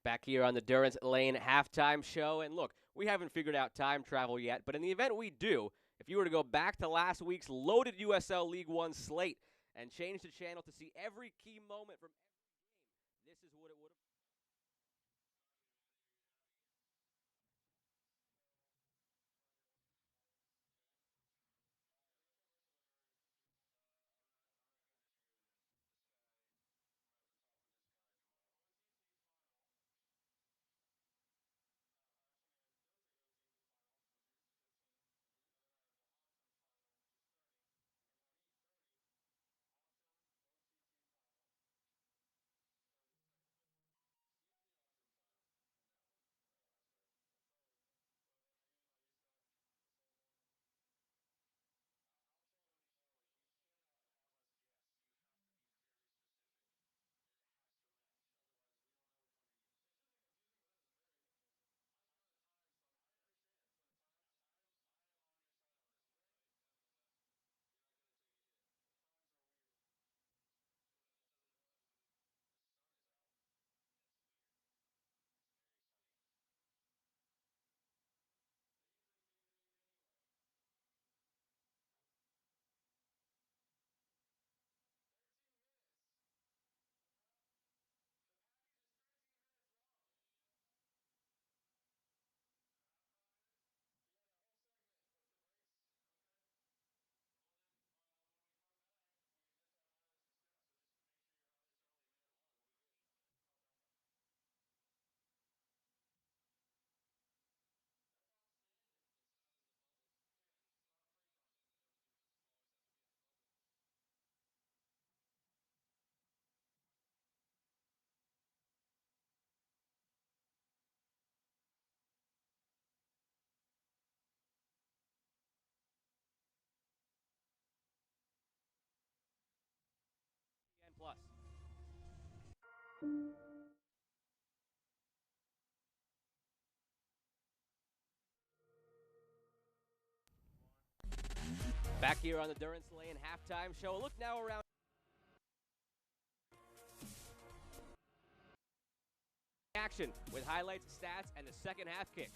Back here on the Durance Lane halftime show. And look, we haven't figured out time travel yet, but in the event we do, if you were to go back to last week's loaded USL League One slate and change the channel to see every key moment from every game, this is what it would have. Plus. Back here on the Durance Lane halftime show. Look now around action with highlights, stats, and the second half kick.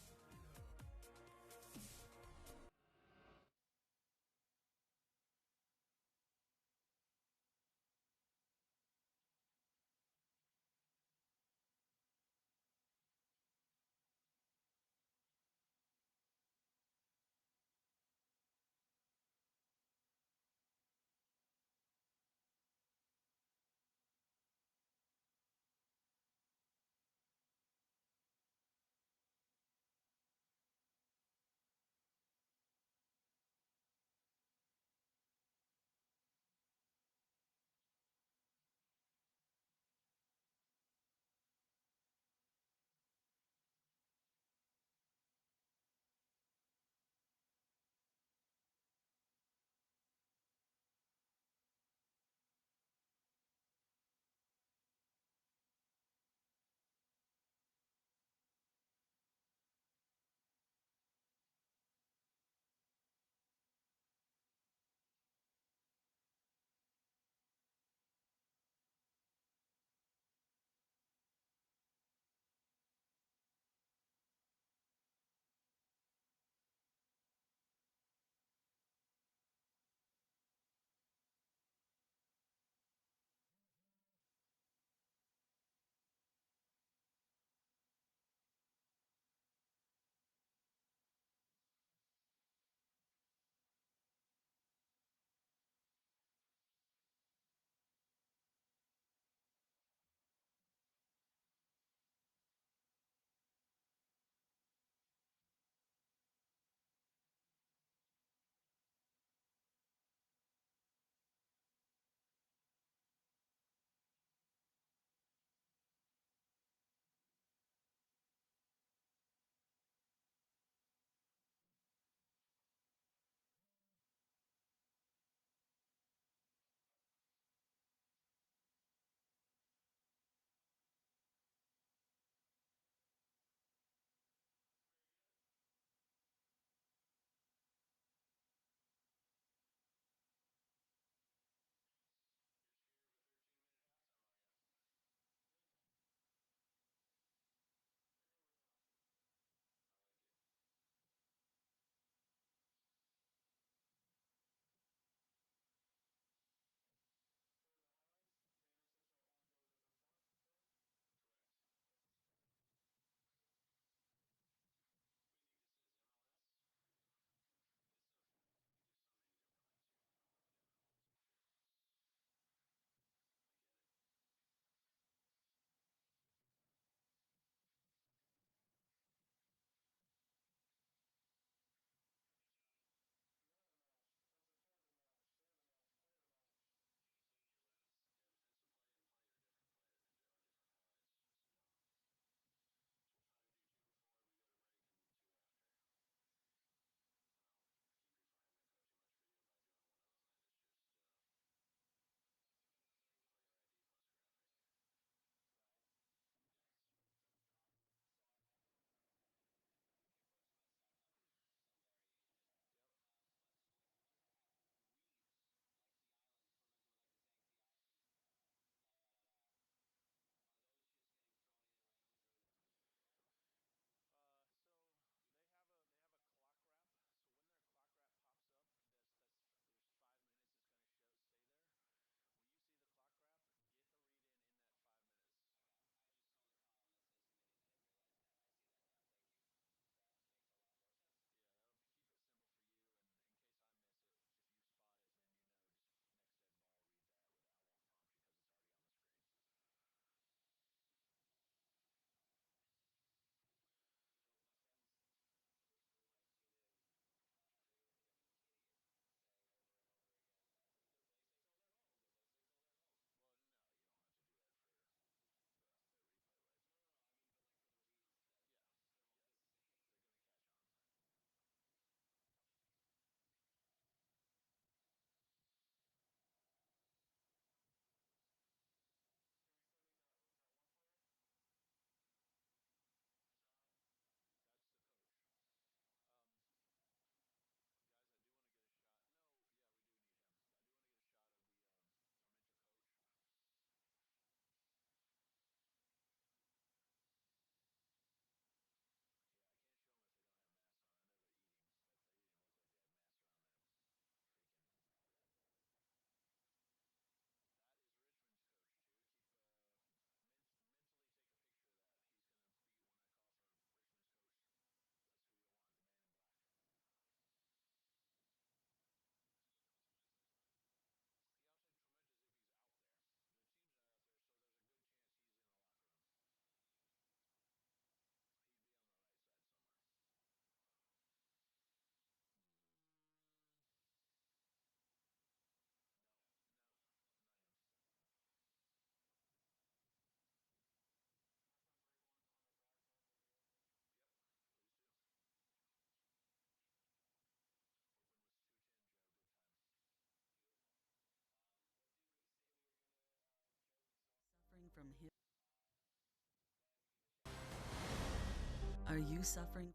you suffering?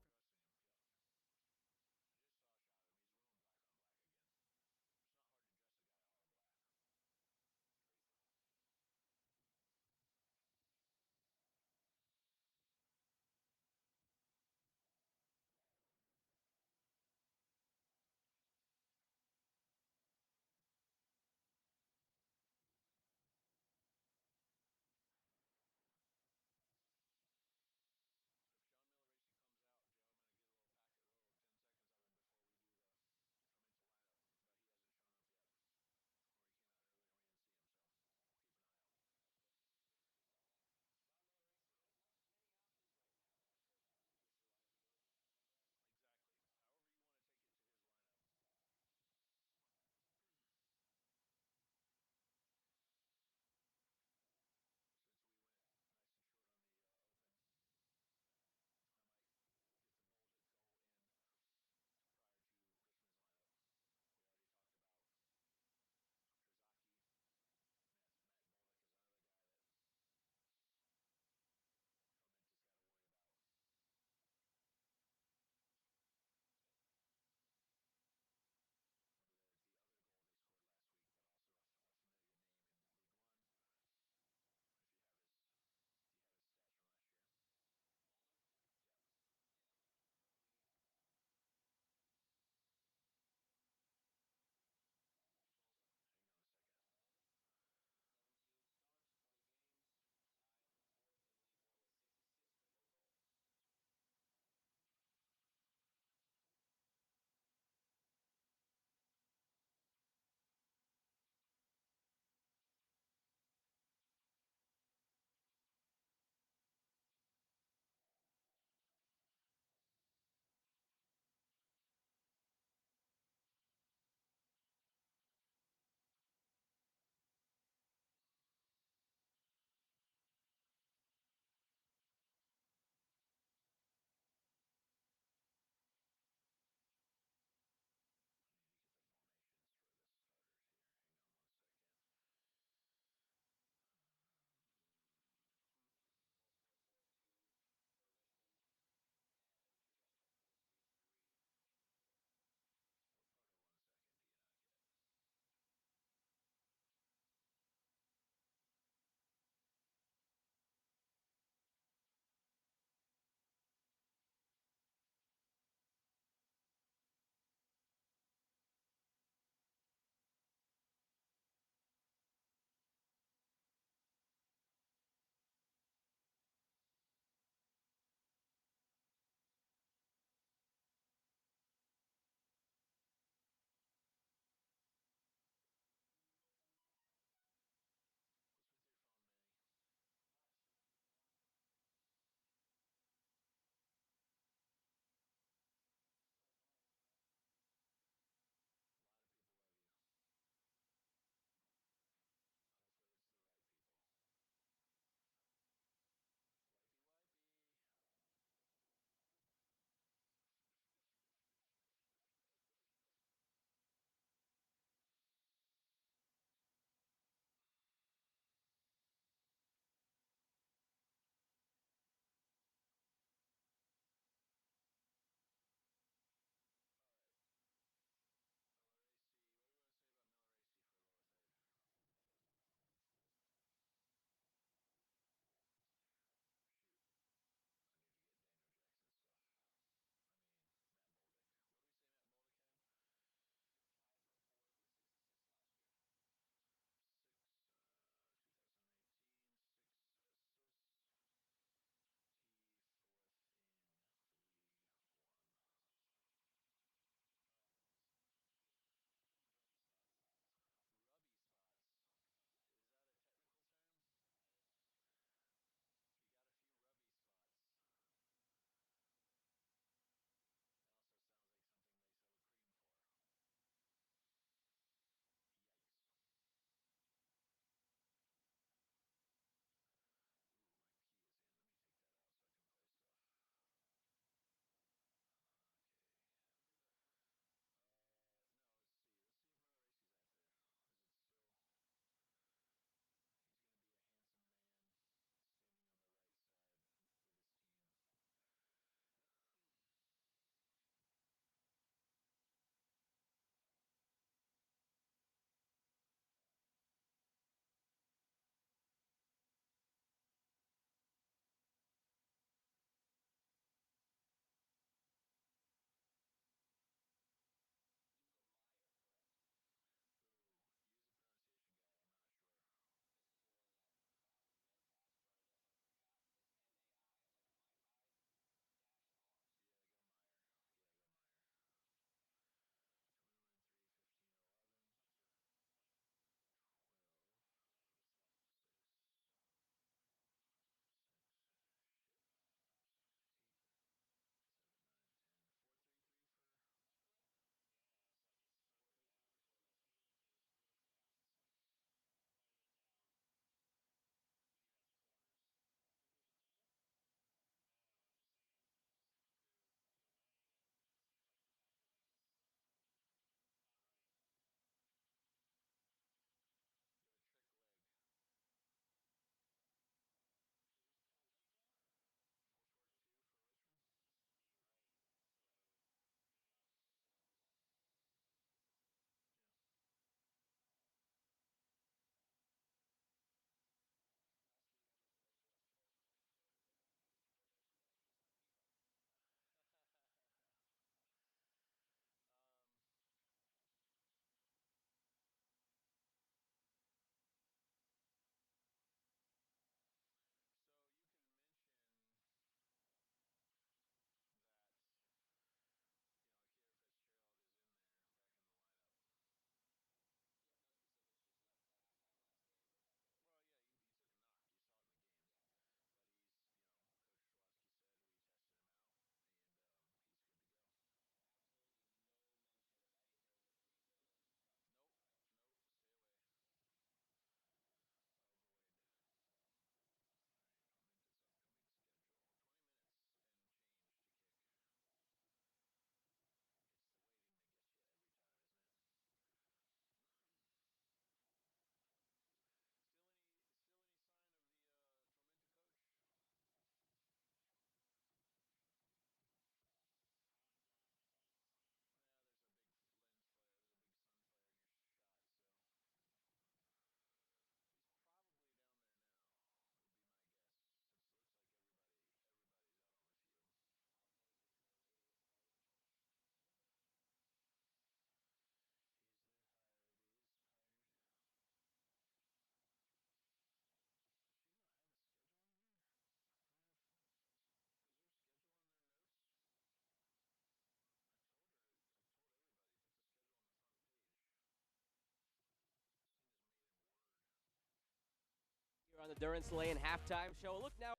On the Durance Lane halftime show. Look now.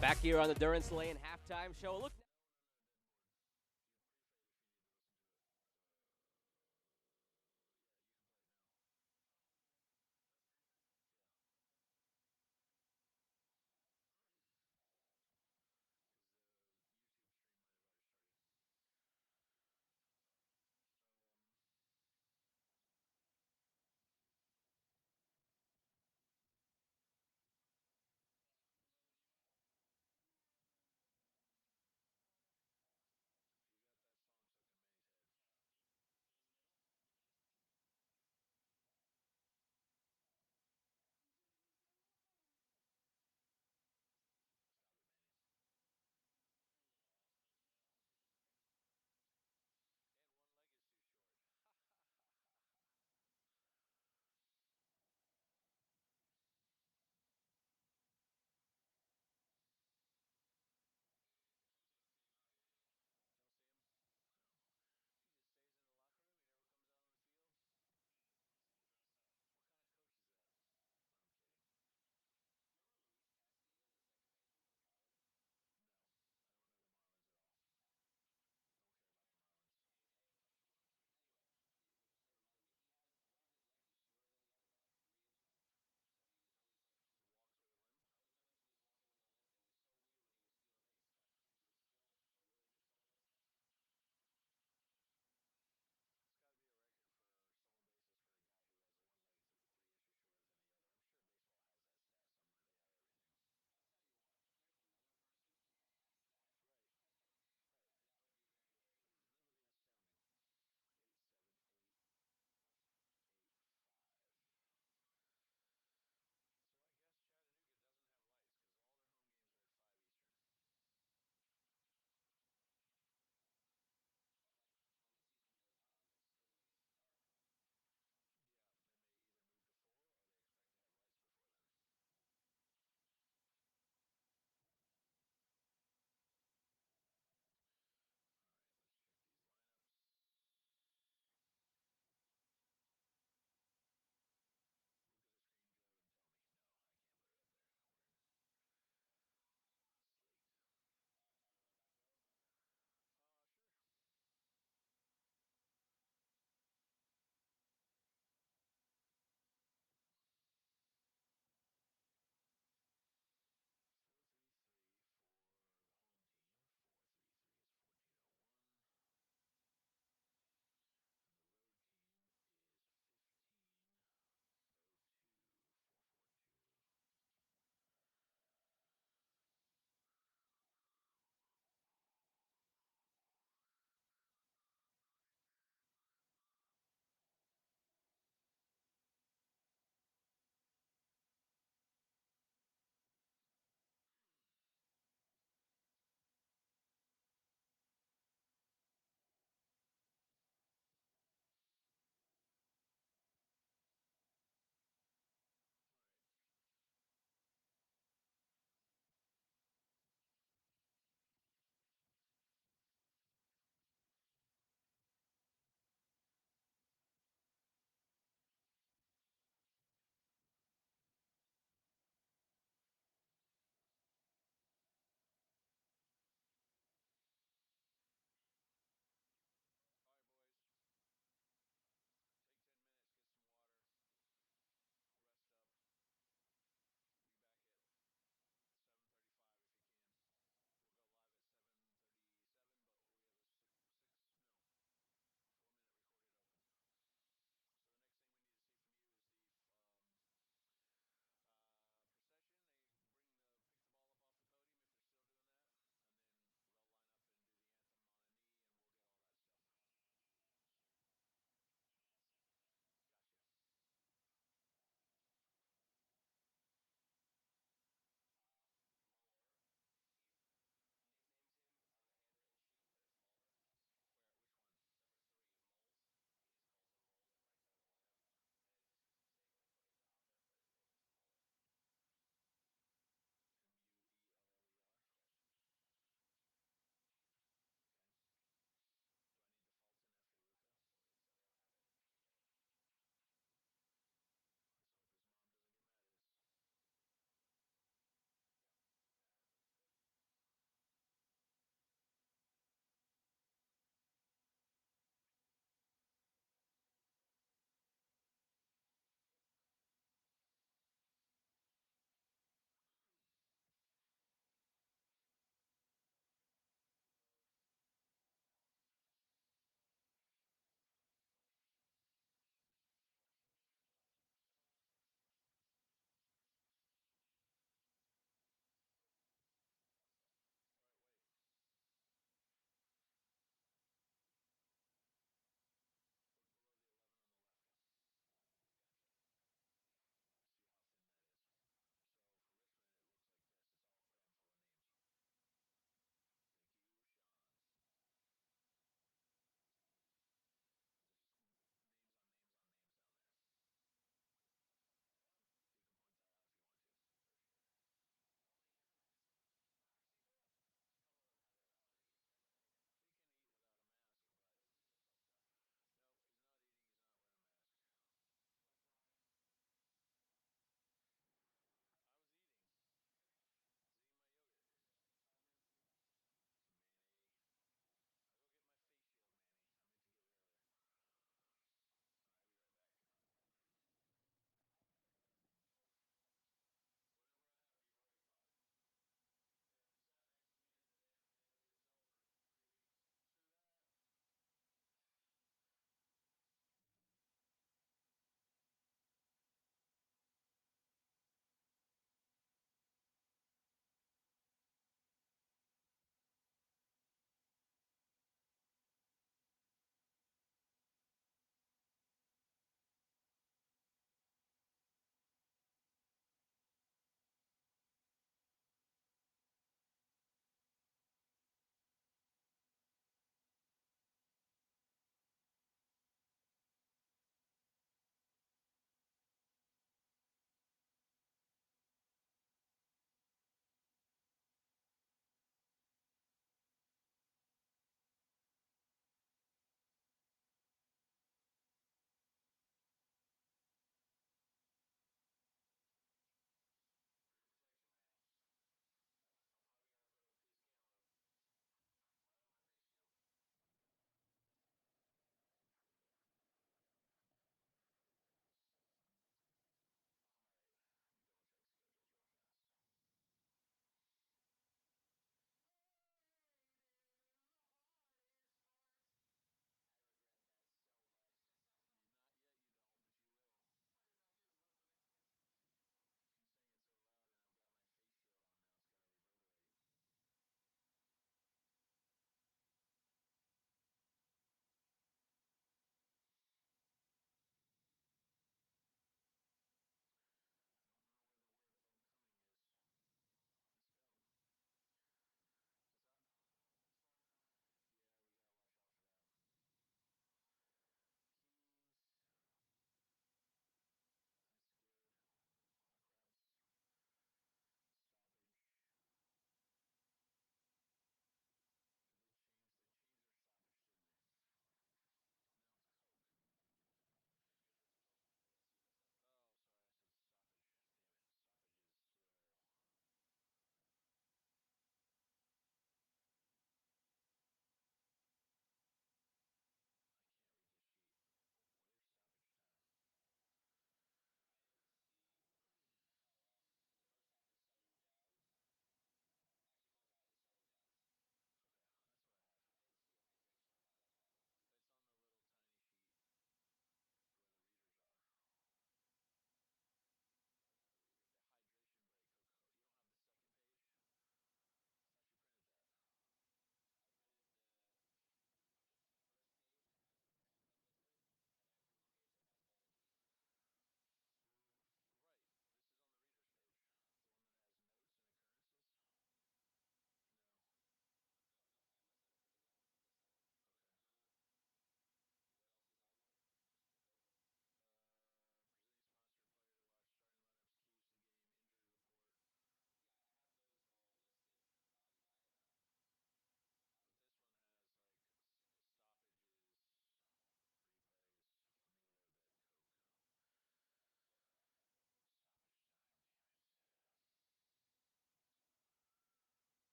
Back here on the Durance Lane halftime show. Look.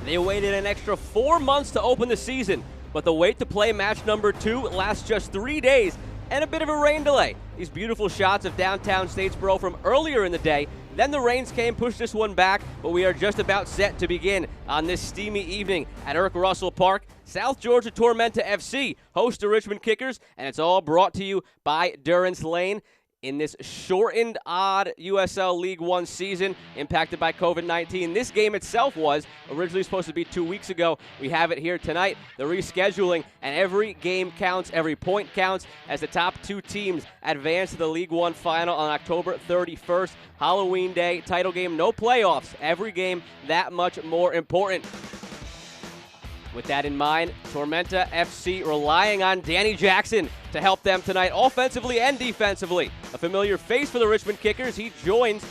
They waited an extra 4 months to open the season, but the wait to play match number 2 lasts just 3 days and a bit of a rain delay. These beautiful shots of downtown Statesboro from earlier in the day. Then the rains came, pushed this one back, but we are just about set to begin on this steamy evening at Eric Russell Park. South Georgia Tormenta FC host the Richmond Kickers, and it's all brought to you by Durance Lane. In this shortened, odd USL League One season impacted by COVID-19. This game itself was originally supposed to be 2 weeks ago. We have it here tonight. The rescheduling, and every game counts, every point counts as the top 2 teams advance to the League One final on October 31st. Halloween Day, title game, no playoffs. Every game that much more important. With that in mind, Tormenta FC relying on Danny Jackson to help them tonight offensively and defensively. A familiar face for the Richmond Kickers. He joins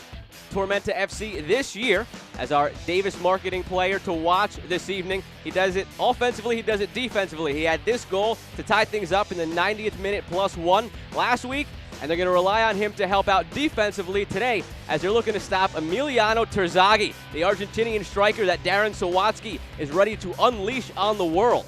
Tormenta FC this year as our Davis marketing player to watch this evening. He does it offensively, he does it defensively. He had this goal to tie things up in the 90th minute +1 last week, and they're going to rely on him to help out defensively today as they're looking to stop Emiliano Terzaghi, the Argentinian striker that Darren Sawatsky is ready to unleash on the world.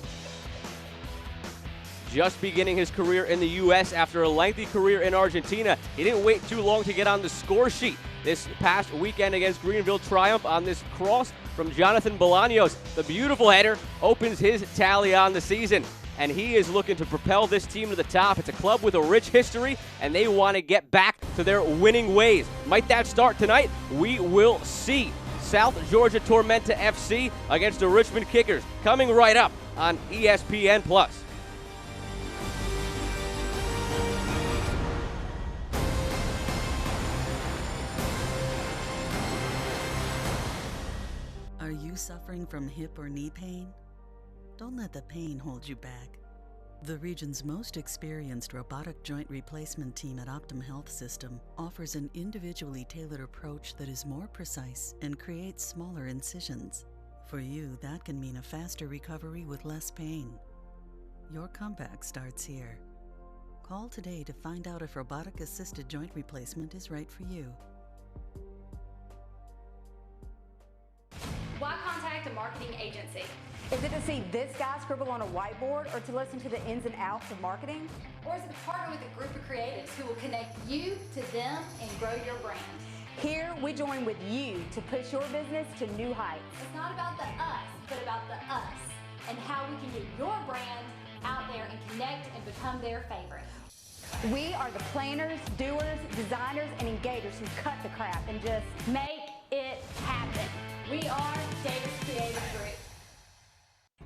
Just beginning his career in the U.S. after a lengthy career in Argentina, he didn't wait too long to get on the score sheet this past weekend against Greenville Triumph on this cross from Jonathan Bolaños. The beautiful header opens his tally on the season, and he is looking to propel this team to the top. It's a club with a rich history, and they want to get back to their winning ways. Might that start tonight? We will see. South Georgia Tormenta FC against the Richmond Kickers, coming right up on ESPN+. Are you suffering from hip or knee pain? Don't let the pain hold you back. The region's most experienced robotic joint replacement team at Optum Health System offers an individually tailored approach that is more precise and creates smaller incisions. For you, that can mean a faster recovery with less pain. Your comeback starts here. Call today to find out if robotic-assisted joint replacement is right for you. Why contact a marketing agency? Is it to see this guy scribble on a whiteboard, or to listen to the ins and outs of marketing? Or is it to partner with a group of creatives who will connect you to them and grow your brand? Here, we join with you to push your business to new heights. It's not about the us, but about the us and how we can get your brand out there and connect and become their favorite. We are the planners, doers, designers, and engagers who cut the crap and just Make it happen. We are Davis Creative Group.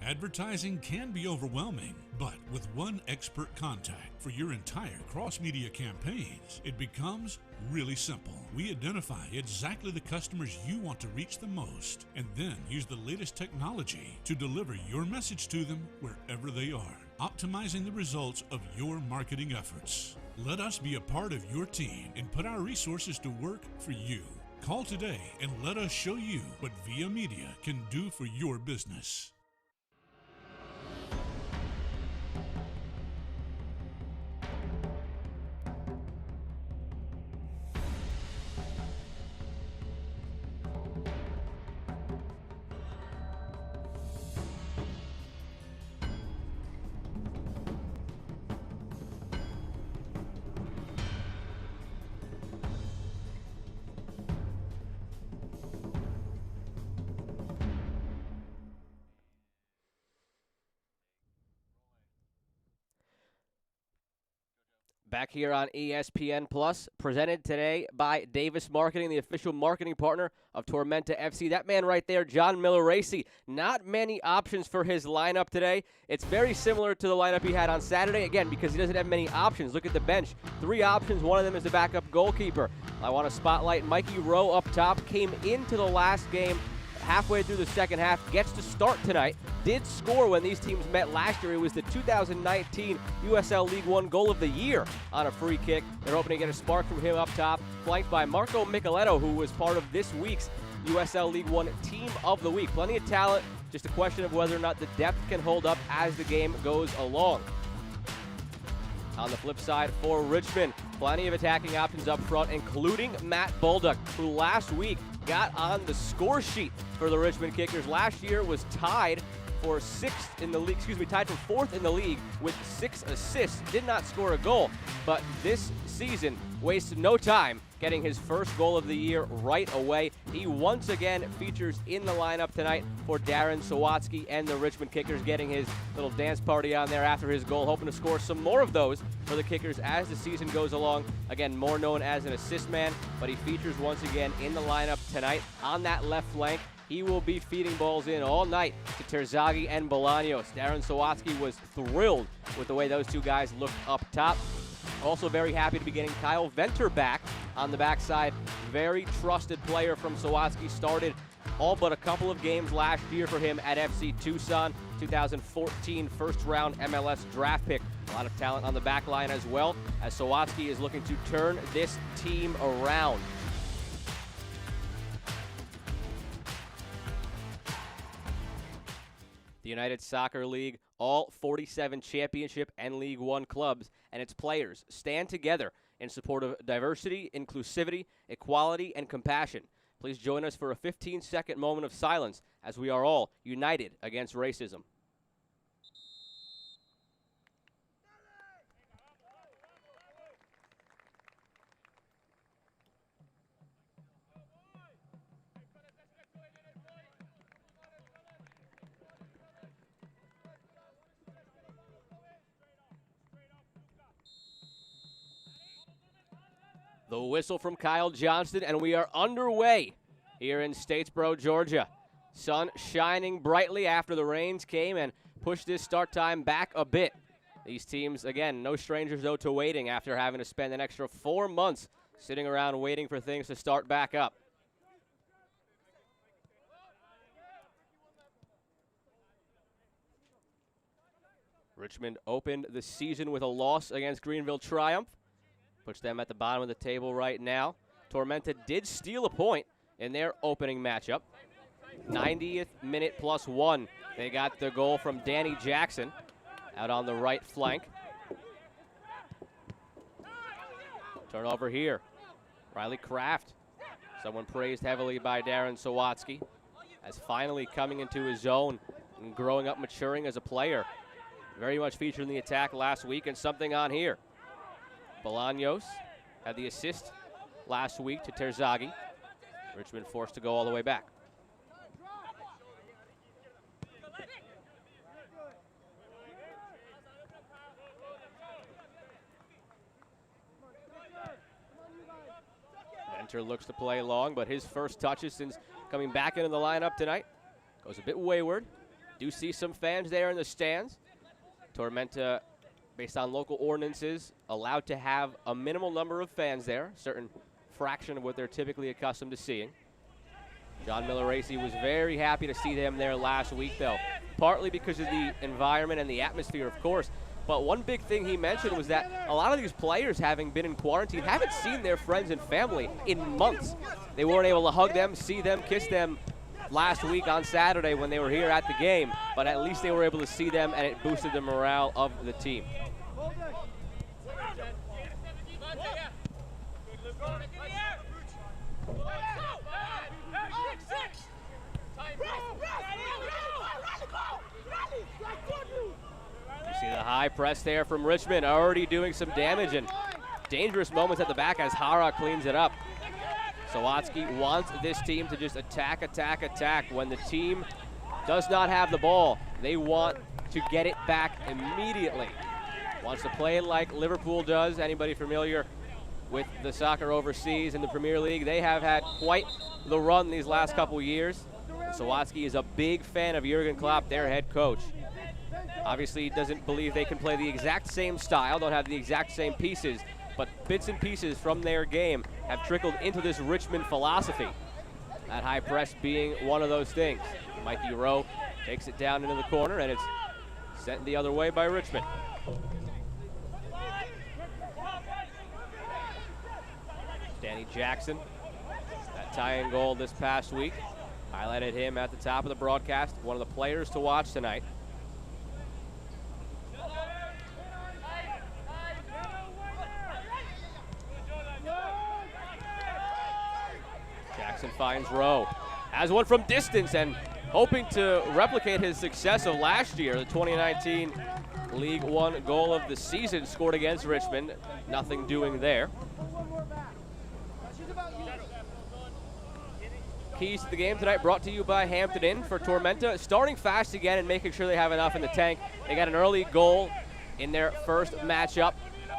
Advertising can be overwhelming, but with one expert contact for your entire cross-media campaigns, it becomes really simple. We identify exactly the customers you want to reach the most, and then use the latest technology to deliver your message to them wherever they are, optimizing the results of your marketing efforts. Let us be a part of your team and put our resources to work for you. Call today and let us show you what Via Media can do for your business. Back here on ESPN Plus, presented today by Davis Marketing, the official marketing partner of Tormenta FC. That man right there, John Miller-Racy, not many options for his lineup today. It's very similar to the lineup he had on Saturday, again, because he doesn't have many options. Look at the bench. 3 options. One of them is the backup goalkeeper. I want to spotlight Mikey Rowe up top. Came into the last game halfway through the second half, gets to start tonight, did score when these teams met last year. It was the 2019 USL League One Goal of the Year on a free kick. They're hoping to get a spark from him up top, flanked by Marco Micheletto, who was part of this week's USL League One Team of the Week. Plenty of talent, just a question of whether or not the depth can hold up as the game goes along. On the flip side for Richmond, plenty of attacking options up front, including Matt Bolduc, who last week got on the score sheet for the Richmond Kickers. Last year was tied for tied for 4th in the league with 6 assists. Did not score a goal, but this season wasted no time getting his first goal of the year right away. He once again features in the lineup tonight for Darren Sawatsky and the Richmond Kickers, getting his little dance party on there after his goal, hoping to score some more of those for the Kickers as the season goes along. Again, more known as an assist man, but he features once again in the lineup tonight on that left flank. He will be feeding balls in all night to Terzaghi and Bolaños. Darren Sawatsky was thrilled with the way those two guys looked up top. Also very happy to be getting Kyle Venter back on the backside. Very trusted player from Sawatsky. Started all but a couple of games last year for him at FC Tucson. 2014 first-round MLS draft pick. A lot of talent on the back line as well, as Sawatsky is looking to turn this team around. The United Soccer League, all 47 championship and League One clubs and its players stand together in support of diversity, inclusivity, equality, and compassion. Please join us for a 15-second moment of silence as we are all united against racism. The whistle from Kyle Johnston, and we are underway here in Statesboro, Georgia. Sun shining brightly after the rains came and pushed this start time back a bit. These teams, again, no strangers, though, to waiting after having to spend an extra 4 months sitting around waiting for things to start back up. Richmond opened the season with a loss against Greenville Triumph. Puts them at the bottom of the table right now. Tormenta did steal a point in their opening matchup. 90th minute +1. They got the goal from Danny Jackson out on the right flank. Turnover here. Riley Kraft, someone praised heavily by Darren Sawatsky, as finally coming into his own and growing up, maturing as a player. Very much featured in the attack last week, and something on here. Bolaños had the assist last week to Terzaghi. Richmond forced to go all the way back. Venter looks to play long, but his first touches since coming back into the lineup tonight goes a bit wayward. Do see some fans there in the stands. Tormenta, based on local ordinances, allowed to have a minimal number of fans there, a certain fraction of what they're typically accustomed to seeing. John Miller-Racy was very happy to see them there last week, though, partly because of the environment and the atmosphere, of course. But one big thing he mentioned was that a lot of these players, having been in quarantine, haven't seen their friends and family in months. They weren't able to hug them, see them, kiss them last week on Saturday when they were here at the game, but at least they were able to see them, and it boosted the morale of the team. You see the high press there from Richmond, already doing some damage, and dangerous moments at the back as Hara cleans it up. Sawatsky wants this team to just attack, attack, attack. When the team does not have the ball, they want to get it back immediately. Wants to play like Liverpool does. Anybody familiar with the soccer overseas in the Premier League? They have had quite the run these last couple years. And Sawatsky is a big fan of Jurgen Klopp, their head coach. Obviously, he doesn't believe they can play the exact same style, don't have the exact same pieces, but bits and pieces from their game have trickled into this Richmond philosophy. That high press being one of those things. Mikey Rowe takes it down into the corner, and it's sent the other way by Richmond. Danny Jackson, that tie-in goal this past week, highlighted him at the top of the broadcast. One of the players to watch tonight. Jackson finds Rowe. Has one from distance and hoping to replicate his success of last year, the 2019 League One goal of the season scored against Richmond. Nothing doing there. Keys to the game tonight brought to you by Hampton Inn for Tormenta. Starting fast again and making sure they have enough in the tank. They got an early goal in their first matchup,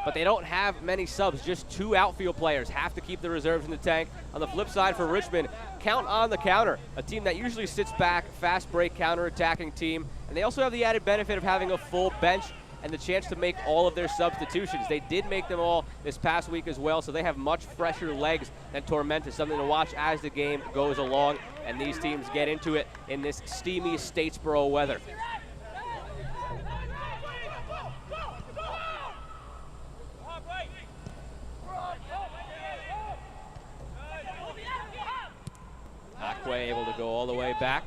but they don't have many subs, just 2 outfield players. Have to keep the reserves in the tank. On the flip side for Richmond, count on the counter, a team that usually sits back, fast break, counter-attacking team. And they also have the added benefit of having a full bench and the chance to make all of their substitutions. They did make them all this past week as well, so they have much fresher legs than Tormenta, something to watch as the game goes along and these teams get into it in this steamy Statesboro weather. Aquay able to go all the way back.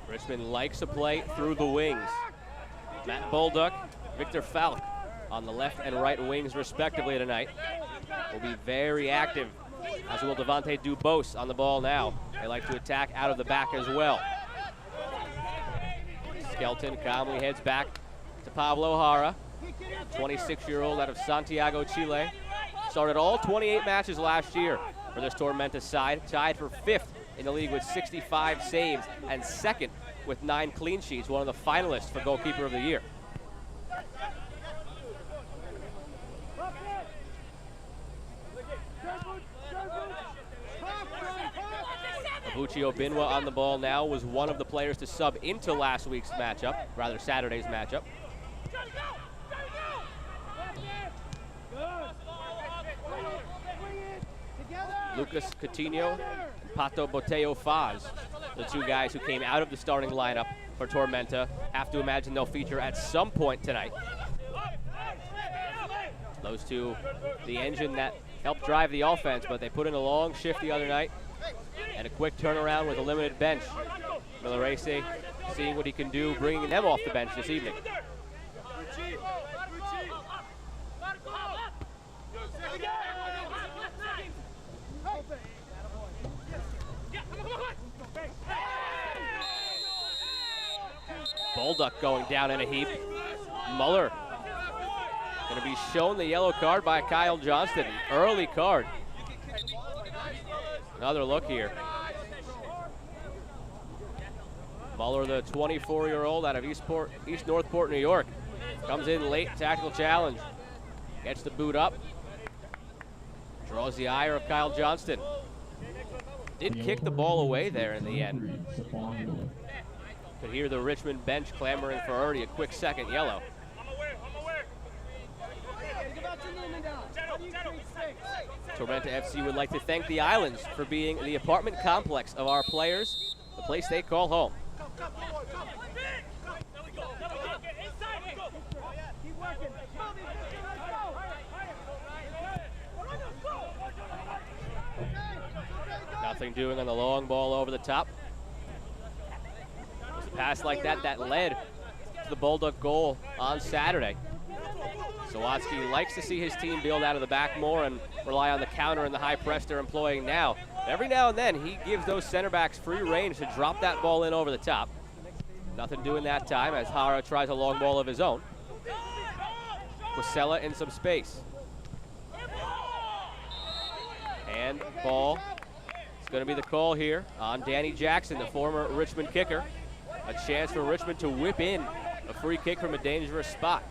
Richmond likes to play through the wings. Matt Bolduc, Victor Falk on the left and right wings respectively tonight. Will be very active, as will Devontae Dubose on the ball now. They like to attack out of the back as well. Skelton calmly heads back to Pablo Jara, 26-year-old out of Santiago, Chile. Started all 28 matches last year for this Tormenta side, tied for 5th in the league with 65 saves and 2nd with 9 clean sheets, one of the finalists for goalkeeper of the year. Abuchi Obinwa on the ball now was one of the players to sub into last week's matchup, rather Saturday's matchup. Lucas Coutinho and Pato Boteo Faz, the 2 guys who came out of the starting lineup for Tormenta. Have to imagine they'll feature at some point tonight. Those 2, the engine that helped drive the offense, but they put in a long shift the other night and a quick turnaround with a limited bench. Millerese seeing what he can do, bringing them off the bench this evening. Bolduc going down in a heap. Muller going to be shown the yellow card by Kyle Johnston. Early card. Another look here. Muller, the 24-year-old out of East Northport, New York, comes in late, tactical challenge. Gets the boot up. Draws the ire of Kyle Johnston. Did kick the ball away there in the end. Could hear the Richmond bench clamoring for already a quick second yellow. Tormenta FC would like to thank the Islands for being the apartment complex of our players, the place they call home. Nothing doing on the long ball over the top. It was a pass like that that led to the Bolduc goal on Saturday. Sawatsky likes to see his team build out of the back more and rely on the counter and the high press they're employing now. Every now and then, he gives those center backs free range to drop that ball in over the top. Nothing doing that time as Jara tries a long ball of his own. Quisella in some space. And ball. It's going to be the call here on Danny Jackson, the former Richmond kicker. A chance for Richmond to whip in a free kick from a dangerous spot.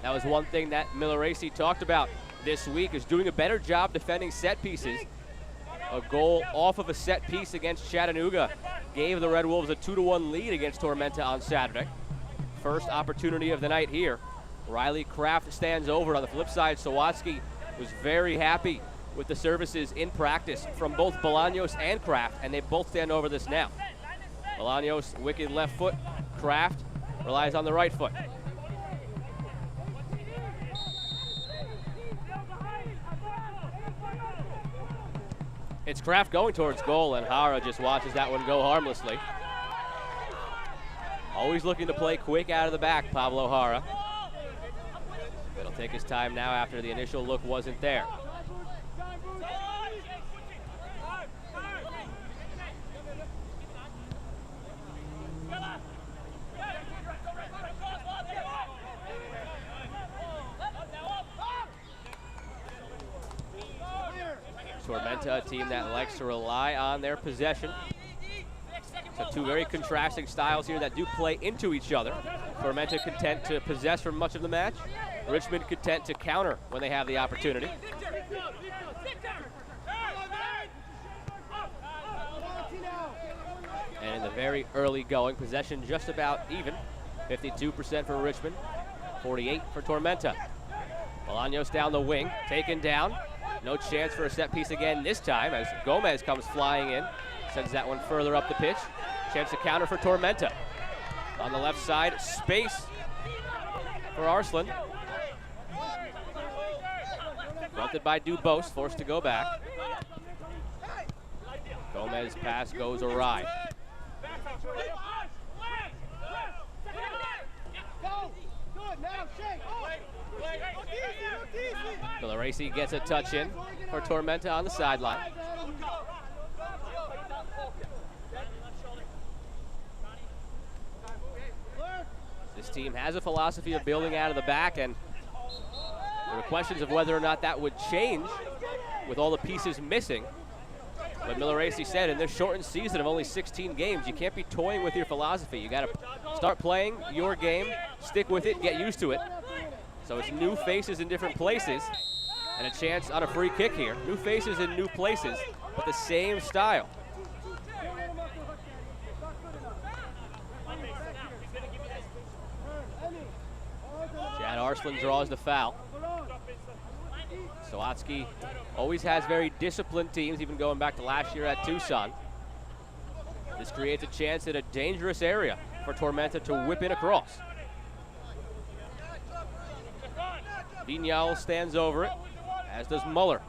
That was one thing that Millerese talked about this week, is doing a better job defending set pieces. A goal off of a set piece against Chattanooga gave the Red Wolves a 2-1 lead against Tormenta on Saturday. First opportunity of the night here. Riley Kraft stands over. On the flip side, Sawatsky was very happy with the services in practice from both Bolaños and Kraft, and they both stand over this now. Bolaños, wicked left foot. Kraft relies on the right foot. It's Kraft going towards goal, and Jara just watches that one go harmlessly. Always looking to play quick out of the back, Pablo Jara. take his time now after the initial look wasn't there. Tormenta, a team that likes to rely on their possession. So two very contrasting styles here that do play into each other. Tormenta content to possess for much of the match. Richmond content to counter when they have the opportunity. And in the very early going, possession just about even. 52% for Richmond, 48 for Tormenta. Bolaños down the wing, taken down. No chance for a set piece again this time as Gomez comes flying in. Sends that one further up the pitch. Chance to counter for Tormenta. On the left side, space for Arslan. Fronted by Dubose, forced to go back. Gomez pass goes awry. Milleracey gets a touch in for Tormenta on the sideline. This team has a philosophy of building out of the back, and there are questions of whether or not that would change with all the pieces missing. But Milleracey said in this shortened season of only 16 games, you can't be toying with your philosophy. You got to start playing your game, stick with it, get used to it. So it's new faces in different places, and a chance on a free kick here. New faces in new places, but the same style. Chad Arslan draws the foul. Sawatsky always has very disciplined teams, even going back to last year at Tucson. This creates a chance in a dangerous area for Tormenta to whip in across. Vignal stands over it, as does Muller.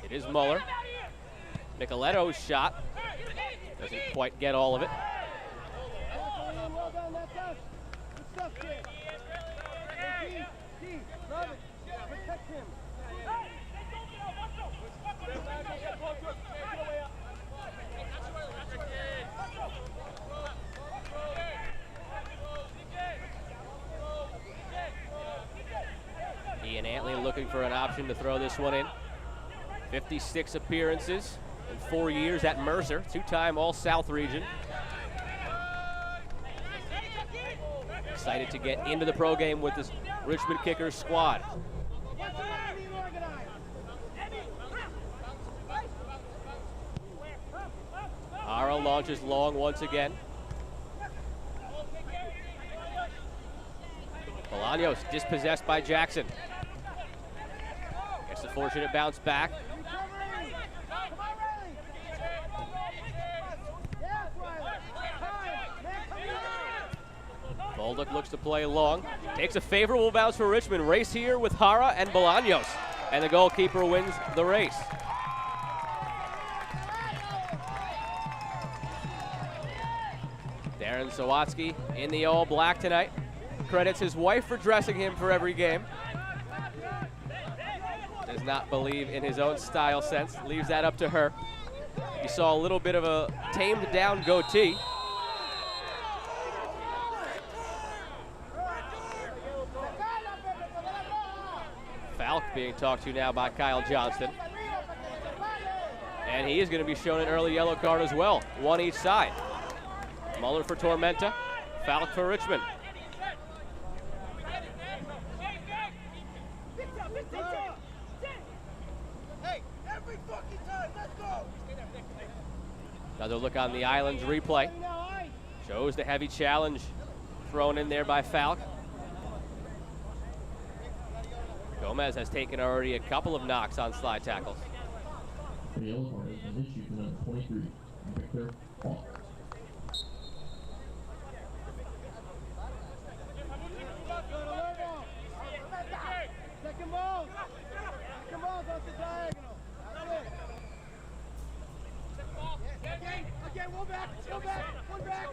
It is Muller. Nicoletto's shot doesn't quite get all of it. Ian Antley looking for an option to throw this one in. 56 appearances in 4 years at Mercer, two-time All-South region. Excited to get into the pro game with this Richmond Kickers squad. Ara launches long once again. Bolaños dispossessed by Jackson. Gets the fortunate bounce back. Bolduc looks to play long. Takes a favorable bounce for Richmond. Race here with Hara and Bolaños. And the goalkeeper wins the race. Darren Sawatsky in the all black tonight. Credits his wife for dressing him for every game. Does not believe in his own style sense. Leaves that up to her. You saw a little bit of a tamed down goatee. Falk being talked to now by Kyle Johnston. And he is going to be shown an early yellow card as well. One each side. Muller for Tormenta. Falk for Richmond. Another look on the Islands replay. Shows the heavy challenge thrown in there by Falk. Gomez has taken already a couple of knocks on slide tackles. The yellow card is issued to number 23, Victor Falk. Second ball. Second ball goes to diagonal. Okay, one back, one back, one back.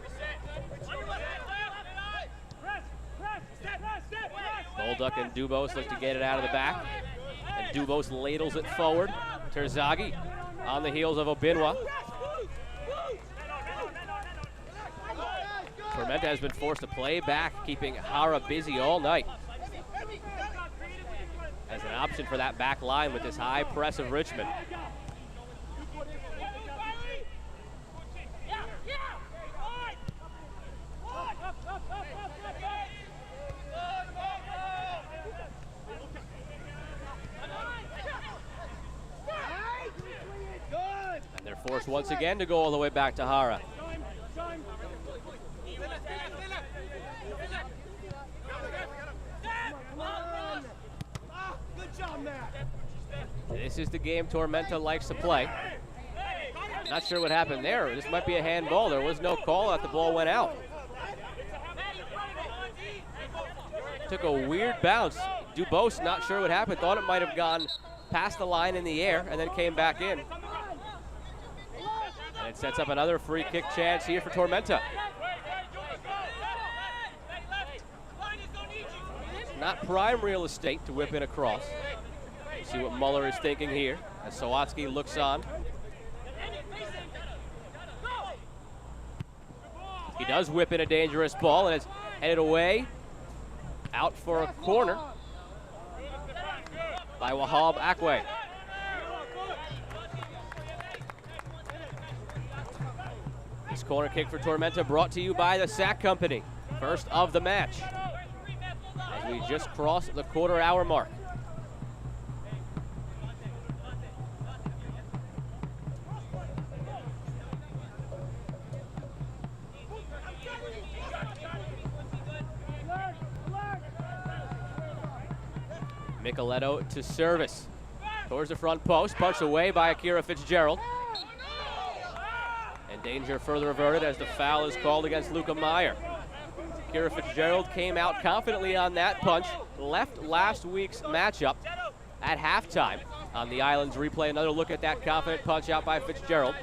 Bolduc and Dubose look to get it out of the back. And Dubose ladles it forward. Terzaghi on the heels of Obinwa. Tormenta has been forced to play back, keeping Hara busy all night. As an option for that back line with this high press of Richmond. And they're forced once again to go all the way back to Hara. This is the game Tormenta likes to play. Not sure what happened there. This might be a handball. There was no call out. The ball went out. Took a weird bounce. Dubose, not sure what happened. Thought it might have gone past the line in the air and then came back in. And it sets up another free kick chance here for Tormenta. Not prime real estate to whip in across. See what Muller is thinking here as Sawatsky looks on. He does whip in a dangerous ball, and it's headed away. Out for a corner by Wahab Akwe. This corner kick for Tormenta brought to you by the Sack Company. First of the match. As we just crossed the quarter-hour mark. Micheletto to service. Towards the front post, punched away by Akira Fitzgerald. And danger further averted as the foul is called against Luca Meyer. Akira Fitzgerald came out confidently on that punch, left last week's matchup at halftime. On the Islands replay, another look at that confident punch out by Fitzgerald.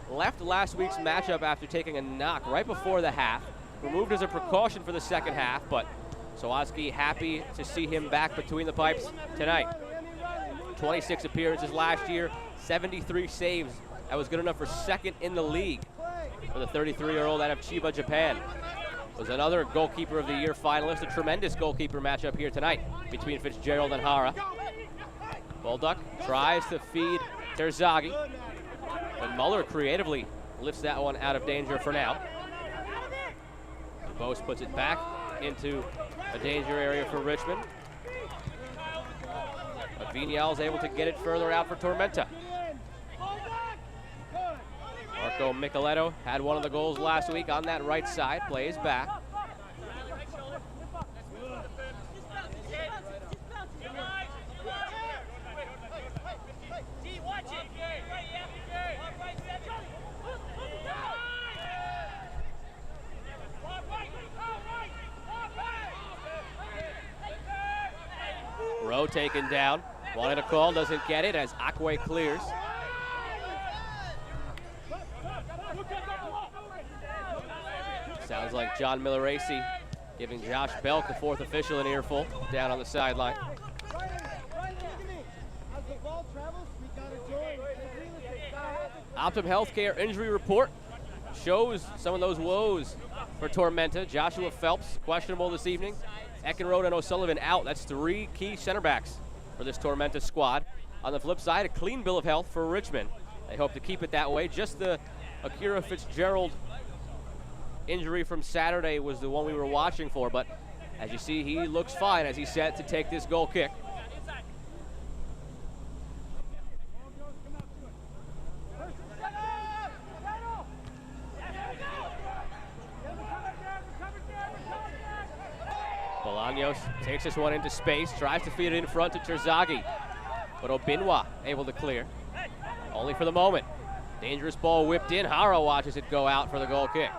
Left last week's matchup after taking a knock right before the half. Removed as a precaution for the second half, but Sawatsky happy to see him back between the pipes tonight. 26 appearances last year, 73 saves. That was good enough for second in the league for the 33-year-old out of Chiba, Japan. Was another goalkeeper of the year finalist. A tremendous goalkeeper matchup here tonight between Fitzgerald and Hara. Bolduc tries to feed Terzaghi, but Muller creatively lifts that one out of danger for now. Bose puts it back into a danger area for Richmond. But Vignal's able to get it further out for Tormenta. Marco Micheletto had one of the goals last week on that right side, plays back. Rowe taken down, wanted a call, doesn't get it as Akwe clears. Sounds like John Milleracey giving Josh Belk, the fourth official, an earful down on the sideline. Optum Healthcare injury report shows some of those woes for Tormenta. Joshua Phelps, questionable this evening. Eckenrode and O'Sullivan out. That's three key center backs for this Tormenta squad. On the flip side, a clean bill of health for Richmond. They hope to keep it that way. Just the Akira Fitzgerald injury from Saturday was the one we were watching for, but as you see, he looks fine as he's set to take this goal kick. Bolaños takes this one into space, tries to feed it in front to Terzaghi, but Obinwa able to clear. Only for the moment. Dangerous ball whipped in. Hara watches it go out for the goal kick.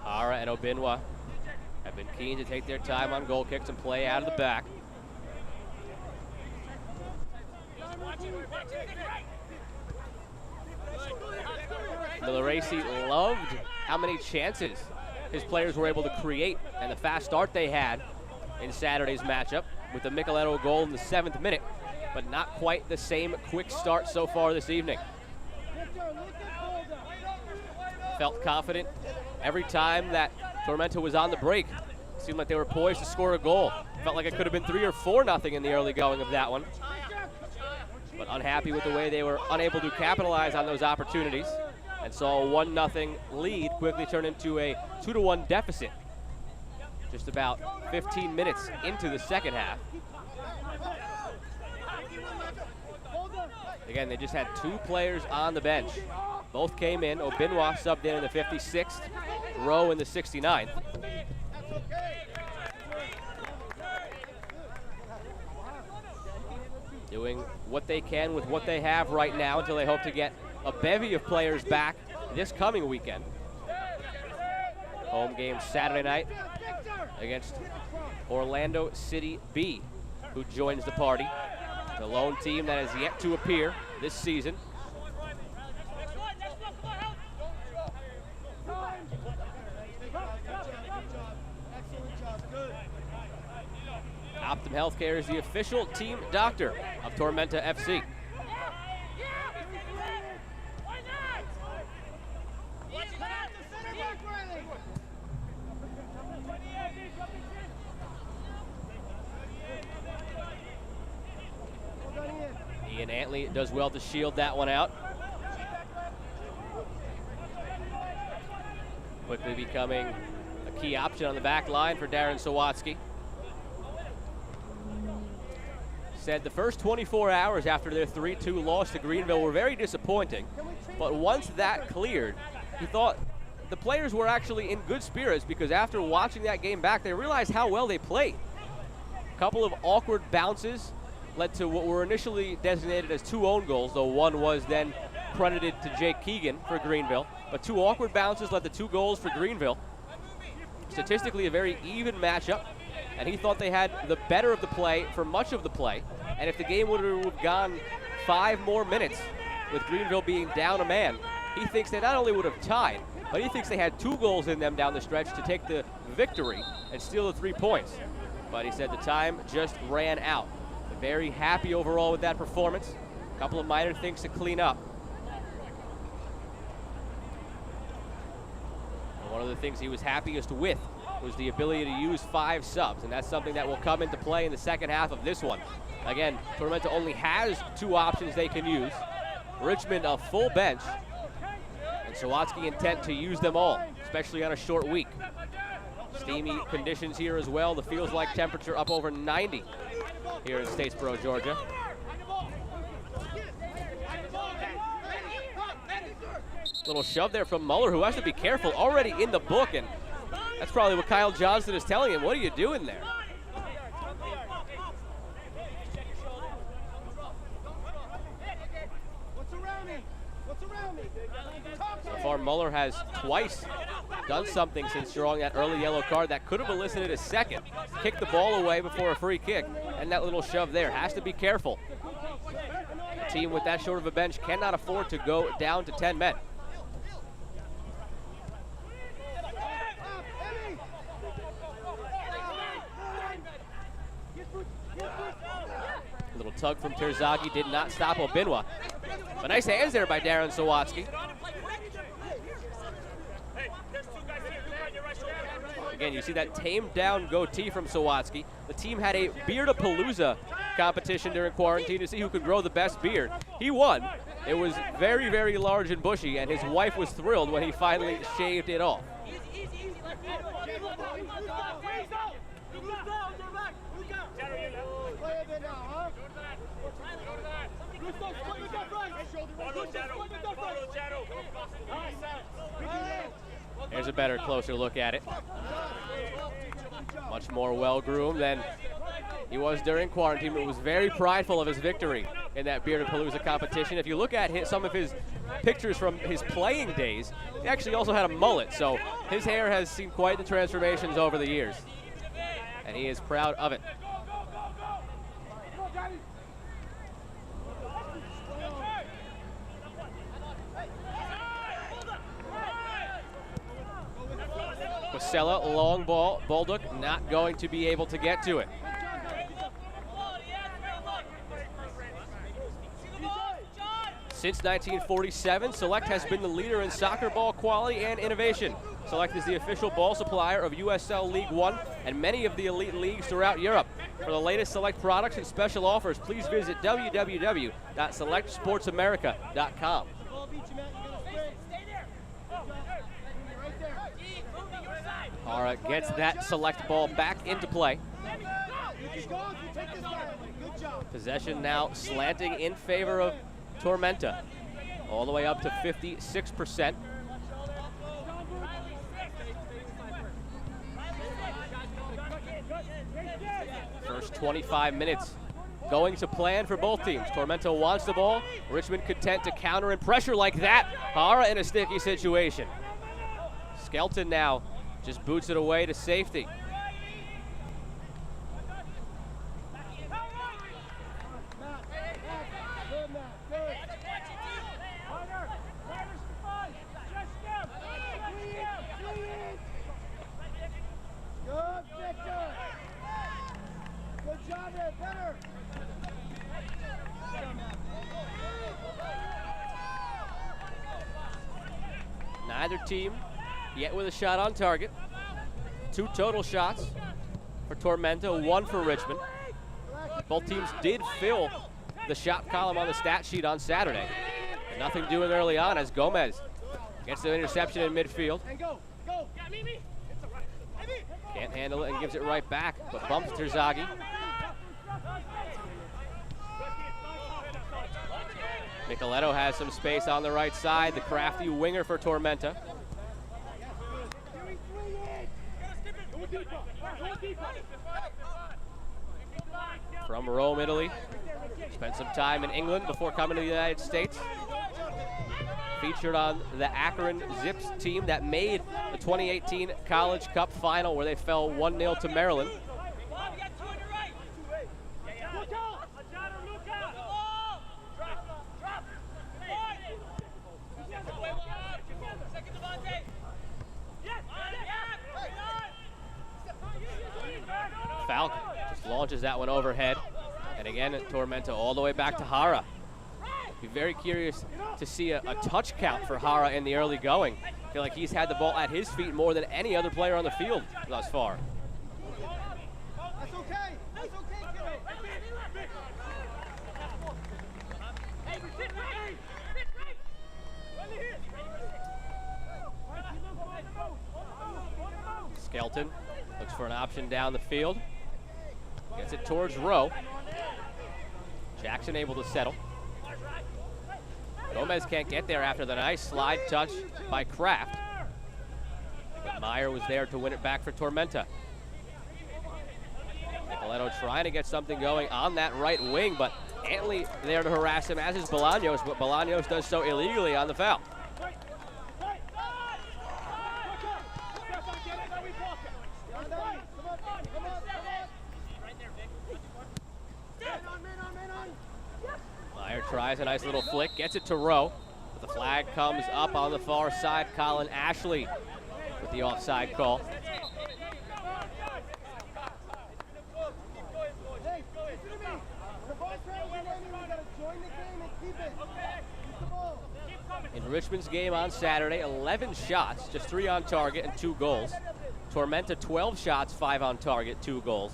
Hara and Obinwa have Been keen to take their time on goal kicks and play out of the back. Milleracey loved how many chances his players were able to create and the fast start they had in Saturday's matchup with the Micheletto goal in the 7th minute, but not quite the same quick start so far this evening. Felt confident every time that Tormenta was on the break. Seemed like they were poised to score a goal. Felt like it could have been 3 or 4-0 in the early going of that one. But unhappy with the way they were unable to capitalize on those opportunities, and saw a 1-0 lead quickly turn into a 2-1 deficit just about 15 minutes into the second half. Again, they just had 2 players on the bench. Both came in. Obinwa subbed in the 56th, Rowe in the 69th. Doing what they can with what they have right now until they hope to get a bevy of players back this coming weekend. Home game Saturday night against Orlando City B, who joins the party. The lone team that has yet to appear this season. Optum Healthcare is the official team doctor of Tormenta FC. Ian Antley does well to shield that one out. Quickly becoming a key option on the back line for Darren Sawatsky. Said the first 24 hours after their 3-2 loss to Greenville were very disappointing, but once that cleared, he thought the players were actually in good spirits because after watching that game back, they realized how well they played. A couple of awkward bounces led to what were initially designated as 2 own goals, though one was then credited to Jake Keegan for Greenville. But 2 awkward bounces led to 2 goals for Greenville. Statistically, a very even matchup, and he thought they had the better of the play for much of the play. And if the game would have gone 5 more minutes with Greenville being down a man, he thinks they not only would have tied, but he thinks they had 2 goals in them down the stretch to take the victory and steal the 3 points. But he said the time just ran out. Very happy overall with that performance. A couple of minor things to clean up. And one of the things he was happiest with was the ability to use 5 subs, and that's something that will come into play in the second half of this one. Again, Tormenta only has 2 options they can use. Richmond a full bench, and Sawatsky intent to use them all, especially on a short week. Steamy conditions here as well. The feels like temperature up over 90 here in Statesboro, Georgia. Little shove there from Muller, who has to be careful, already in the book, and that's probably what Kyle Johnson is telling him. What are you doing there? So far, Muller has twice done something since drawing that early yellow card that could have elicited a second. Kicked the ball away before a free kick, and that little shove there. Has to be careful. A team with that short of a bench cannot afford to go down to 10 men. A little tug from Terzaghi did not stop Obinwa. But nice hands there by Darren Sawatsky. Again, you see that tamed down goatee from Sawatsky. The team had a Beardapalooza competition during quarantine to see who could grow the best beard. He won. It was very, very large and bushy, and his wife was thrilled when he finally shaved it off. Here's a better, closer look at it. Much more well-groomed than He was during quarantine, but was very prideful of his victory in that Bearded Palooza competition. If you look at some of his pictures from his playing days, he actually also had a mullet, so his hair has seen quite the transformations over the years, and he is proud of it. Quisella, long ball. Bolduc not going to be able to get to it. Since 1947, Select has been the leader in soccer ball quality and innovation. Select is the official ball supplier of USL League One and many of the elite leagues throughout Europe. For the latest Select products and special offers, please visit www.selectsportsamerica.com. Hara gets that Select ball back into play. Possession now slanting in favor of Tormenta, all the way up to 56%. First 25 minutes going to plan for both teams. Tormenta wants the ball. Richmond content to counter and pressure like that. Hara in a sticky situation. Skelton now just boots it away to safety. Neither team yet with a shot on target. 2 total shots for Tormenta, 1 for Richmond. Both teams did fill the shot column on the stat sheet on Saturday. Nothing doing early on as Gomez gets the interception in midfield. Can't handle it and gives it right back, but bumps Terzaghi. Nicoletto has some space on the right side, the crafty winger for Tormenta. From Rome, Italy. Spent some time in England before coming to the United States. Featured on the Akron Zips team that made the 2018 College Cup final where they fell 1-0 to Maryland. Falcon just launches that one overhead. And again, Tormenta all the way back to Hara. Be very curious to see a touch count for Hara in the early going. I feel like he's had the ball at his feet more than any other player on the field thus far. That's okay. That's okay, Skelton looks for an option down the field. Gets it towards Rowe. Jackson able to settle. Gomez can't get there after the nice slide touch by Kraft. But Meyer was there to win it back for Tormenta. Nicoletto trying to get something going on that right wing, but Antley there to harass him, as is Bolaños, but Bolaños does so illegally on the foul. Meyer tries a nice little flick, gets it to Rowe. But the flag comes up on the far side. Colin Ashley with the offside call. In Richmond's game on Saturday, 11 shots, just 3 on target and 2 goals. Tormenta 12 shots, 5 on target, 2 goals.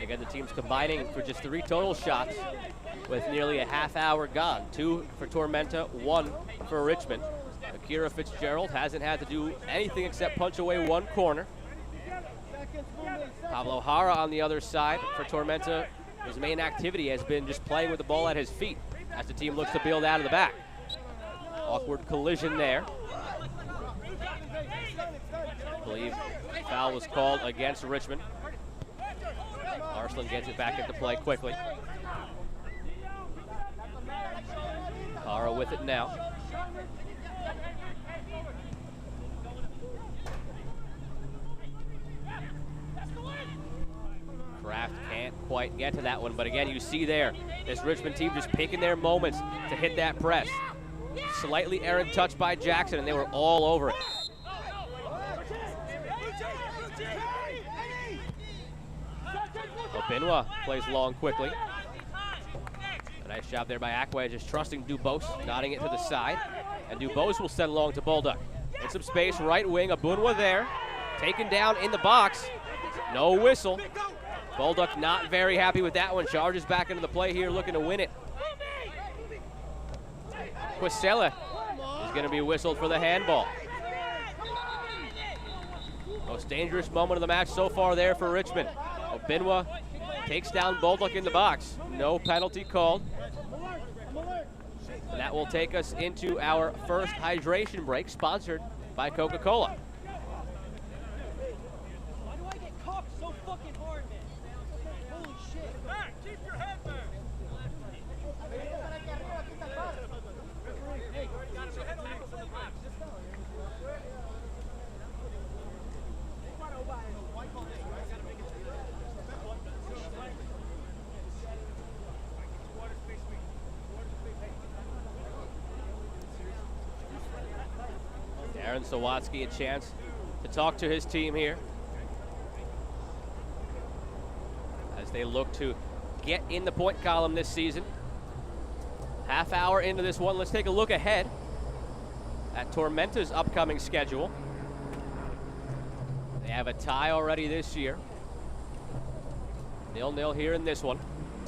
Again, the teams combining for just 3 total shots with nearly a half hour gone. 2 for Tormenta, 1 for Richmond. Akira Fitzgerald hasn't had to do anything except punch away 1 corner. Pablo Hara on the other side for Tormenta. His main activity has been just playing with the ball at his feet as the team looks to build out of the back. Awkward collision there. I believe foul was called against Richmond. Arslan gets it back into play quickly. Hara with it now. Kraft can't quite get to that one, but again, you see there, this Richmond team just picking their moments to hit that press. Slightly errant touch by Jackson, and they were all over it. Benoit plays long quickly. A nice job there by Akwe, just trusting Dubose, nodding it to the side. And Dubose will send long to Bolduc. In some space, right wing, Abunwa there. Taken down in the box. No whistle. Bolduc not very happy with that one. Charges back into the play here, looking to win it. Quisela is going to be whistled for the handball. Most dangerous moment of the match so far there for Richmond. Benoit takes down Bolduc in the box. No penalty called. And that will take us into our first hydration break, sponsored by Coca-Cola. Why do I get cocked so fucking hard, man? Holy shit. Back, keep your head back. Aaron Sawatsky a chance to talk to his team here as they look to get in the point column this season. Half hour into this one, let's take a look ahead at Tormenta's upcoming schedule. They have a tie already this year. 0-0 here in this one.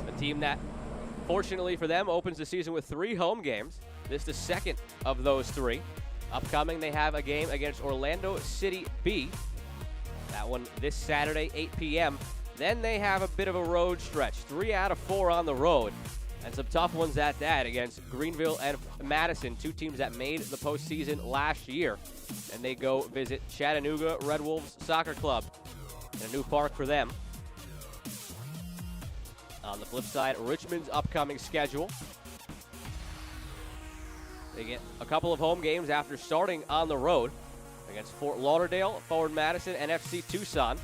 A team that, fortunately for them, opens the season with 3 home games. This is the second of those 3. Upcoming, they have a game against Orlando City B. That one this Saturday, 8 p.m. Then they have a bit of a road stretch. 3 out of 4 on the road. And some tough ones at that against Greenville and Madison, 2 teams that made the postseason last year. And they go visit Chattanooga Red Wolves Soccer Club in a new park for them. On the flip side, Richmond's upcoming schedule. They get a couple of home games after starting on the road against Fort Lauderdale, Forward Madison, and FC Tucson.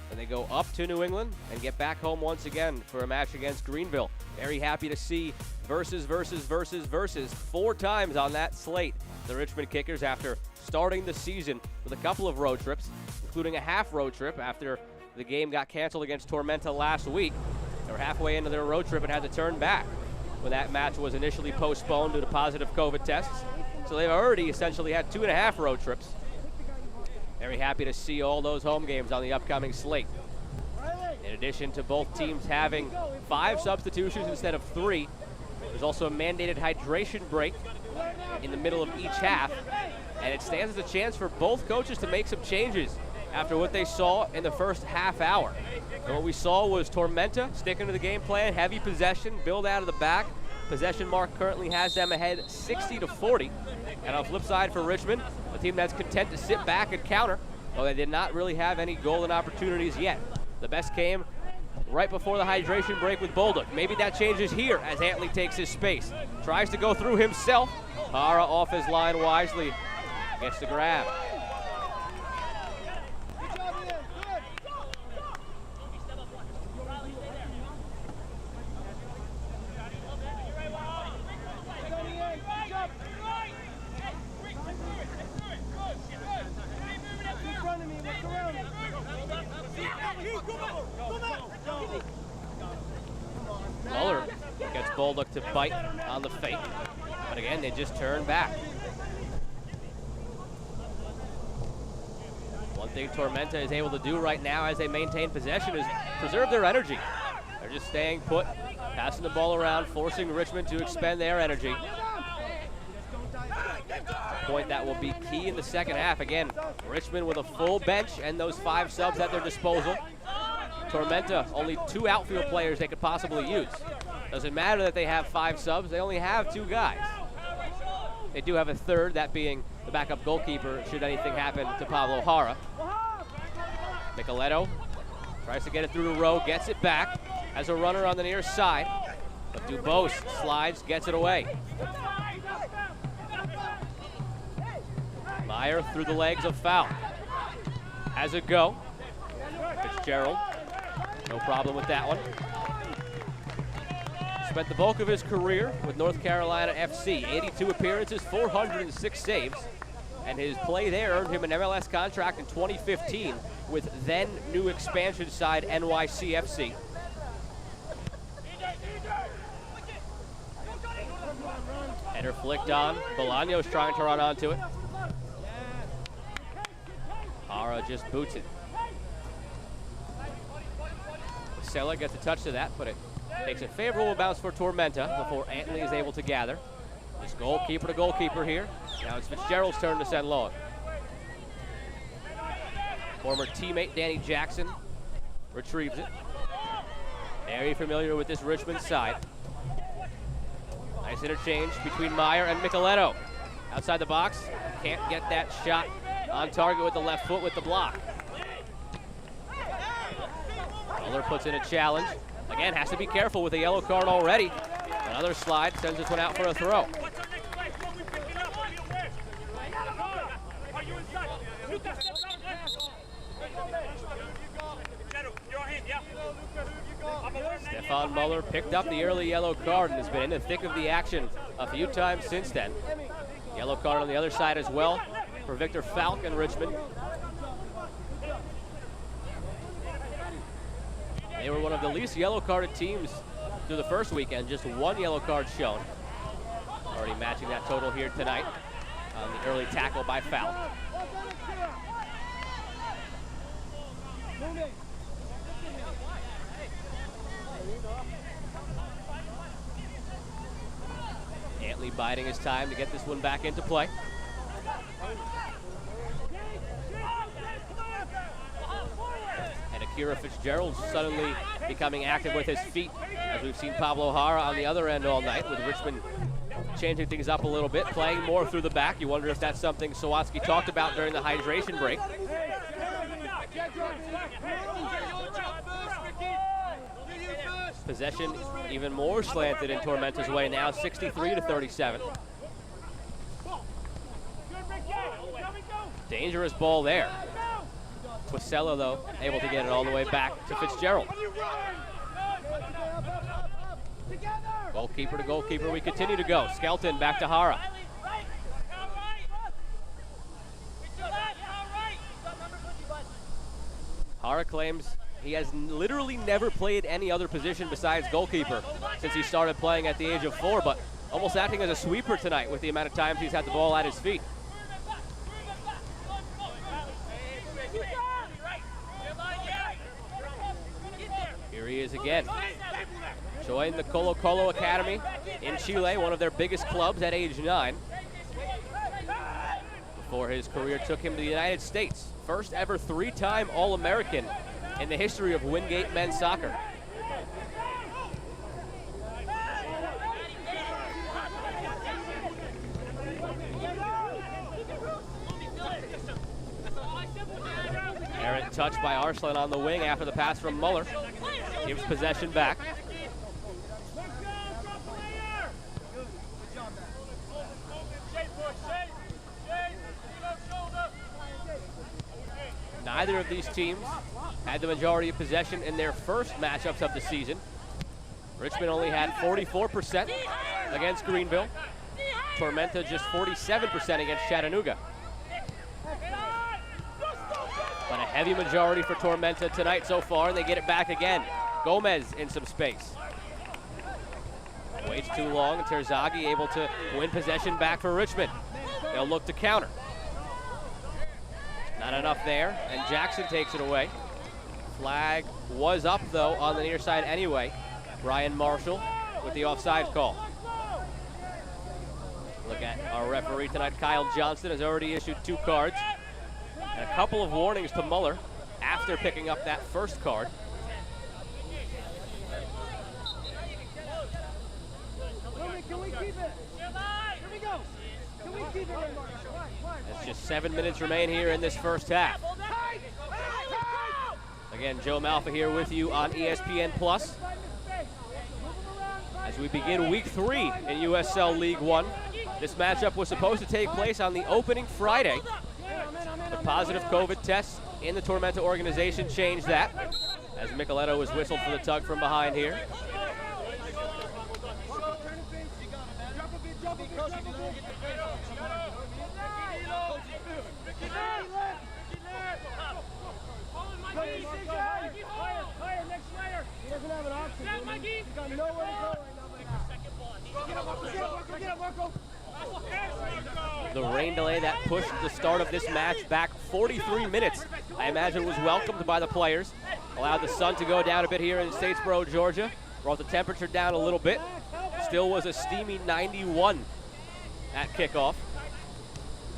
And they go up to New England and get back home once again for a match against Greenville. Very happy to see versus 4 times on that slate. The Richmond Kickers, after starting the season with a couple of road trips, including a half road trip after the game got canceled against Tormenta last week. They were halfway into their road trip and had to turn back when that match was initially postponed due to positive COVID tests. So they've already essentially had 2.5 road trips. Very happy to see all those home games on the upcoming slate. In addition to both teams having 5 substitutions instead of 3, there's also a mandated hydration break in the middle of each half, and it stands as a chance for both coaches to make some changes after what they saw in the first half hour. And what we saw was Tormenta sticking to the game plan, heavy possession, build out of the back. Possession mark currently has them ahead 60-40. And on the flip side for Richmond, a team that's content to sit back and counter, though they did not really have any golden opportunities yet. The best came right before the hydration break with Bolduc. Maybe that changes here as Antley takes his space. Tries to go through himself. Hara off his line wisely. Gets the grab. Muller gets Bolduc to bite on the fake. But again, they just turn back. One thing Tormenta is able to do right now as they maintain possession is preserve their energy. They're just staying put, passing the ball around, forcing Richmond to expend their energy. A point that will be key in the second half. Again, Richmond with a full bench and those 5 subs at their disposal. Tormenta, only 2 outfield players they could possibly use. Doesn't matter that they have 5 subs, they only have 2 guys. They do have a third, that being the backup goalkeeper should anything happen to Pablo Hara. Micheletto Tries to get it through the row, gets it back. Has a runner on the near side. But Dubose slides, gets it away. Meyer through the legs of foul. Has a go. Fitzgerald, no problem with that one. Spent the bulk of his career with North Carolina FC. 82 appearances, 406 saves. And his play there earned him an MLS contract in 2015 with then new expansion side NYCFC. Header flicked on. Bolaños trying to run onto it. Hara just boots it. Sella gets a touch to that, but it takes a favorable bounce for Tormenta before Antley is able to gather. Just goalkeeper to goalkeeper here. Now it's Fitzgerald's turn to send long. Former teammate Danny Jackson retrieves it. Very familiar with this Richmond side. Nice interchange between Meyer and Micheletto. Outside the box, can't get that shot on target with the left foot with the block. Muller puts in a challenge. Again, has to be careful with a yellow card already. Another slide, sends this one out for a throw. Stefan Muller picked up the early yellow card and has been in the thick of the action a few times since then. Yellow card on the other side as well for Victor Falk in Richmond. They were one of the least yellow carded teams through the first weekend, just one yellow card shown. Already matching that total here tonight on the early tackle by Falk. Antley biding his time to get this one back into play. And Akira Fitzgerald suddenly becoming active with his feet, as we've seen Pablo Hara on the other end all night, with Richmond changing things up a little bit, playing more through the back. You wonder if that's something Sawatsky talked about during the hydration break. Possession even more slanted in Tormenta's way now, 63-37. Dangerous ball there. Twissella, though, able to get it all the way back to Fitzgerald. Goalkeeper to goalkeeper, we continue to go. Skelton back to Hara. Hara claims he has literally never played any other position besides goalkeeper since he started playing at the age of 4, but almost acting as a sweeper tonight with the amount of times he's had the ball at his feet. Here he is again. Joined the Colo Colo Academy in Chile, one of their biggest clubs at age 9. Before his career took him to the United States. First ever 3-time All-American in the history of Wingate men's soccer. Errant touch by Arslan on the wing after the pass from Muller. Gives possession back. Neither of these teams had the majority of possession in their first matchups of the season. Richmond only had 44% against Greenville. Tormenta just 47% against Chattanooga. But a heavy majority for Tormenta tonight so far, and they get it back again. Gomez in some space. Waits too long, and Terzaghi able to win possession back for Richmond. They'll look to counter. Not enough there, and Jackson takes it away. Flag was up, though, on the near side anyway. Brian Marshall with the offside call. Look at our referee tonight, Kyle Johnston, has already issued 2 cards. And a couple of warnings to Muller after picking up that first card. Can we keep it? Here we go. Can we keep it? There's just 7 minutes remain here in this first half. Again, Joe Malfa here with you on ESPN Plus as we begin Week 3 in USL League One. This matchup was supposed to take place on the opening Friday. The positive COVID tests in the Tormenta organization changed that, as Micheletto was whistled for the tug from behind here. The rain delay that pushed the start of this match back 43 minutes, I imagine, was welcomed by the players. Allowed the sun to go down a bit here in Statesboro, Georgia. Brought the temperature down a little bit. Still was a steamy 91 at kickoff.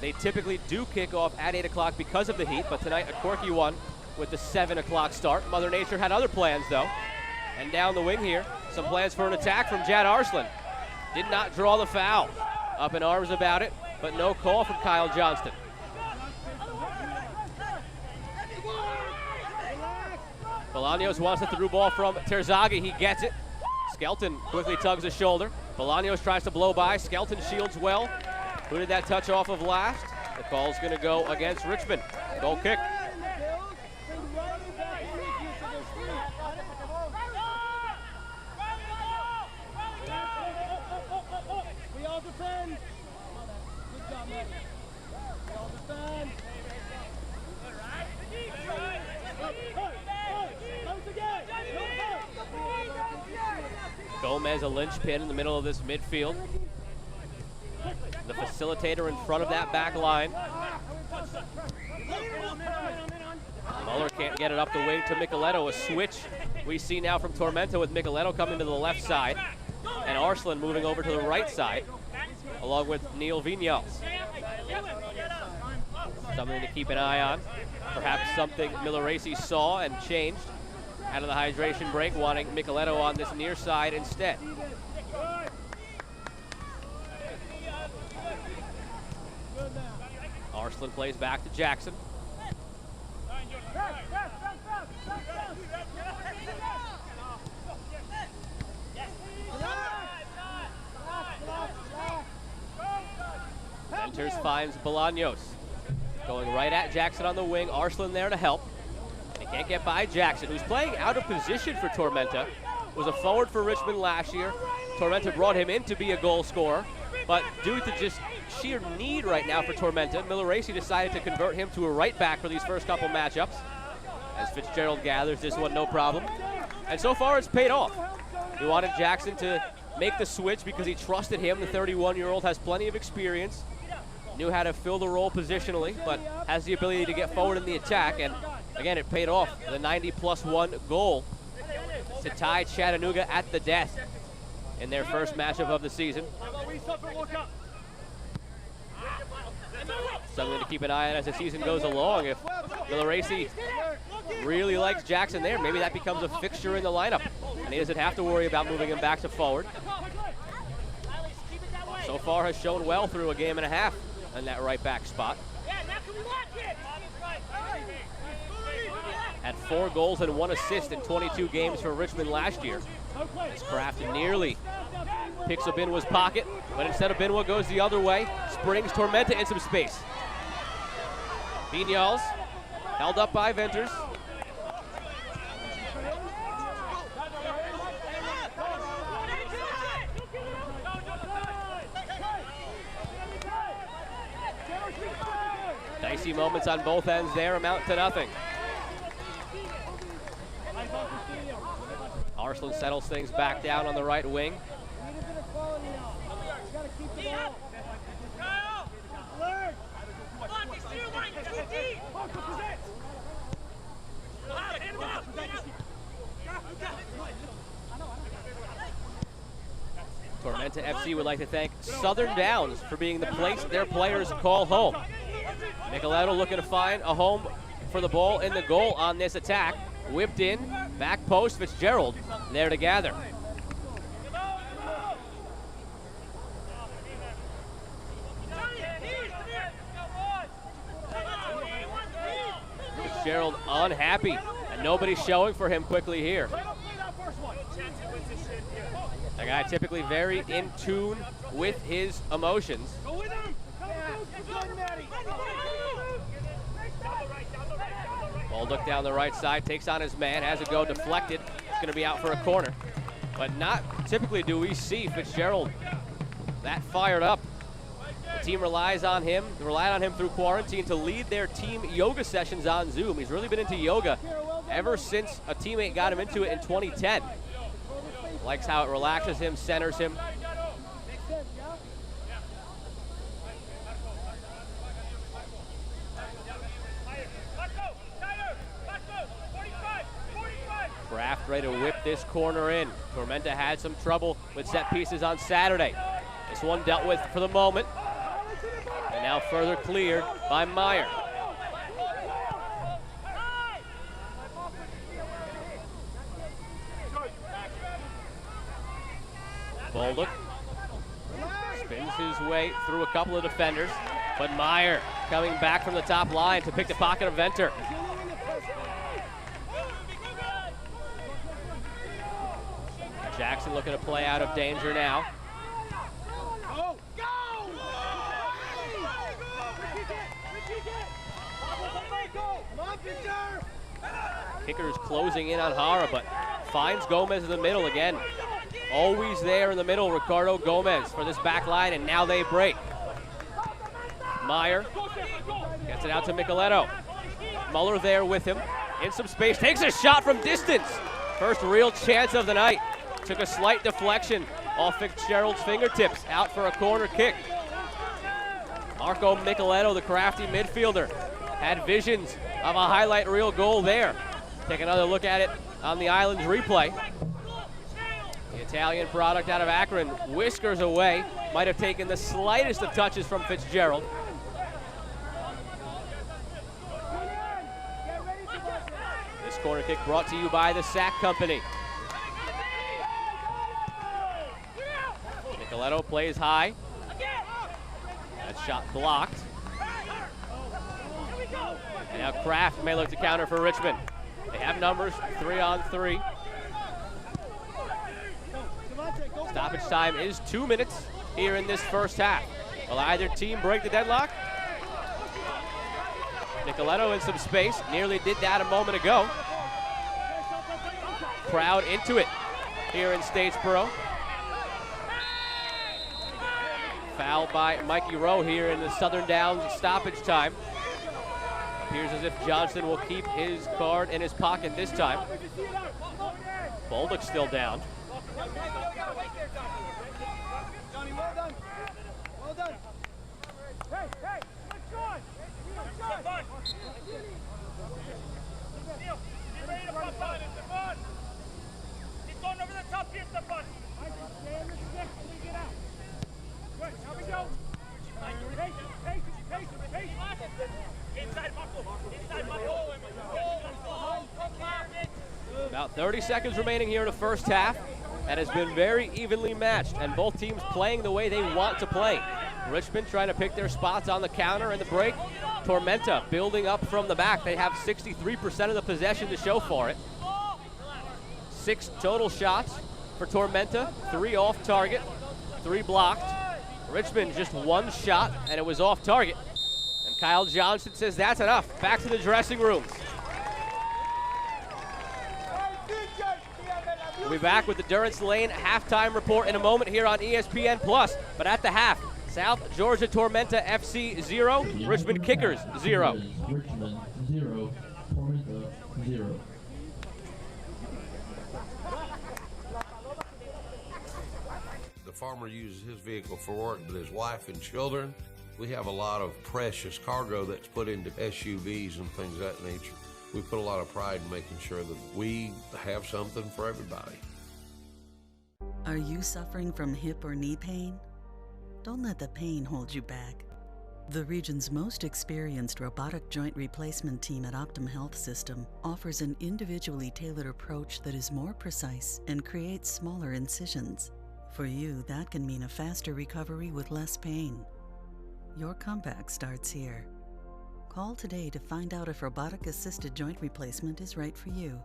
They typically do kick off at 8 o'clock because of the heat, but tonight a quirky one with the 7 o'clock start. Mother Nature had other plans, though. And down the wing here, some plans for an attack from Jad Arslan. Did not draw the foul. Up in arms about it, but no call from Kyle Johnston. Bolaños wants the through ball from Terzaghi. He gets it. Skelton quickly tugs his shoulder. Bolaños tries to blow by. Skelton shields well. Who did that touch off of last? The call's going to go against Richmond. Goal kick. Gomez, a linchpin in the middle of this midfield. The facilitator in front of that back line. Muller can't get it up the wing to Micheletto. A switch we see now from Tormenta with Micheletto coming to the left side and Arslan moving over to the right side along with Neil Vignals. Something to keep an eye on. Perhaps something Milleracey saw and changed out of the hydration break, wanting Micheletto on this near side instead. Arslan plays back to Jackson. Venters finds Bolaños. Going right at Jackson on the wing. Arslan there to help. And he can't get by Jackson, who's playing out of position for Tormenta. Was a forward for Richmond last year. Tormenta brought him in to be a goal scorer. But due to just sheer need right now for Tormenta, Milleracey decided to convert him to a right back for these first couple matchups. As Fitzgerald gathers this one, no problem. And so far it's paid off. He wanted Jackson to make the switch because he trusted him. The 31-year-old has plenty of experience. Knew how to fill the role positionally, but has the ability to get forward in the attack. And again, it paid off. The 90+1 goal to tie Chattanooga at the death in their first matchup of the season. Something to keep an eye on as the season goes along. If Milleracey really likes Jackson there, maybe that becomes a fixture in the lineup, and he doesn't have to worry about moving him back to forward. So far has shown well through a game and a half in that right back spot. Had 4 goals and 1 assist in 22 games for Richmond last year. As Kraft nearly picks up Binwa's pocket, but instead of Binwa goes the other way, springs Tormenta in some space. Vignals held up by Venters. Dicey moments on both ends there amount to nothing. Arslan settles things back down on the right wing. Tormenta FC would like to thank Southern Downs for being the place their players call home. Micheletto looking to find a home for the ball in the goal on this attack. Whipped in, back post, Fitzgerald there to gather. Fitzgerald unhappy And nobody's showing for him quickly here. A guy typically very in tune with his emotions. Bolduc down the right side, takes on his man, has a go deflected. It's going to be out for a corner. But not typically do we see Fitzgerald that fired up. The team relied on him through quarantine to lead their team yoga sessions on Zoom. He's really been into yoga ever since a teammate got him into it in 2010. Likes how it relaxes him, centers him. Kraft ready to whip this corner in. Tormenta had some trouble with set pieces on Saturday. This one dealt with for the moment. And now further cleared by Meyer. Bolduc spins his way through a couple of defenders, but Meyer coming back from the top line to pick the pocket of Venter. Jackson looking to play out of danger now. Kicker is closing in on Hara, but finds Gomez in the middle again. Always there in the middle, Ricardo Gomez for this back line, and now they break. Meyer gets it out to Micheletto. Muller there with him, in some space, takes a shot from distance. First real chance of the night. Took a slight deflection off Fitzgerald's fingertips, out for a corner kick. Marco Micheletto, the crafty midfielder, had visions of a highlight reel goal there. Take another look at it on the Island's replay. The Italian product out of Akron whiskers away. Might have taken the slightest of touches from Fitzgerald. This corner kick brought to you by the Sack Company. Micheletto plays high. That shot blocked. And now Kraft may look to counter for Richmond. They have numbers, 3-on-3. Stoppage time is 2 minutes here in this first half. Will either team break the deadlock? Micheletto in some space, nearly did that a moment ago. Crowd into it here in Statesboro. Foul by Mikey Rowe here in the Southern Downs stoppage time. Appears as if Johnson will keep his card in his pocket this time. Bolduc still down. Johnny, well done. Well done. Hey, hey, let's go. Neil, get ready to pop on it, Stefan. He's going over the top here, Stefan. Stay in the stick when we get out. Good, now we go. Patience. Inside Marco. About 30 seconds remaining here in the first half. That has been very evenly matched, and both teams playing the way they want to play. Richmond trying to pick their spots on the counter and the break. Tormenta building up from the back. They have 63% of the possession to show for it. 6 total shots for Tormenta, 3 off target, 3 blocked. Richmond just 1 shot, and it was off target. And Kyle Johnson says that's enough. Back to the dressing rooms. We'll be back with the Durance Lane halftime report in a moment here on ESPN+. But at the half, South Georgia Tormenta FC 0, Richmond Kickers 0. Richmond 0, Tormenta 0. The farmer uses his vehicle for work, but his wife and children, we have a lot of precious cargo that's put into SUVs and things of that nature. We put a lot of pride in making sure that we have something for everybody. Are you suffering from hip or knee pain? Don't let the pain hold you back. The region's most experienced robotic joint replacement team at Optum Health System offers an individually tailored approach that is more precise and creates smaller incisions. For you, that can mean a faster recovery with less pain. Your comeback starts here. Call today to find out if robotic-assisted joint replacement is right for you.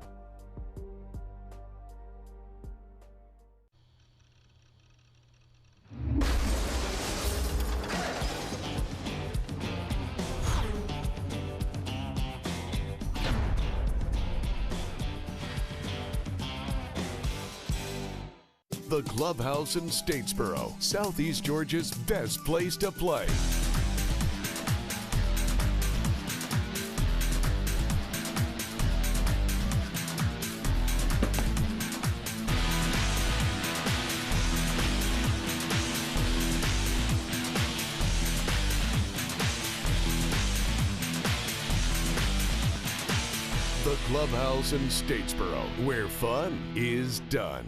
The Clubhouse in Statesboro, Southeast Georgia's best place to play. The Clubhouse in Statesboro, where fun is done.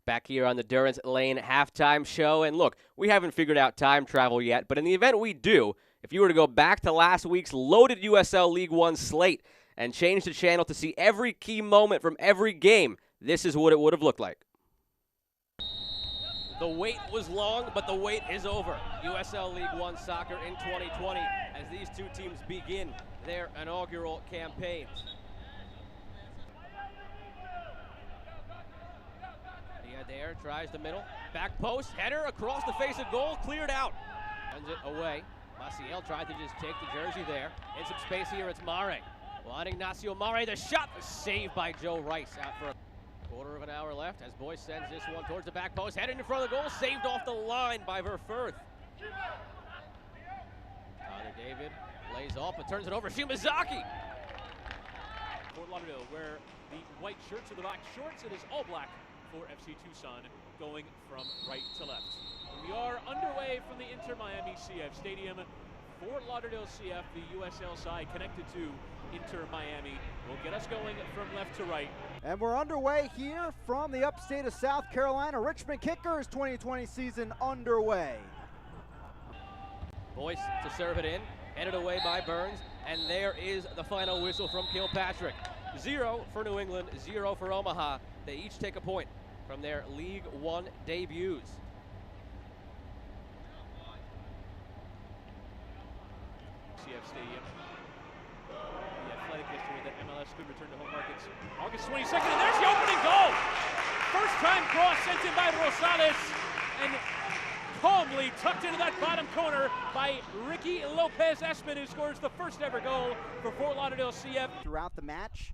Back here on the Durrance Lane halftime show. And look, we haven't figured out time travel yet, but in the event we do, if you were to go back to last week's loaded USL League One slate and change the channel to see every key moment from every game, this is what it would have looked like. The wait was long, but the wait is over. USL League One soccer in 2020 as these two teams begin their inaugural campaigns. There, tries the middle, back post, header across the face of goal, cleared out. Sends it away. Maciel tried to just take the jersey there. In some space here, it's Mare. Juan Ignacio Mare, the shot was saved by Joe Rice out for a quarter of an hour left as Boyce sends this one towards the back post, headed in front of the goal, saved off the line by Verfurth. Tyler David lays off but turns it over, Shimazaki. Fort Lauderdale, where the white shirts are the black shorts, it is all black for FC Tucson, going from right to left. We are underway from the Inter Miami CF Stadium. Fort Lauderdale CF, the USL side connected to Inter Miami, will get us going from left to right. And we're underway here from the upstate of South Carolina. Richmond Kickers 2020 season underway. Boyce to serve it in, headed away by Burns, and there is the final whistle from Kilpatrick. 0 for New England, 0 for Omaha. They each take a point from their League One debuts. CF Stadium. The athletic history that MLS could return to home markets. August 22nd, and there's the opening goal! First time cross sent in by Rosales, and calmly tucked into that bottom corner by Ricky Lopez Espin, who scores the first ever goal for Fort Lauderdale CF. Throughout the match,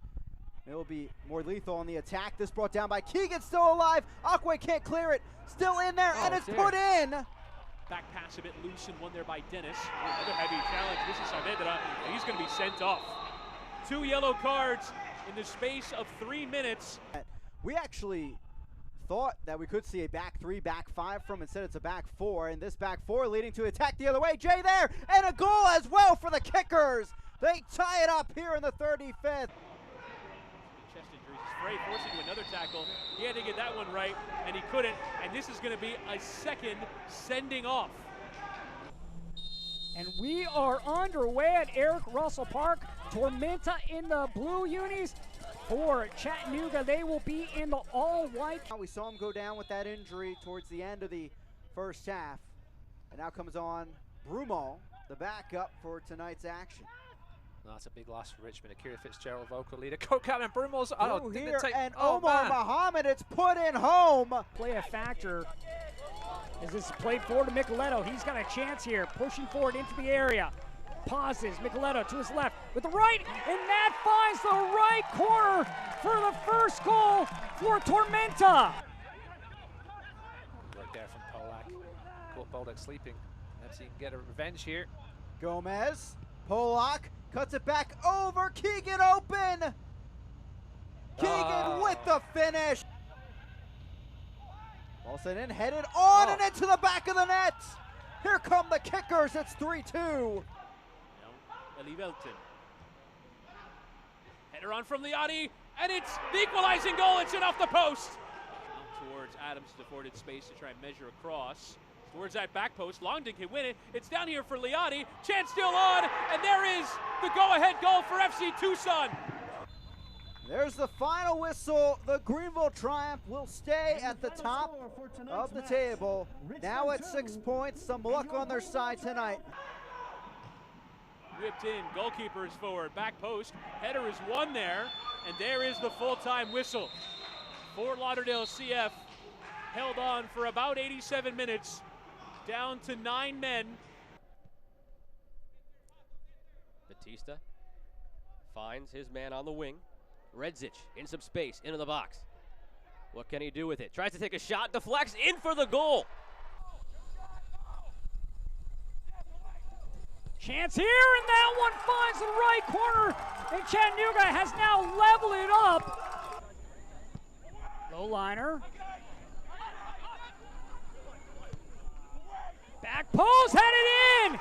it will be more lethal on the attack. This brought down by Keegan, still alive. Aquay can't clear it. Still in there, and it's put in. Back pass a bit loose and one there by Dennis. Another heavy challenge. This is Saavedra, and he's going to be sent off. 2 yellow cards in the space of 3 minutes. We actually thought that we could see a back 3, back 5 from. Instead, it's a back 4, and this back 4 leading to attack the other way. Jay there, and a goal as well for the Kickers. They tie it up here in the 35th. Chest injuries. Frey forced into another tackle. He had to get that one right, and he couldn't. And this is going to be a second sending off. And we are underway at Eric Russell Park. Tormenta in the blue unis. For Chattanooga, they will be in the all-white. We saw him go down with that injury towards the end of the first half. And now comes on Brumall, the backup for tonight's action. That's a big loss for Richmond. Akira Fitzgerald, vocal leader. Co-captain Brumall's here, and Omar Muhammad, it's put in home. Play a factor as this is played forward to Micheletto. He's got a chance here, pushing forward into the area. Pauses, Micheletto to his left with the right, and that finds the right corner for the first goal for Tormenta. Right there from Polak. Caught Bolduc sleeping. Let's see if he can get a revenge here. Gomez, Polak cuts it back over, Keegan open. Keegan with the finish. Ball sent in, headed on and into the back of the net. Here come the Kickers, it's 3-2. Eli Velton. Header on from Liati, and it's the equalizing goal. It's in off the post. Out towards Adams, the afforded space to try and measure across. Towards that back post, Longden can win it. It's down here for Liati. Chance still on, and there is the go-ahead goal for FC Tucson. There's the final whistle. The Greenville Triumph will stay at the top of the table. Now at 6 points. Some luck on their side tonight. whipped in. Goalkeeper is forward. Back post. Header is won there. And there is the full-time whistle. Fort Lauderdale CF held on for about 87 minutes. Down to 9 men. Batista finds his man on the wing. Redzic in some space, into the box. What can he do with it? Tries to take a shot, deflects, in for the goal. Chance here, and that one finds the right corner, and Chattanooga has now leveled it up. Low liner. Back post, headed in,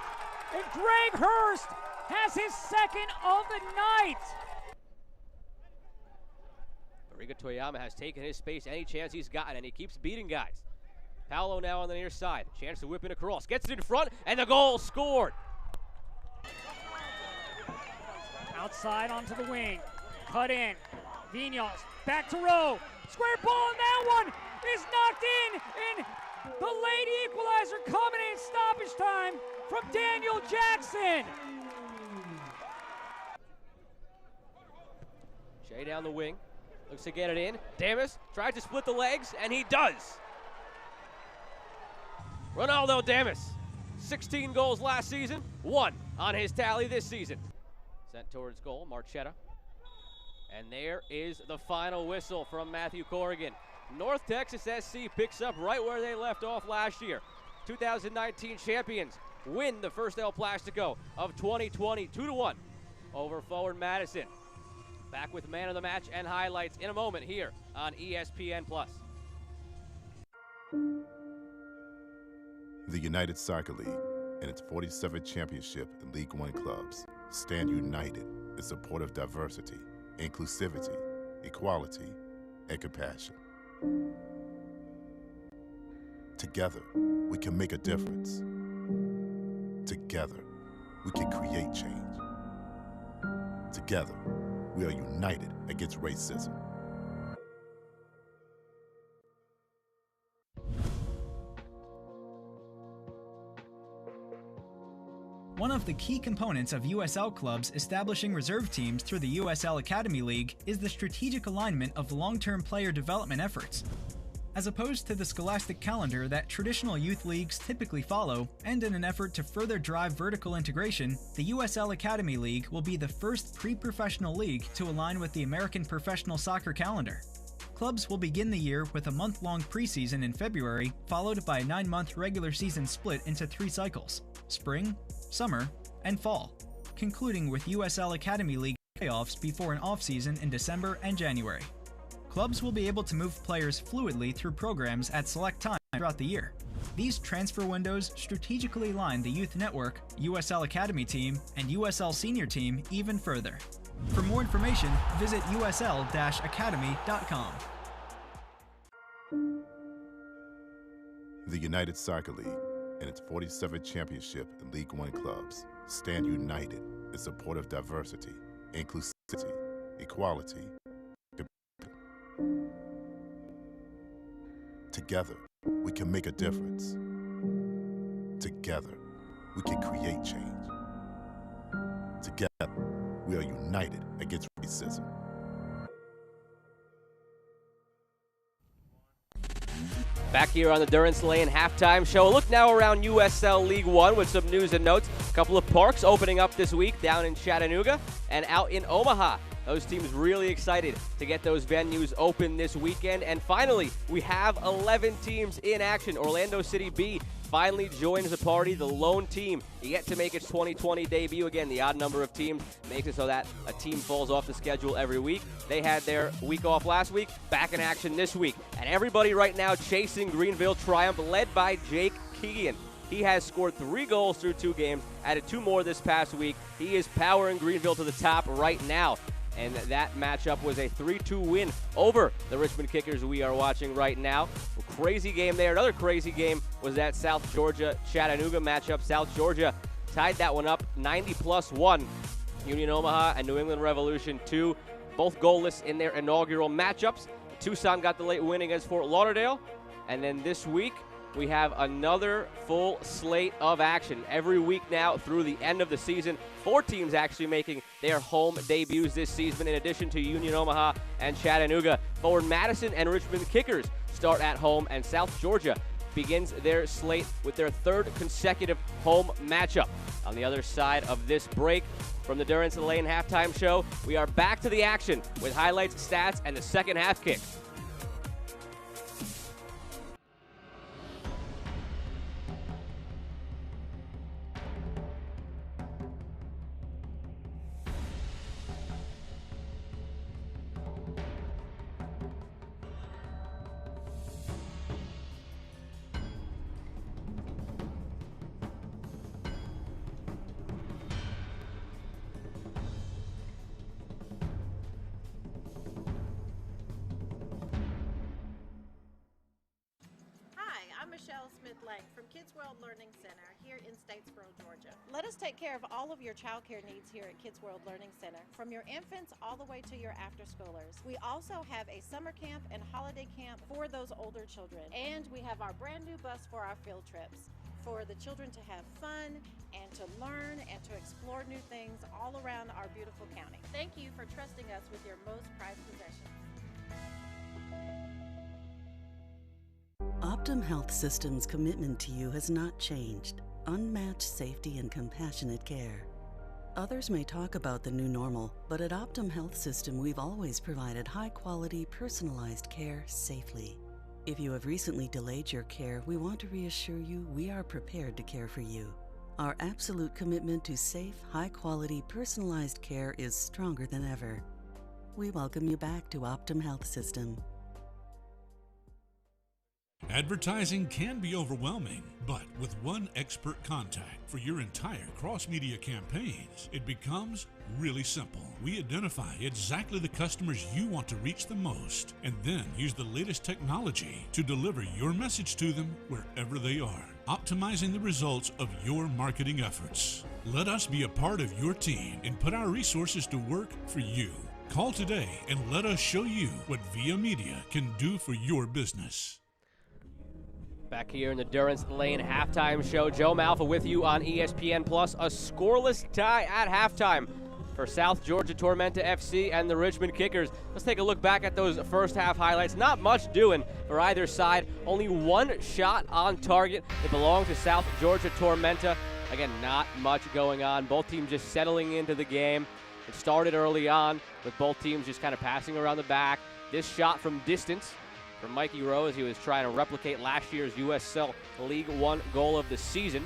and Greg Hurst has his second of the night. Riga Toyama has taken his space any chance he's gotten, and he keeps beating guys. Paolo now on the near side. Chance to whip in across. Gets it in front, and the goal scored. Outside onto the wing. Cut in. Vinos back to Rowe. Square ball, and that one is knocked in. And the late equalizer coming in stoppage time from Daniel Jackson. Shea down the wing. Looks to get it in. Damas tried to split the legs, and he does. Ronaldo Damas, 16 goals last season, 1 on his tally this season. Sent towards goal, Marchetta. And there is the final whistle from Matthew Corrigan. North Texas SC picks up right where they left off last year. 2019 champions win the first El Plastico of 2020, 2-1 over Forward Madison. Back with man of the match and highlights in a moment here on ESPN+. The United Soccer League and its 47th championship in League One clubs stand united in support of diversity, inclusivity, equality, and compassion. Together, we can make a difference. Together, we can create change. Together, we are united against racism. One of the key components of USL clubs establishing reserve teams through the USL Academy League is the strategic alignment of long-term player development efforts. As opposed to the scholastic calendar that traditional youth leagues typically follow, and in an effort to further drive vertical integration, the USL Academy League will be the first pre-professional league to align with the American professional soccer calendar. Clubs will begin the year with a month-long preseason in February, followed by a 9-month regular season split into 3 cycles: spring, summer, and fall, concluding with USL Academy League playoffs before an off-season in December and January. Clubs will be able to move players fluidly through programs at select times throughout the year. These transfer windows strategically line the Youth Network, USL Academy Team, and USL Senior Team even further. For more information, visit usl-academy.com. The United Soccer League and its 47th championship in League One clubs stand united in support of diversity, inclusivity, equality, and together, we can make a difference. Together, we can create change. Together, we are united against racism. Back here on the Durance Lane halftime show. A look now around USL League One with some news and notes. A couple of parks opening up this week down in Chattanooga and out in Omaha. Those teams really excited to get those venues open this weekend. And finally, we have 11 teams in action. Orlando City B finally joins the party. The lone team yet to make its 2020 debut. Again, the odd number of teams makes it so that a team falls off the schedule every week. They had their week off last week, back in action this week. And everybody right now chasing Greenville triumph, led by Jake Keegan. He has scored 3 goals through 2 games, added 2 more this past week. He is powering Greenville to the top right now. And that matchup was a 3-2 win over the Richmond Kickers we are watching right now. A crazy game there. Another crazy game was that South Georgia-Chattanooga matchup. South Georgia tied that one up 90+1. Union Omaha and New England Revolution 2, both goalless in their inaugural matchups. Tucson got the late win against Fort Lauderdale. And then this week, we have another full slate of action every week now through the end of the season. 4 teams actually making their home debuts this season, in addition to Union Omaha and Chattanooga. Forward Madison and Richmond Kickers start at home, and South Georgia begins their slate with their 3rd consecutive home matchup. On the other side of this break from the Durance Lane halftime show, we are back to the action with highlights, stats, and the second half kick. From Kids World Learning Center here in Statesboro, Georgia. Let us take care of all of your child care needs here at Kids World Learning Center, from your infants all the way to your after-schoolers. We also have a summer camp and holiday camp for those older children. And we have our brand new bus for our field trips, for the children to have fun and to learn and to explore new things all around our beautiful county. Thank you for trusting us with your most prized possessions. Optum Health System's commitment to you has not changed. Unmatched safety and compassionate care. Others may talk about the new normal, but at Optum Health System, we've always provided high-quality, personalized care safely. If you have recently delayed your care, we want to reassure you we are prepared to care for you. Our absolute commitment to safe, high-quality, personalized care is stronger than ever. We welcome you back to Optum Health System. Advertising can be overwhelming, but with one expert contact for your entire cross-media campaigns, it becomes really simple. We identify exactly the customers you want to reach the most, and then use the latest technology to deliver your message to them wherever they are, optimizing the results of your marketing efforts. Let us be a part of your team and put our resources to work for you. Call today and let us show you what Via Media can do for your business. Back here in the Durance Lane halftime show, Joe Malfa with you on ESPN Plus. A scoreless tie at halftime for South Georgia Tormenta FC and the Richmond Kickers. Let's take a look back at those first half highlights. Not much doing for either side. Only one shot on target. It belonged to South Georgia Tormenta. Again, not much going on. Both teams just settling into the game. It started early on with both teams just kind of passing around the back. This shot from distance for Mikey Rose. He was trying to replicate last year's USL League One goal of the season.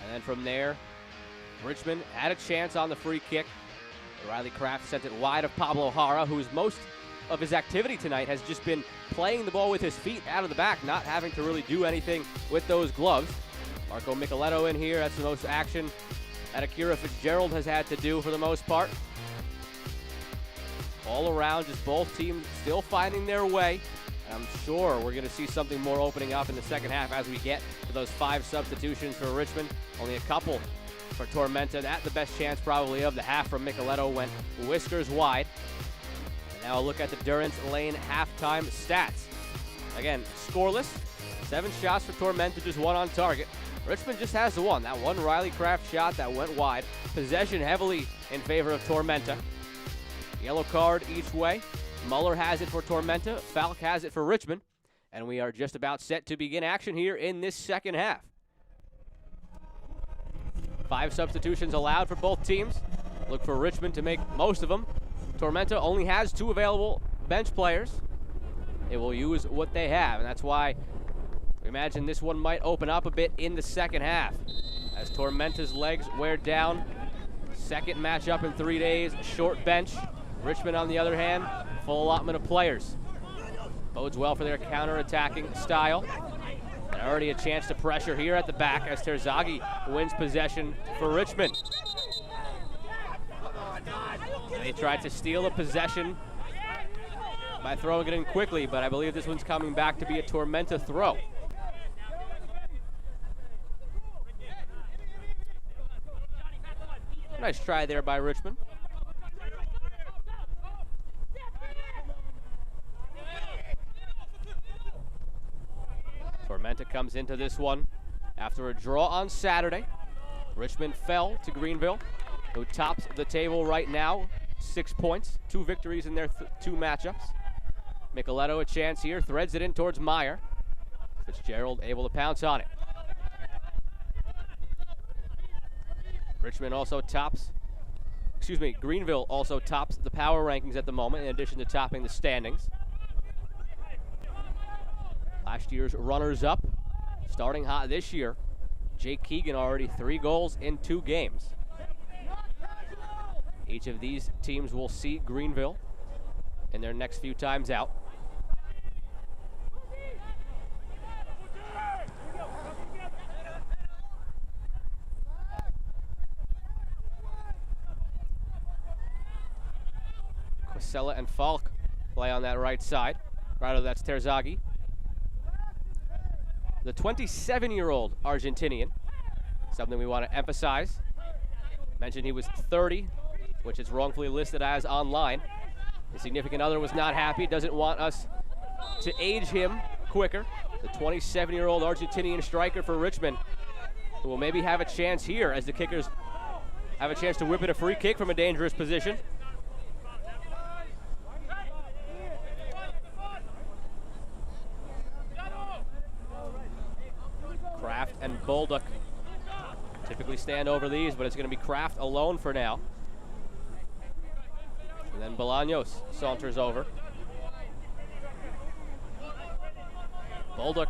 And then from there, Richmond had a chance on the free kick. Riley Kraft sent it wide of Pablo Jara, whose most of his activity tonight has just been playing the ball with his feet out of the back, not having to really do anything with those gloves. Marco Micheletto in here. That's the most action that Akira Fitzgerald has had to do for the most part. All around, just both teams still finding their way. And I'm sure we're going to see something more opening up in the second half as we get to those 5 substitutions for Richmond. Only a couple for Tormenta. That the best chance probably of the half from Micheletto went whiskers wide. And now a look at the Durance Lane halftime stats. Again, scoreless. 7 shots for Tormenta, just 1 on target. Richmond just has the one. That one Riley Kraft shot that went wide. Possession heavily in favor of Tormenta. Yellow card each way. Muller has it for Tormenta. Falk has it for Richmond. And we are just about set to begin action here in this second half. 5 substitutions allowed for both teams. Look for Richmond to make most of them. Tormenta only has 2 available bench players. They will use what they have, and that's why we imagine this one might open up a bit in the second half. As Tormenta's legs wear down. Second matchup in 3 days, short bench. Richmond, on the other hand, full allotment of players. Bodes well for their counter-attacking style. And already a chance to pressure here at the back as Terzaghi wins possession for Richmond. They tried to steal a possession by throwing it in quickly, but I believe this one's coming back to be a Tormenta throw. Nice try there by Richmond. Tormenta comes into this one after a draw on Saturday. Richmond fell to Greenville, who tops the table right now, 6 points, 2 victories in their 2 matchups. Micheletto a chance here, threads it in towards Meyer. Fitzgerald able to pounce on it. Richmond also tops, Greenville also tops the power rankings at the moment, in addition to topping the standings. Last year's runners-up, starting hot this year, Jake Keegan already 3 goals in 2 games. Each of these teams will see Greenville in their next few times out. Quisella and Falk play on that right side. Rather, that's Terzaghi. The 27-year-old Argentinian, something we want to emphasize. Mentioned he was 30, which is wrongfully listed as online. His significant other was not happy, doesn't want us to age him quicker. The 27-year-old Argentinian striker for Richmond, who will maybe have a chance here as the kickers have a chance to whip in a free kick from a dangerous position. Kraft and Bolduc typically stand over these, but it's going to be Kraft alone for now. And then Bolaños saunters over. Bolduc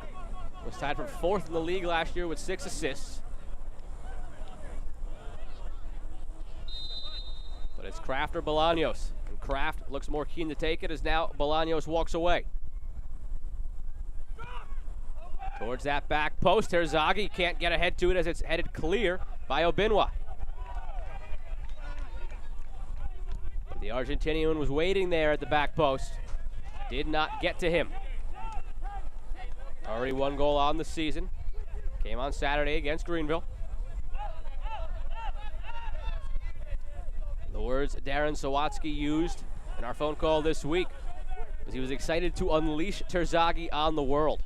was tied for 4th in the league last year with 6 assists. But it's Kraft or Bolaños. And Kraft looks more keen to take it as now Bolaños walks away. Towards that back post, Terzaghi can't get ahead to it as it's headed clear by Obinwa. But the Argentinian was waiting there at the back post. Did not get to him. Already 1 goal on the season. Came on Saturday against Greenville. The words Darren Sawatsky used in our phone call this week was he was excited to unleash Terzaghi on the world.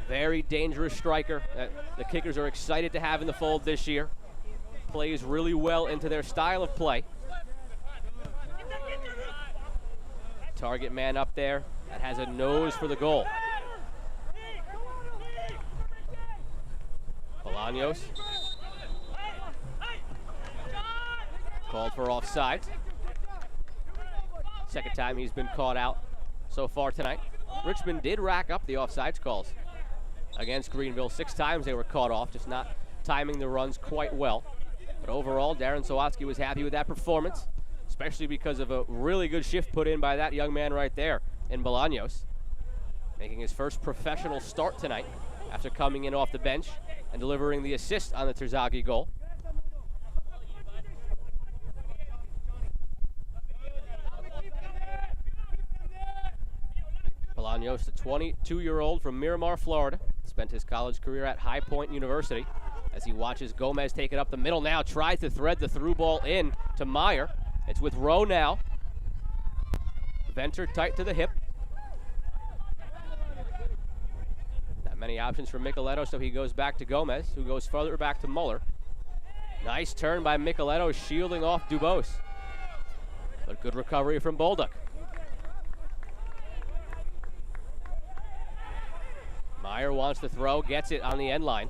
Very dangerous striker that the kickers are excited to have in the fold this year. Plays really well into their style of play. Target man up there that has a nose for the goal. Bolaños. Called for offside. Second time he's been caught out so far tonight. Richmond did rack up the offsides calls against Greenville. 6 times they were caught off, just not timing the runs quite well. But overall, Darren Sawatsky was happy with that performance, especially because of a really good shift put in by that young man right there in Bolaños, making his first professional start tonight after coming in off the bench and delivering the assist on the Terzaghi goal. Bolaños, the 22-year-old from Miramar, Florida, spent his college career at High Point University. As he watches Gomez take it up the middle now, tries to thread the through ball in to Meyer. It's with Rowe now. Venter tight to the hip. Not many options for Micheletto, so he goes back to Gomez, who goes further back to Muller. Nice turn by Micheletto, shielding off Dubose. But good recovery from Bolduc. Meyer wants to throw, gets it on the end line.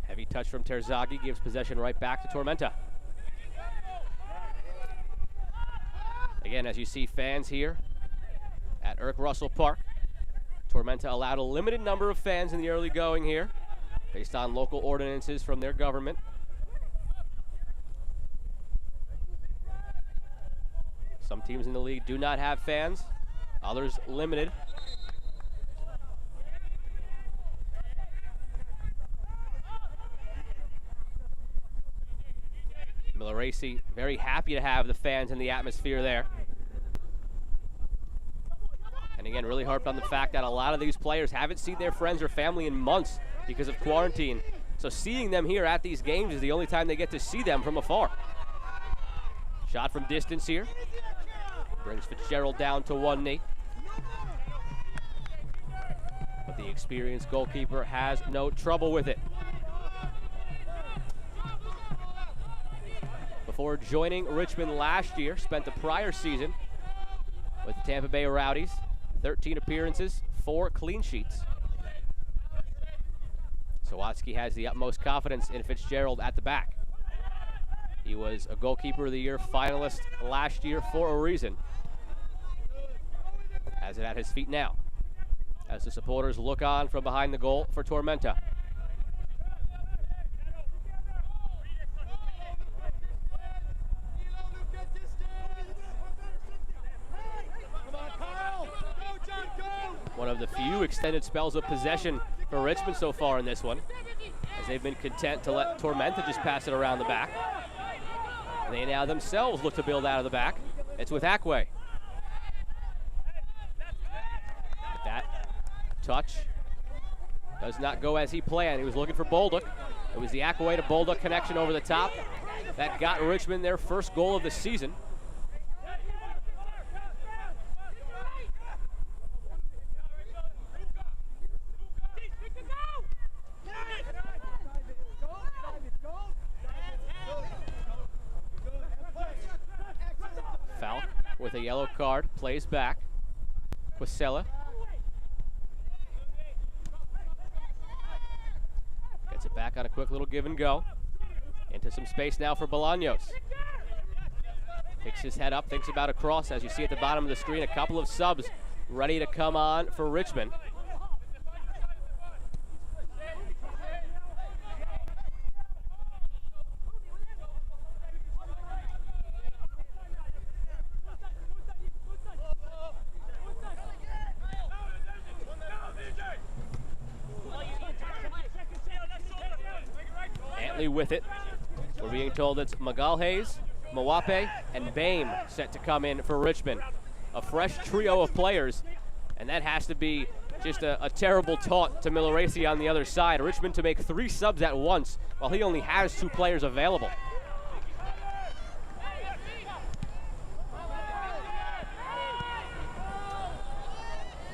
Heavy touch from Terzaghi gives possession right back to Tormenta. Again, as you see fans here at Irk Russell Park, Tormenta allowed a limited number of fans in the early going here based on local ordinances from their government. Some teams in the league do not have fans, others limited. Milleracey very happy to have the fans in the atmosphere there. And again, really harped on the fact that a lot of these players haven't seen their friends or family in months because of quarantine. So seeing them here at these games is the only time they get to see them from afar. Shot from distance here. Brings Fitzgerald down to one knee. But the experienced goalkeeper has no trouble with it. Before joining Richmond last year, spent the prior season with the Tampa Bay Rowdies. 13 appearances, 4 clean sheets. Sawatsky has the utmost confidence in Fitzgerald at the back. He was a Goalkeeper of the Year finalist last year for a reason. Has it at his feet now, as the supporters look on from behind the goal for Tormenta. One of the few extended spells of possession for Richmond so far in this one, as they've been content to let Tormenta just pass it around the back. They now themselves look to build out of the back. It's with Akwe. That touch does not go as he planned. He was looking for Bolduc. It was the Akwe to Bolduc connection over the top that got Richmond their first goal of the season. Falk with a yellow card, plays back. Quisella gets it back on a quick little give and go. Into some space now for Bolaños. Picks his head up, thinks about a cross. As you see at the bottom of the screen, a couple of subs ready to come on for Richmond. With it, we're being told it's Magalhaes, Mawape, and Bame set to come in for Richmond. A fresh trio of players, and that has to be just a terrible taunt to Miloresi on the other side. Richmond to make 3 subs at once while he only has 2 players available.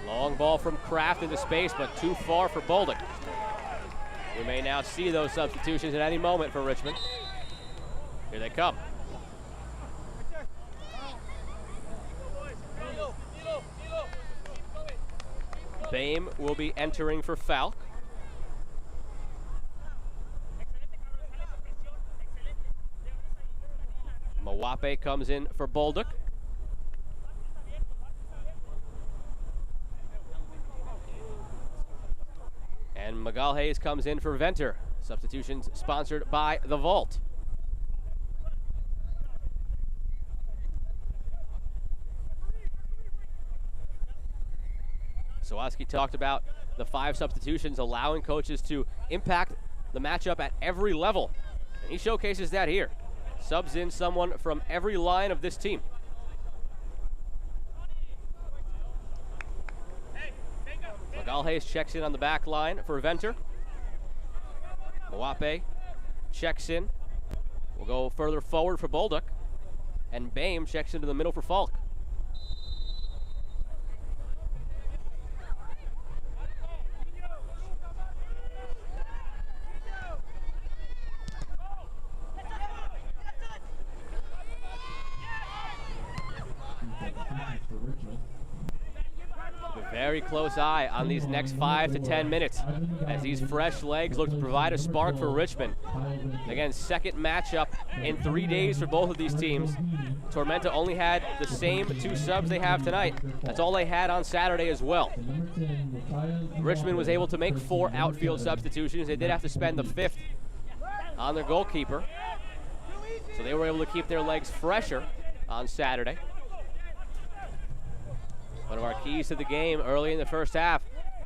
Long ball from Kraft into space, but too far for Bolduc. We may now see those substitutions at any moment for Richmond. Here they come. Bame will be entering for Falk. Mawape comes in for Bolduc. And Magalhaes comes in for Venter. Substitutions sponsored by The Vault. Sawatsky talked about the 5 substitutions allowing coaches to impact the matchup at every level. And he showcases that here. Subs in someone from every line of this team. Magalhaes checks in on the back line for Venter. Mawape checks in. We'll go further forward for Bolduc. And Bame checks into the middle for Falk. Very close eye on these next 5 to 10 minutes as these fresh legs look to provide a spark for Richmond. Again, second matchup in 3 days for both of these teams. Tormenta only had the same 2 subs they have tonight. That's all they had on Saturday as well. Richmond was able to make 4 outfield substitutions. They did have to spend the 5th on their goalkeeper. So they were able to keep their legs fresher on Saturday. One of our keys to the game early in the first half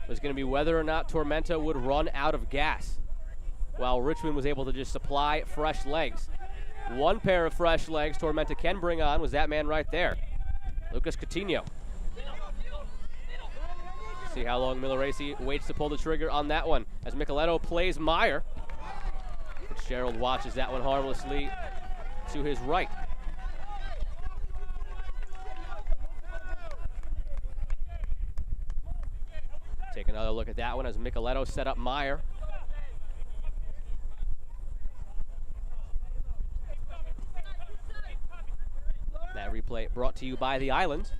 was going to be whether or not Tormenta would run out of gas, while Richmond was able to just supply fresh legs. One pair of fresh legs Tormenta can bring on was that man right there, Lucas Coutinho. See how long Miloresi waits to pull the trigger on that one as Micheletto plays Meyer. Fitzgerald watches that one harmlessly to his right. Another look at that one as Micheletto set up Meyer. That replay brought to you by the Island.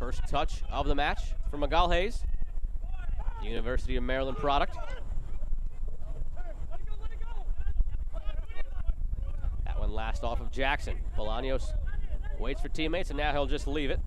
First touch of the match for Magalhaes, University of Maryland product. That one last off of Jackson. Bolaños waits for teammates, and now he'll just leave it.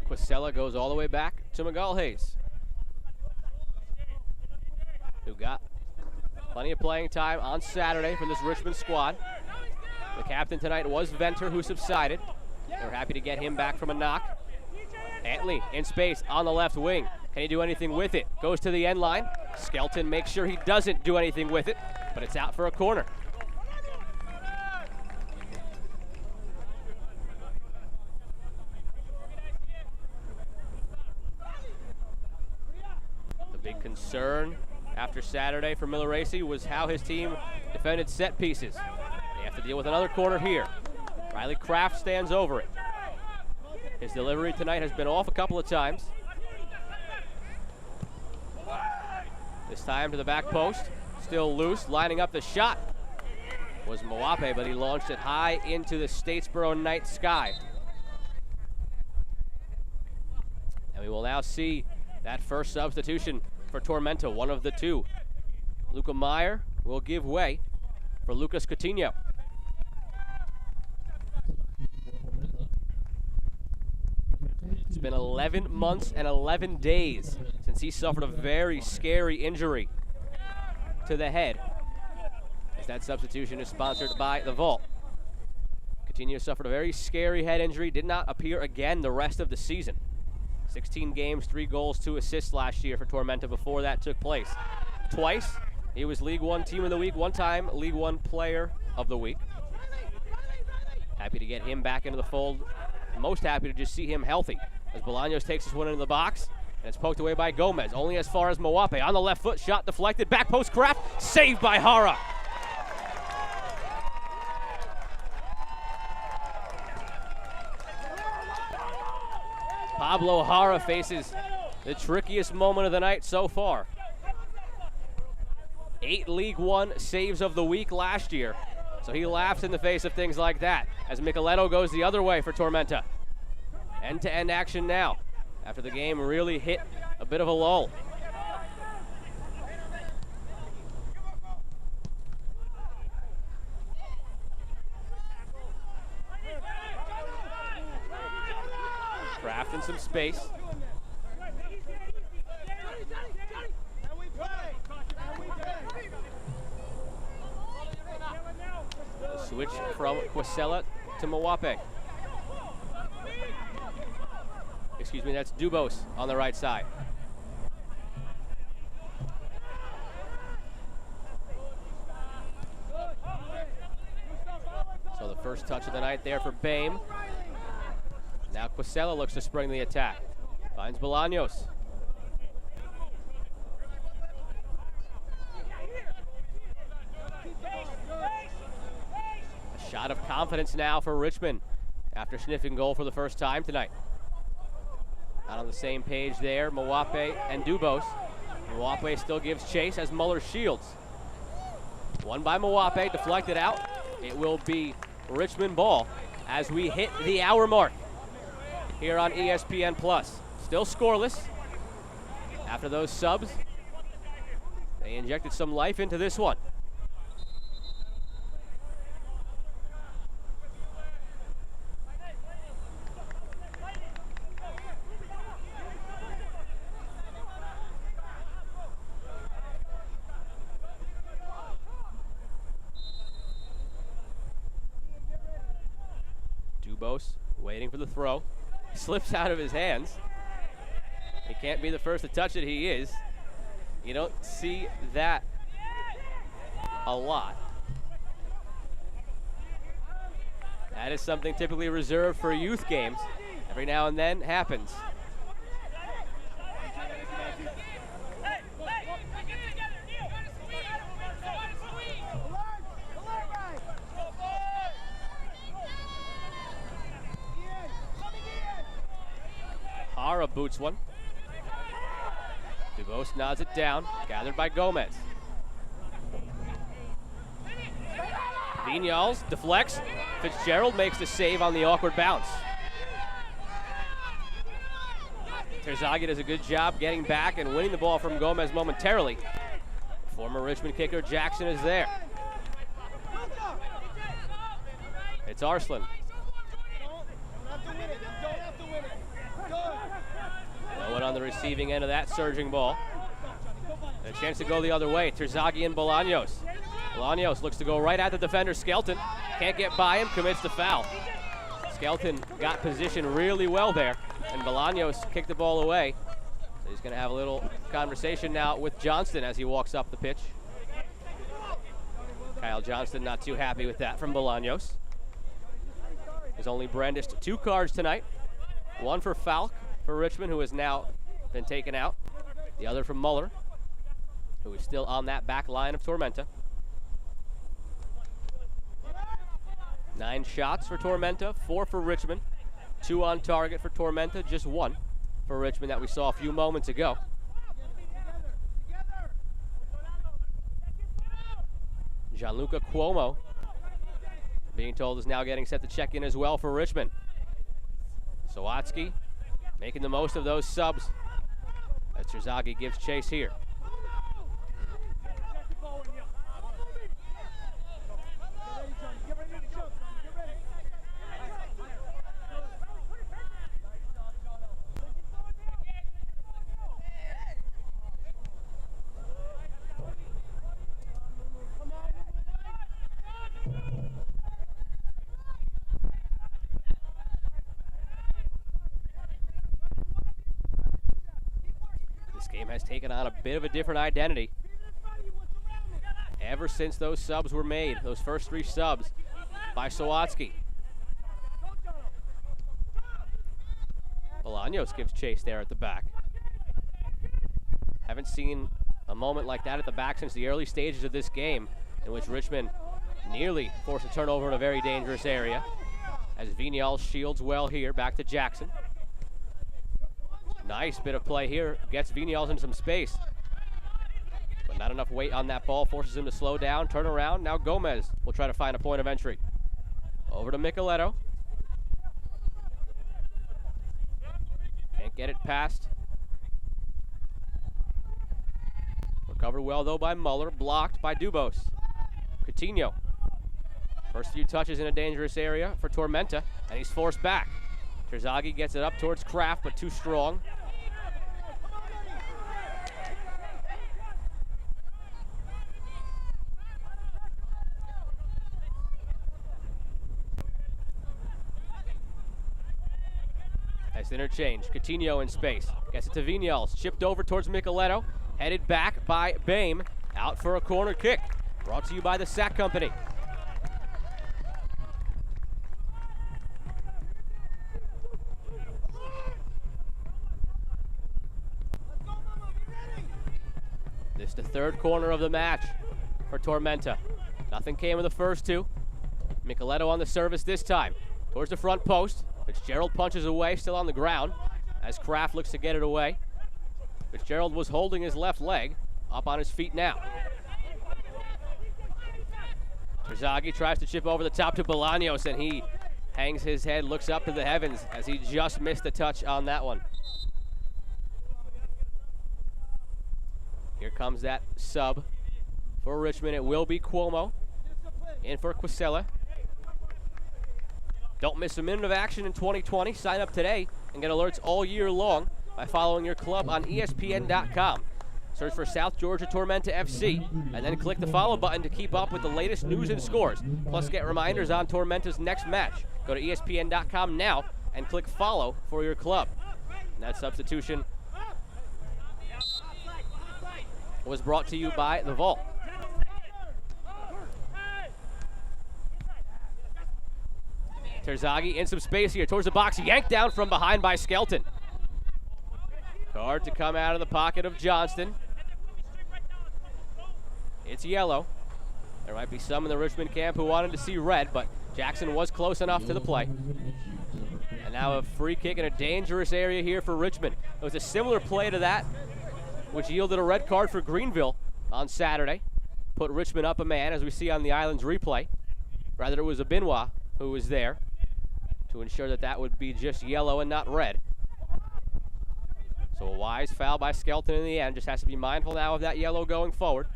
Quisella goes all the way back to Magalhaes, who got plenty of playing time on Saturday for this Richmond squad. The captain tonight was Venter, who subsided. They were happy to get him back from a knock. Antley in space on the left wing. Can he do anything with it? Goes to the end line. Skelton makes sure he doesn't do anything with it, but it's out for a corner. Big concern after Saturday for Milleracey was how his team defended set pieces. They have to deal with another corner here. Riley Kraft stands over it. His delivery tonight has been off a couple of times. This time to the back post, still loose, lining up the shot was Mwape, but he launched it high into the Statesboro night sky. And we will now see that first substitution for Tormenta, one of the two. Luca Meyer will give way for Lucas Coutinho. It's been 11 months and 11 days since he suffered a very scary injury to the head, as that substitution is sponsored by the Vault. Coutinho suffered a very scary head injury, did not appear again the rest of the season. 16 games, 3 goals, 2 assists last year for Tormenta before that took place. Twice, he was League One Team of the Week, one time League One Player of the Week. Happy to get him back into the fold. Most happy to just see him healthy, as Bolaños takes this one into the box, and it's poked away by Gomez, only as far as Mwape. On the left foot, shot deflected, back post Kraft, saved by Hara. Pablo Hara faces the trickiest moment of the night so far. 8 League One saves of the week last year, so he laughs in the face of things like that as Micheletto goes the other way for Tormenta. End-to-end action now after the game really hit a bit of a lull. Kraft in some space. The switch from Quisella to Mwape. Excuse me, that's Dubos on the right side. So the first touch of the night there for Bame. Now Quisella looks to spring the attack. Finds Bolaños. A shot of confidence now for Richmond after sniffing goal for the first time tonight. Not on the same page there, Mwape and Dubos. Mwape still gives chase as Muller shields. One by Mwape, deflected out. It will be Richmond ball as we hit the hour mark here on ESPN+. Still scoreless after those subs. They injected some life into this one. Dubos waiting for the throw. Slips out of his hands. He can't be the first to touch it. He is. You don't see that a lot. That is something typically reserved for youth games. Every now and then happens. Hara boots one. Dubose nods it down, gathered by Gomez. Vinyals deflects. Fitzgerald makes the save on the awkward bounce. Terzaghi does a good job getting back and winning the ball from Gomez momentarily. Former Richmond kicker Jackson is there. It's Arslan. No one on the receiving end of that surging ball. And a chance to go the other way. Terzaghi and Bolaños. Bolaños looks to go right at the defender, Skelton. Can't get by him, commits the foul. Skelton got position really well there, and Bolaños kicked the ball away. So he's going to have a little conversation now with Johnston as he walks up the pitch. Kyle Johnston not too happy with that from Bolaños. He's only brandished 2 cards tonight. One for Falk for Richmond, who has now been taken out. The other from Muller, who is still on that back line of Tormenta. 9 shots for Tormenta, 4 for Richmond. 2 on target for Tormenta, just 1 for Richmond that we saw a few moments ago. Gianluca Cuomo, being told, is now getting set to check in as well for Richmond. Sawatsky making the most of those subs as Terzaghi gives chase here. Has taken on a bit of a different identity ever since those subs were made, those first 3 subs by Sawatsky. Bolaños gives chase there at the back. Haven't seen a moment like that at the back since the early stages of this game, in which Richmond nearly forced a turnover in a very dangerous area. As Vinyal shields well here, back to Jackson. Nice bit of play here, gets Vinyals in some space. But not enough weight on that ball, forces him to slow down, turn around. Now Gomez will try to find a point of entry. Over to Micheletto. Can't get it past. Recovered well though by Muller, blocked by Dubose. Coutinho. First few touches in a dangerous area for Tormenta, and he's forced back. Terzaghi gets it up towards Kraft, but too strong. Nice interchange. Coutinho in space. Gets it to Vinyals. Chipped over towards Micheletto. Headed back by Bame. Out for a corner kick. Brought to you by the Sack Company. This is the 3rd corner of the match for Tormenta. Nothing came in the first 2. Micheletto on the service this time. Towards the front post. Fitzgerald punches away, still on the ground, as Kraft looks to get it away. Fitzgerald was holding his left leg, up on his feet now. Terzaghi tries to chip over the top to Bolaños, and he hangs his head, looks up to the heavens as he just missed a touch on that one. Here comes that sub for Richmond. It will be Cuomo in for Quisella. Don't miss a minute of action in 2020. Sign up today and get alerts all year long by following your club on ESPN.com. Search for South Georgia Tormenta FC and then click the follow button to keep up with the latest news and scores. Plus get reminders on Tormenta's next match. Go to ESPN.com now and click follow for your club. And that substitution was brought to you by The Vault. Terzaghi in some space here towards the box, yanked down from behind by Skelton. Card to come out of the pocket of Johnston. It's yellow. There might be some in the Richmond camp who wanted to see red, but Jackson was close enough to the play. And now a free kick in a dangerous area here for Richmond. It was a similar play to that, which yielded a red card for Greenville on Saturday. Put Richmond up a man, as we see on the Islands replay. Rather, it was a Benoit who was there to ensure that that would be just yellow and not red. So a wise foul by Skelton in the end. Just has to be mindful now of that yellow going forward.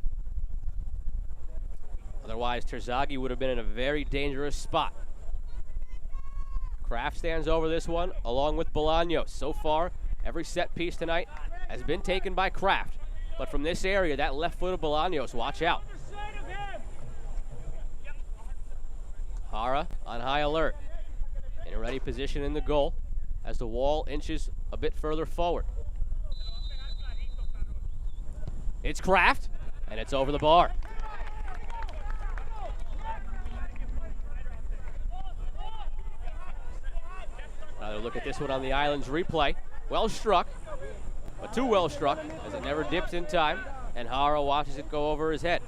Otherwise, Terzaghi would have been in a very dangerous spot. Kraft stands over this one, along with Bolaños. So far, every set piece tonight has been taken by Kraft. But from this area, that left foot of Bolaños, watch out. Hara on high alert. In a ready position in the goal as the wall inches a bit further forward. It's Kraft, and it's over the bar. Another look at this one on the Islands replay. Well struck, but too well struck, as it never dips in time, and Hara watches it go over his head.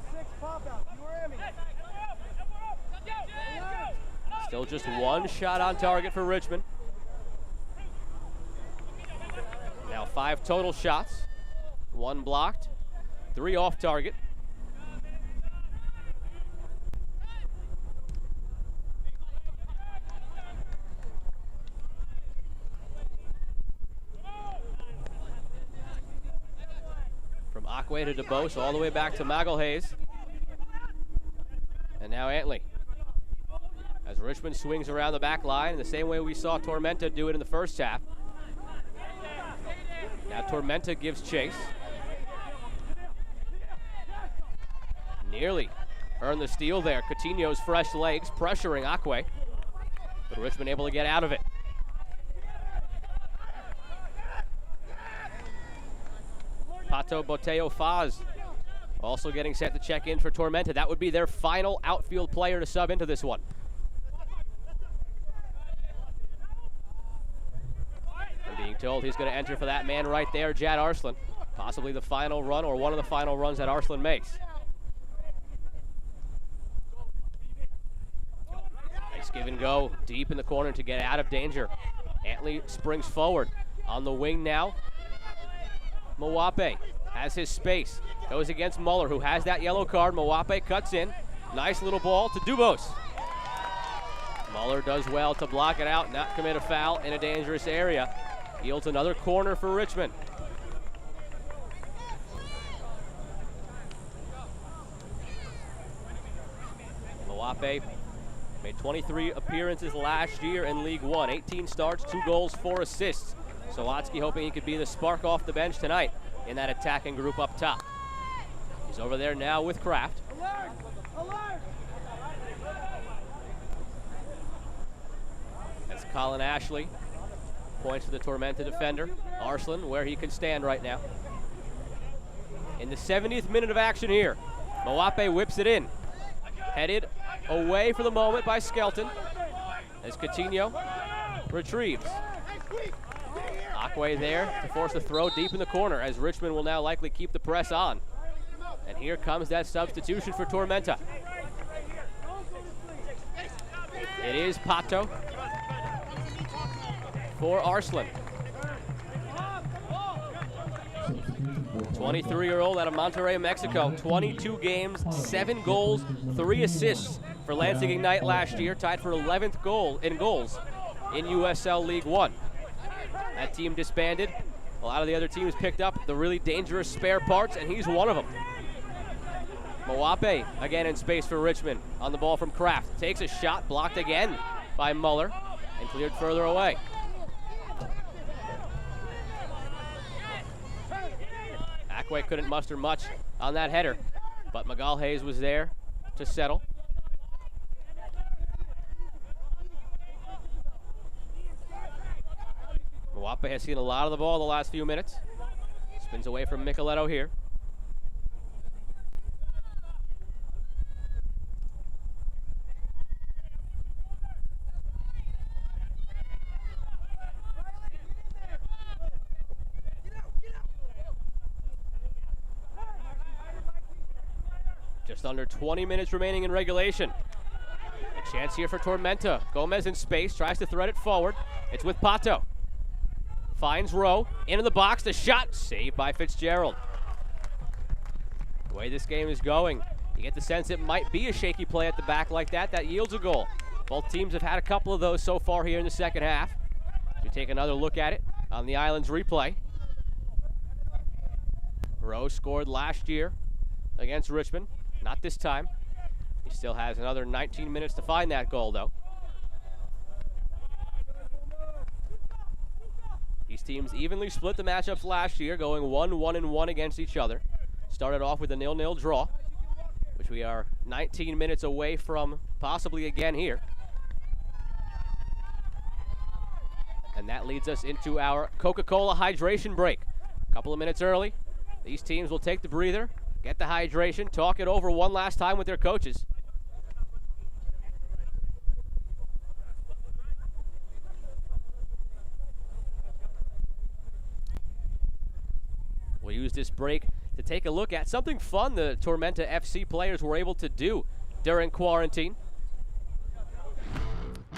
Still just one shot on target for Richmond. Now 5 total shots, 1 blocked, 3 off target. From Aquay to DeBose, all the way back to Magalhaes. And now Antley. As Richmond swings around the back line, the same way we saw Tormenta do it in the first half. Now Tormenta gives chase. Nearly earned the steal there. Coutinho's fresh legs pressuring Aquay. But Richmond able to get out of it. Pato Boteo Faz also getting set to check in for Tormenta. That would be their final outfield player to sub into this one. And being told he's going to enter for that man right there, Jad Arslan. Possibly the final run or one of the final runs that Arslan makes. Nice give and go deep in the corner to get out of danger. Antley springs forward on the wing now. Mawape has his space, goes against Muller, who has that yellow card. Mawape cuts in, nice little ball to Dubos. Muller does well to block it out, not commit a foul in a dangerous area. Yields another corner for Richmond. Mawape made 23 appearances last year in League One, 18 starts, 2 goals, 4 assists. Sawatsky hoping he could be the spark off the bench tonight in that attacking group up top. He's over there now with Kraft. Alert! Alert! That's Colin Ashley. Points to the Tormenta defender, Arslan, where he can stand right now. In the 70th minute of action here, Mawape whips it in. Headed away for the moment by Skelton as Coutinho retrieves. Aquay there to force the throw deep in the corner as Richmond will now likely keep the press on. And here comes that substitution for Tormenta. It is Pato for Arslan. 23-year-old out of Monterrey, Mexico. 22 games, 7 goals, 3 assists for Lansing Ignite last year. Tied for 11th goal in goals in USL League One. That team disbanded. A lot of the other teams picked up the really dangerous spare parts, and he's one of them. Mawape again in space for Richmond on the ball from Kraft. Takes a shot, blocked again by Muller, and cleared further away. Aquay couldn't muster much on that header, but Magalhaes was there to settle. Mawape has seen a lot of the ball the last few minutes. Spins away from Micheletto here. Just under 20 minutes remaining in regulation. A chance here for Tormenta. Gomez in space, tries to thread it forward. It's with Pato. Finds Rowe, into the box, the shot, saved by Fitzgerald. The way this game is going, you get the sense it might be a shaky play at the back like that yields a goal. Both teams have had a couple of those so far here in the second half. We take another look at it on the Island's replay. Rowe scored last year against Richmond, not this time. He still has another 19 minutes to find that goal, though. These teams evenly split the matchups last year, going 1-1-1 against each other. Started off with a 0-0 draw, which we are 19 minutes away from possibly again here. And that leads us into our Coca-Cola hydration break. A couple of minutes early. These teams will take the breather, get the hydration, talk it over one last time with their coaches. We'll use this break to take a look at something fun the Tormenta FC players were able to do during quarantine.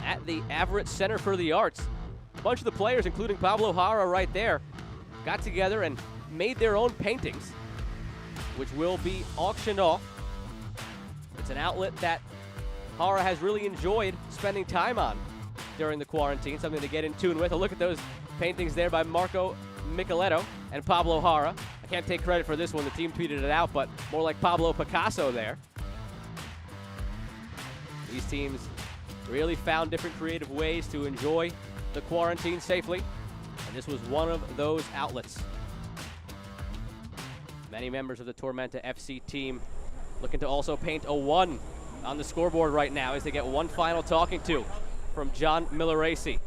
At the Everett Center for the Arts, a bunch of the players, including Pablo Jara right there, got together and made their own paintings, which will be auctioned off. It's an outlet that Jara has really enjoyed spending time on during the quarantine, something to get in tune with. A look at those paintings there by Marco Micheletto and Pablo Jara. I can't take credit for this one, the team tweeted it out, but more like Pablo Picasso there. These teams really found different creative ways to enjoy the quarantine safely, and this was one of those outlets. Many members of the Tormenta FC team looking to also paint a 1 on the scoreboard right now as they get one final talking to from John Milleracey.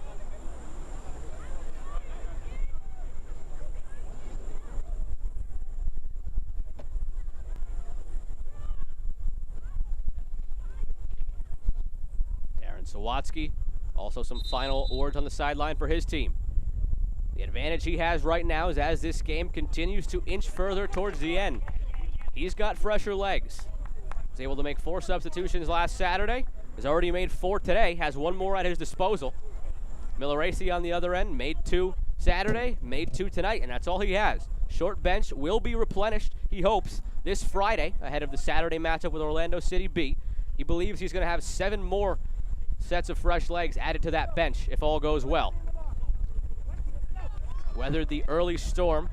Sawatsky, also some final words on the sideline for his team. The advantage he has right now is as this game continues to inch further towards the end, he's got fresher legs. Was able to make 4 substitutions last Saturday, has already made 4 today, has 1 more at his disposal. Milleracey on the other end made 2 Saturday, made 2 tonight, and that's all he has. Short bench will be replenished, he hopes, this Friday ahead of the Saturday matchup with Orlando City B. He believes he's going to have 7 more sets of fresh legs added to that bench if all goes well. Weathered the early storm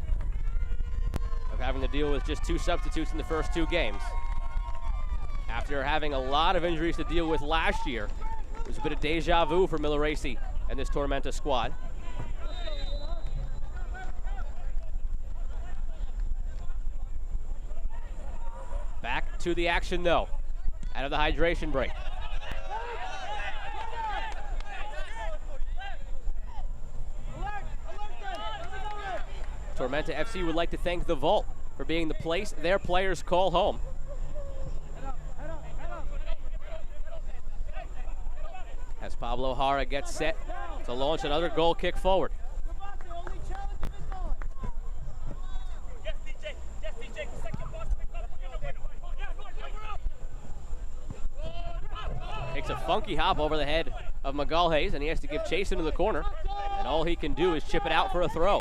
of having to deal with just 2 substitutes in the first 2 games. After having a lot of injuries to deal with last year, it was a bit of deja vu for Milleracey and this Tormenta squad. Back to the action though, out of the hydration break. Tormenta FC would like to thank the Vault for being the place their players call home. As Pablo Jara gets set to launch another goal kick forward. Takes a funky hop over the head of Magalhaes, and he has to give chase into the corner, and all he can do is chip it out for a throw.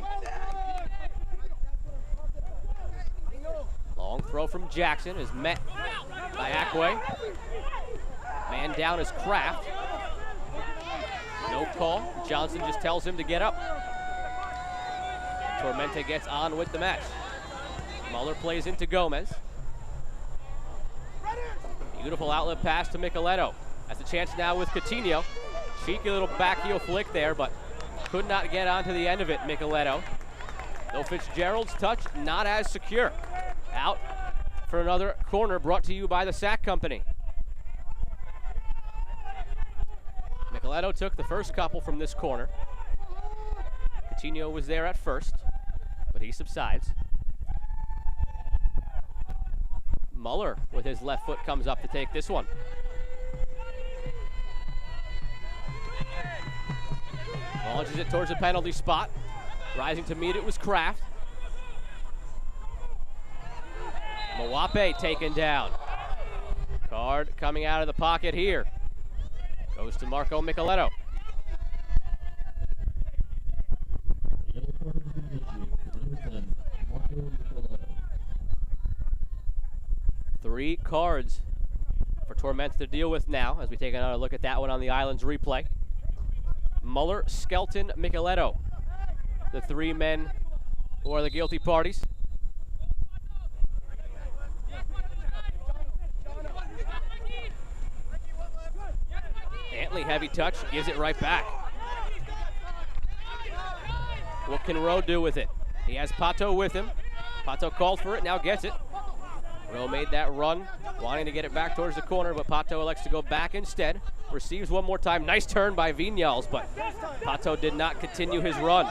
Long throw from Jackson is met by Akwe. Man down is Kraft. No call. Johnson just tells him to get up. Tormenta gets on with the match. Muller plays into Gomez. Beautiful outlet pass to Micheletto. That's a chance now with Coutinho. Cheeky little back heel flick there, but could not get onto the end of it, Micheletto. Though Fitzgerald's touch not as secure. Out for another corner brought to you by the Sack Company. Micheletto took the first couple from this corner. Coutinho was there at first, but he subsides. Muller with his left foot comes up to take this one. Launches it towards the penalty spot. Rising to meet it was Kraft. Mwape taken down. Card coming out of the pocket here. Goes to Marco Micheletto. Three cards for Tormenta to deal with now as we take another look at that one on the Islands replay. Muller, Skelton, Micheletto, the three men who are the guilty parties. Antley, heavy touch, gives it right back. What can Rowe do with it? He has Pato with him. Pato called for it, now gets it. Rowe made that run, wanting to get it back towards the corner, but Pato elects to go back instead. Receives one more time. Nice turn by Viñals, but Pato did not continue his run.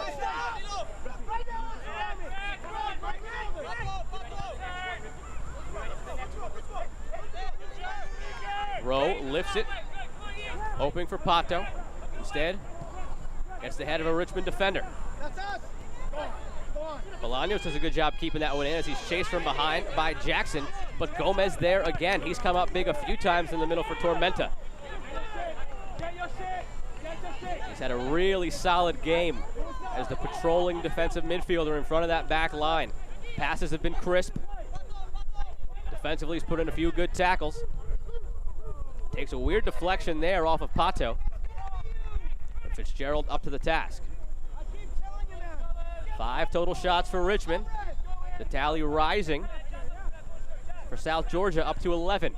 Rowe lifts it, hoping for Pato. Instead, gets the head of a Richmond defender. Bolaños does a good job keeping that one in as he's chased from behind by Jackson, but Gomez there again. He's come up big a few times in the middle for Tormenta. He's had a really solid game as the patrolling defensive midfielder in front of that back line. Passes have been crisp. Defensively, he's put in a few good tackles. Takes a weird deflection there off of Pato. And Fitzgerald up to the task. 5 total shots for Richmond. The tally rising for South Georgia up to 11.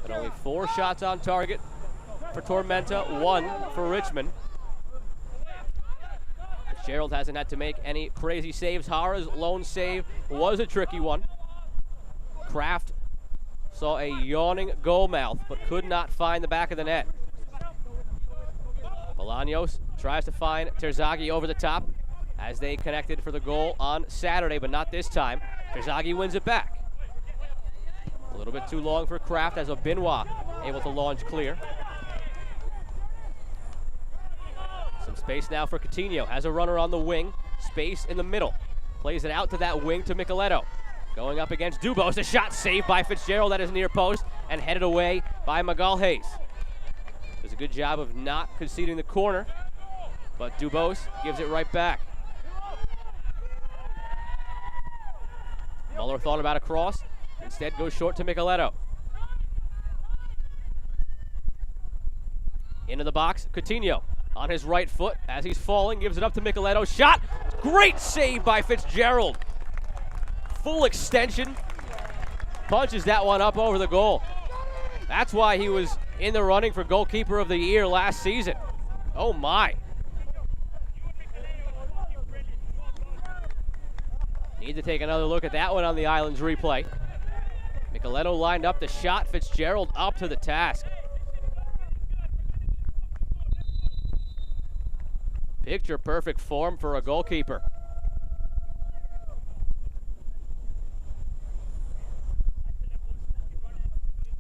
But only 4 shots on target for Tormenta, 1 for Richmond. Fitzgerald hasn't had to make any crazy saves. Hara's lone save was a tricky one. Kraft saw a yawning goal mouth, but could not find the back of the net. Bolaños tries to find Terzaghi over the top as they connected for the goal on Saturday, but not this time. Terzaghi wins it back. A little bit too long for Kraft as Obinwa able to launch clear. Some space now for Coutinho. Has a runner on the wing. Space in the middle. Plays it out to that wing to Micheletto. Going up against Dubos. A shot saved by Fitzgerald at his near post and headed away by Magalhaes. Does a good job of not conceding the corner, but Dubos gives it right back. Muller thought about a cross, instead goes short to Micheletto. Into the box, Coutinho on his right foot as he's falling, gives it up to Micheletto. Shot, great save by Fitzgerald. Full extension, punches that one up over the goal. That's why he was in the running for goalkeeper of the year last season. Oh my. Need to take another look at that one on the Islands replay. Micheletto lined up the shot, Fitzgerald up to the task. Picture perfect form for a goalkeeper.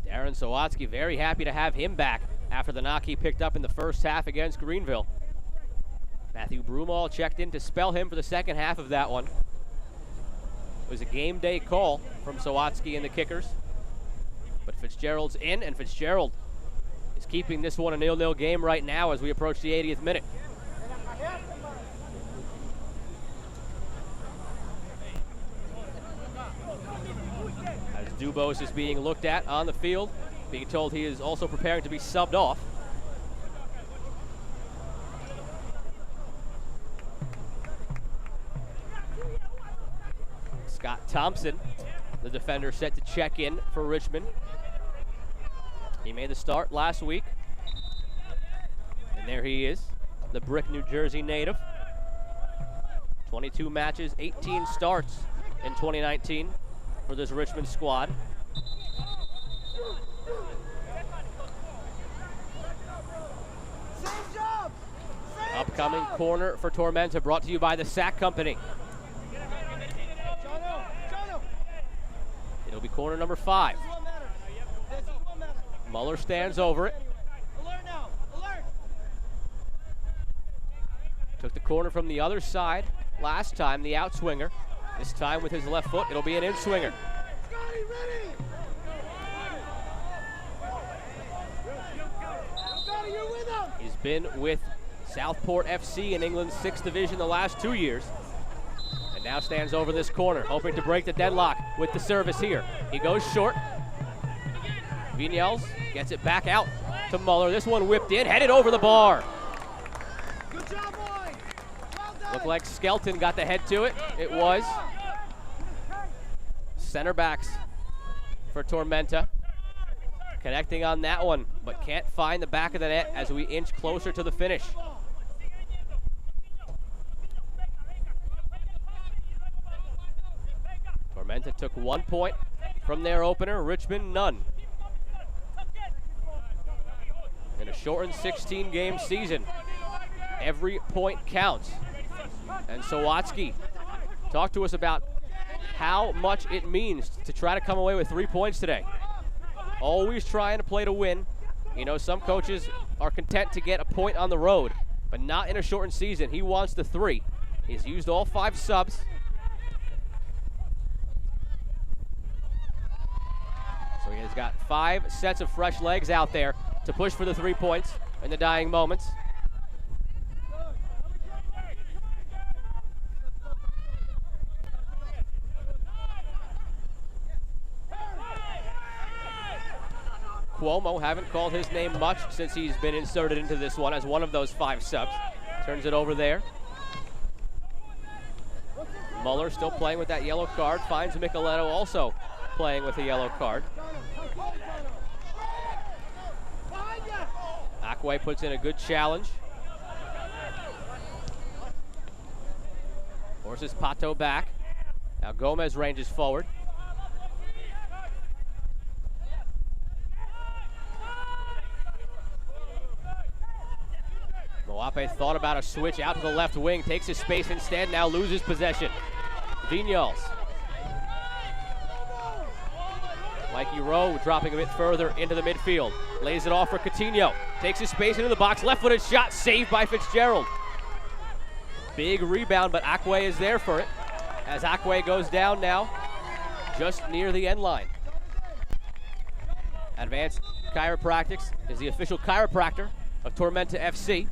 Darren Sawatsky very happy to have him back after the knock he picked up in the first half against Greenville. Matthew Broomall checked in to spell him for the second half of that one. It was a game day call from Sawatsky and the Kickers. But Fitzgerald's in, and Fitzgerald is keeping this one a 0-0 game right now as we approach the 80th minute. Dubos is being looked at on the field, being told he is also preparing to be subbed off. Scott Thompson, the defender, set to check in for Richmond. He made the start last week. And there he is, the Brick, New Jersey native. 22 matches, 18 starts in 2019. For this Richmond squad. Upcoming corner for Tormenta, brought to you by the Sack Company. It'll be corner number 5. Muller stands over it. Took the corner from the other side last time, the outswinger. This time with his left foot, it'll be an in-swinger. He's been with Southport FC in England's 6th division the last 2 years. And now stands over this corner, hoping to break the deadlock with the service here. He goes short. Vignals gets it back out to Muller. This one whipped in, headed over the bar. Good job, boys. Well done. Looked like Skelton got the head to it. It was. Center backs for Tormenta. Connecting on that one, but can't find the back of the net as we inch closer to the finish. Tormenta took 1 point from their opener, Richmond none. In a shortened 16-game season, every point counts. And Sawatsky talked to us about how much it means to try to come away with 3 points today. Always trying to play to win. You know, some coaches are content to get a point on the road, but not in a shortened season. He wants the 3. He's used all 5 subs. So he has got 5 sets of fresh legs out there to push for the 3 points in the dying moments. Cuomo, haven't called his name much since he's been inserted into this one as one of those 5 subs. Turns it over there. Muller still playing with that yellow card. Finds Micheletto also playing with a yellow card. Akwe puts in a good challenge. Forces Pato back. Now Gomez ranges forward. Moape thought about a switch out to the left wing, takes his space instead, now loses possession. Vignals. Mikey Rowe dropping a bit further into the midfield. Lays it off for Coutinho. Takes his space into the box, left-footed shot, saved by Fitzgerald. Big rebound, but Akwe is there for it. As Akwe goes down now, just near the end line. Advanced Chiropractics is the official chiropractor of Tormenta FC.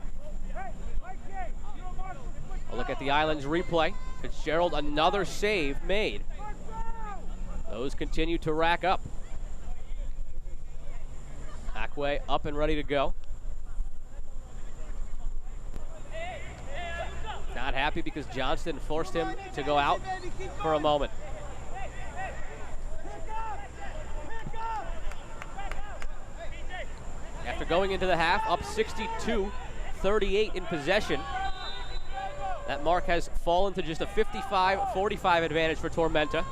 A look at the Island's replay. Fitzgerald, another save made. Those continue to rack up. Akwe up and ready to go. Not happy because Johnston forced him to go out for a moment. After going into the half, up 62-38 in possession. That mark has fallen to just a 55-45 advantage for Tormenta.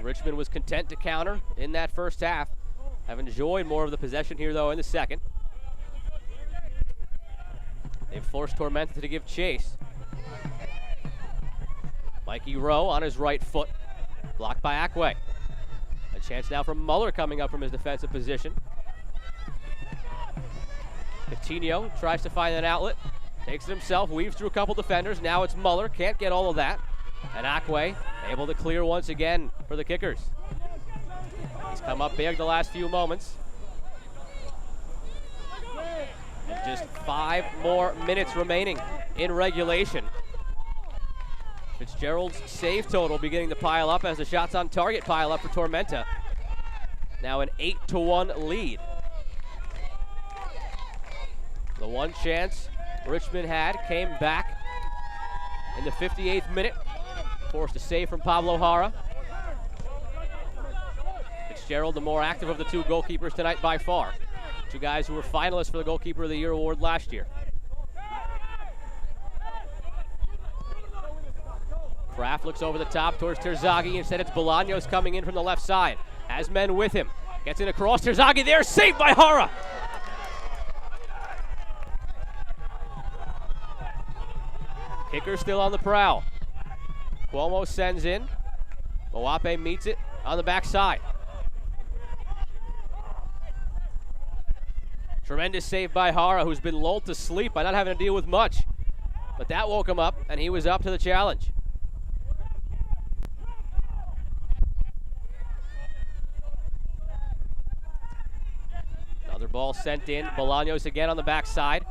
Richmond was content to counter in that first half. Have enjoyed more of the possession here, though, in the second. They've forced Tormenta to give chase. Mikey Rowe on his right foot. Blocked by Akwe. A chance now for Muller coming up from his defensive position. Coutinho tries to find an outlet. Takes it himself, weaves through a couple defenders. Now it's Muller, can't get all of that. And Akwe able to clear once again for the Kickers. He's come up big the last few moments. And just 5 more minutes remaining in regulation. Fitzgerald's save total beginning to pile up as the shots on target pile up for Tormenta. Now an 8-1 lead. The one chance Richmond had came back in the 58th minute. Forced a save from Pablo Jara. Fitzgerald, the more active of the 2 goalkeepers tonight by far. 2 guys who were finalists for the Goalkeeper of the Year award last year. Kraft looks over the top towards Terzaghi. Instead, it's Bolaños coming in from the left side. Has men with him. Gets in across. Terzaghi there, saved by Jara. Kicker still on the prowl. Cuomo sends in. Moape meets it on the backside. Tremendous save by Jara, who's been lulled to sleep by not having to deal with much. but that woke him up, and he was up to the challenge. Another ball sent in. Bolaños again on the backside.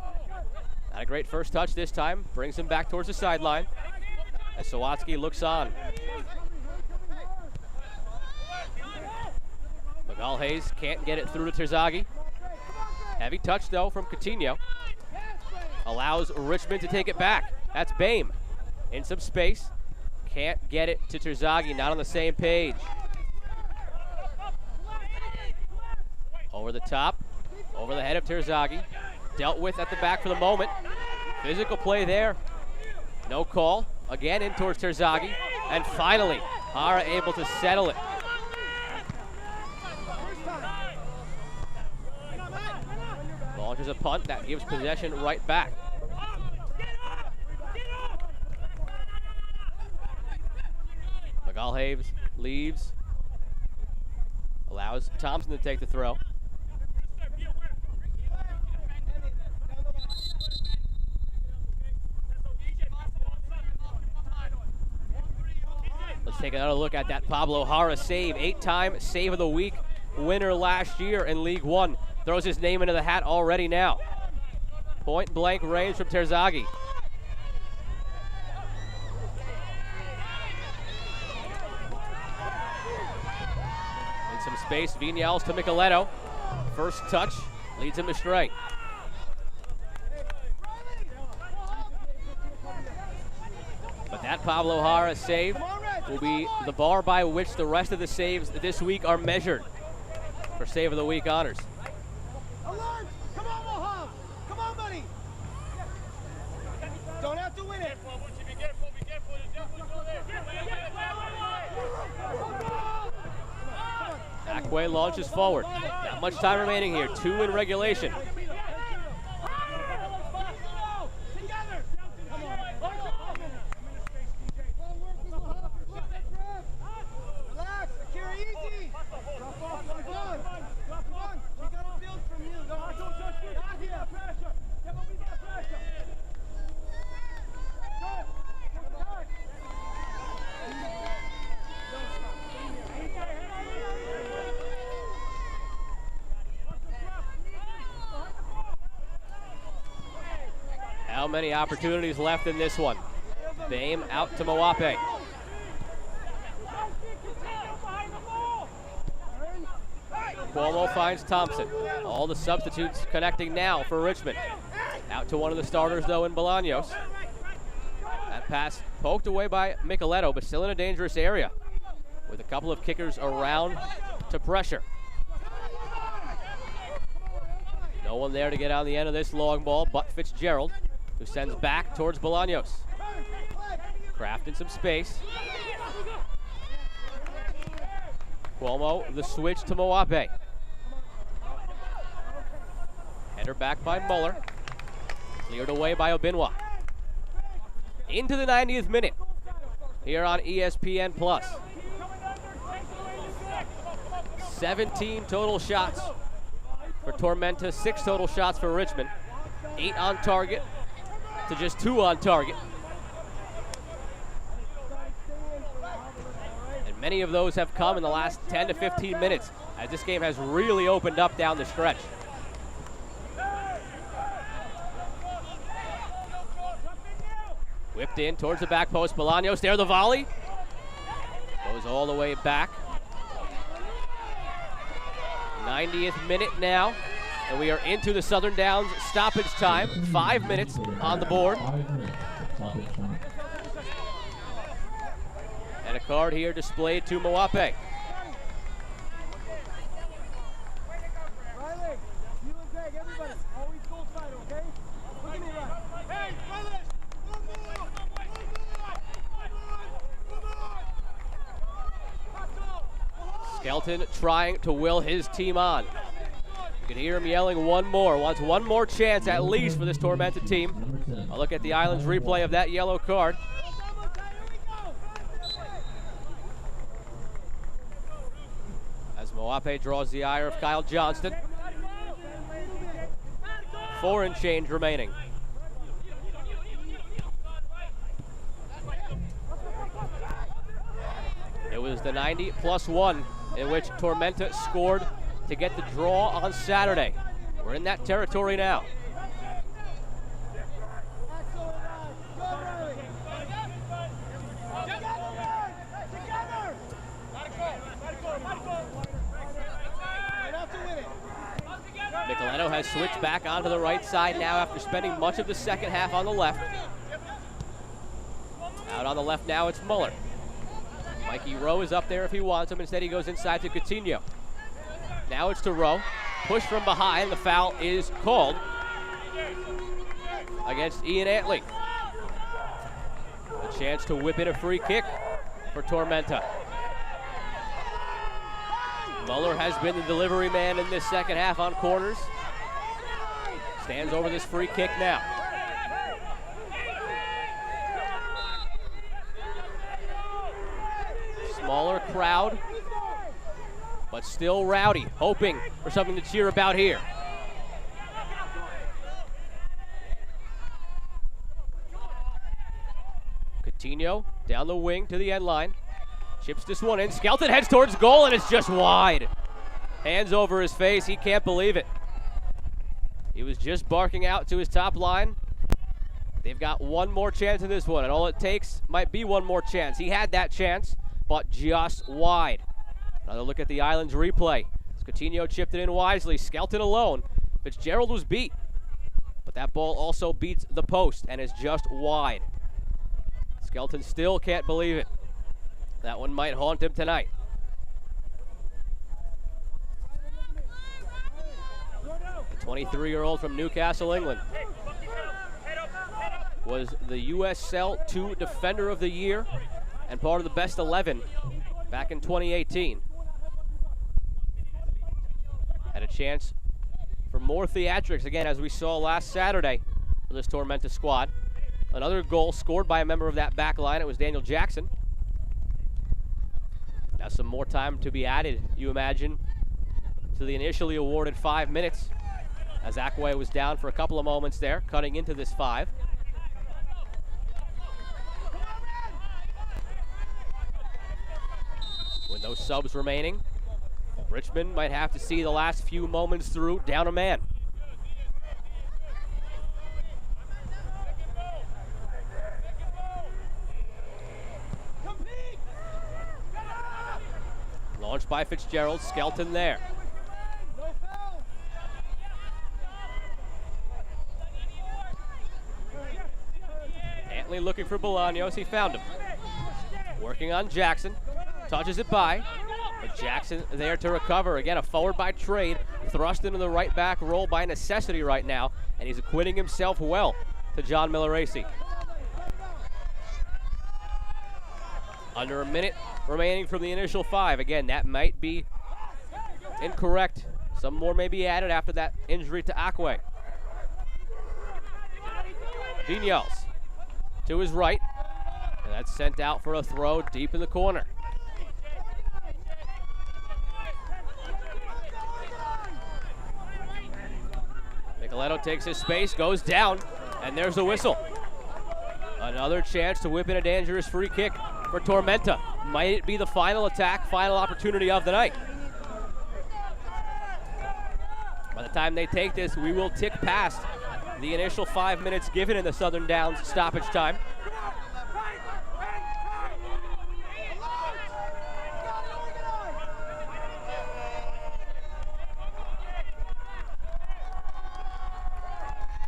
Not a great first touch this time. Brings him back towards the sideline as Sawatsky looks on. Magalhaes can't get it through to Terzaghi. Heavy touch, though, from Coutinho. Allows Richmond to take it back. That's Bame in some space. Can't get it to Terzaghi, not on the same page. Over the top, over the head of Terzaghi. Dealt with at the back for the moment. Physical play there. No call. Again in towards Terzaghi. And finally, Hara able to settle it. Launches a punt that gives possession right back. Magalhaes leaves. Allows Thompson to take the throw. Let's take another look at that Pablo Hara save. 8-time Save of the Week winner last year in League One. Throws his name into the hat already now. Point blank range from Terzaghi. In some space, Viñals to Micheletto. First touch leads him astray. But that Pablo Hara save will be the bar by which the rest of the saves this week are measured for Save of the Week honors. Alert! Come on, Mohab! Come on, buddy! Don't have to win it. Be careful, be careful. You definitely go there. Akwe launches forward. Not much time remaining here. 2 in regulation. How many opportunities left in this one? Bame out to Mawape. Cuomo finds Thompson. All the substitutes connecting now for Richmond. Out to one of the starters, though, in Bolaños. That pass poked away by Micheletto, but still in a dangerous area with a couple of kickers around to pressure. No one there to get on the end of this long ball but Fitzgerald, who sends back towards Bolaños. Kraft in some space. Cuomo, the switch to Mawape. Header back by Muller. Cleared away by Obinwa. Into the 90th minute here on ESPN+. 17 total shots for Tormenta, 6 total shots for Richmond. 8 on target to just 2 on target. And many of those have come in the last 10 to 15 minutes as this game has really opened up down the stretch. Whipped in towards the back post. Bolaños there, the volley. Goes all the way back. 90th minute now, and we are into the Southern Downs stoppage time. 5 minutes on the board. And a card here displayed to Mawape. Riley, you and Greg, everybody, always goal side, okay? Look at me, right? Hey, brothers! Skelton trying to will his team on. You can hear him yelling one more. Wants one more chance at least for this Tormenta team. I'll look at the Island's replay of that yellow card. As Mawape draws the ire of Kyle Johnston. 4 and change remaining. was the 90+1 in which Tormenta scored to get the draw on Saturday. We're in that territory now. Micheletto has switched back onto the right side now after spending much of the second half on the left. Out on the left now, it's Muller. Mikey Rowe is up there if he wants him. Instead, he goes inside to Coutinho. Now it's to Rowe. Push from behind. The foul is called against Ian Antley. A chance to whip in a free kick for Tormenta. Muller has been the delivery man in this second half on corners. Stands over this free kick now. Smaller crowd, but still rowdy, hoping for something to cheer about here. Coutinho down the wing to the end line. Chips this one in. Skelton heads towards goal, and it's just wide. Hands over his face. He can't believe it. He was just barking out to his top line. They've got one more chance in this one, and all it takes might be one more chance. He had that chance, but just wide. Another look at the Island's replay. Coutinho chipped it in wisely. Skelton alone. Fitzgerald was beat, but that ball also beats the post and is just wide. Skelton still can't believe it. That one might haunt him tonight. The 23-year-old from Newcastle, England, was the USL 2 Defender of the Year and part of the best 11 back in 2018. Had a chance for more theatrics, again, as we saw last Saturday for this Tormenta squad. Another goal scored by a member of that back line. It was Daniel Jackson. Now some more time to be added, you imagine, to the initially awarded 5 minutes, as Akwe was down for a couple of moments there, cutting into this 5. With no subs remaining, Richmond might have to see the last few moments through down a man. Launched by Fitzgerald, Skelton there. Antley looking for Bolaños, he found him. Working on Jackson, touches it by, but Jackson there to recover. Again, a forward by trade, thrust into the right back role by necessity right now, and he's acquitting himself well to John Milleracey. Under a minute remaining from the initial 5. Again, that might be incorrect. Some more may be added after that injury to Akwe. Vinyals to his right, and that's sent out for a throw deep in the corner. Micheletto takes his space, goes down, and there's the whistle. Another chance to whip in a dangerous free kick for Tormenta. Might it be the final attack, final opportunity of the night? By the time they take this, we will tick past the initial 5 minutes given in the Southern Downs stoppage time.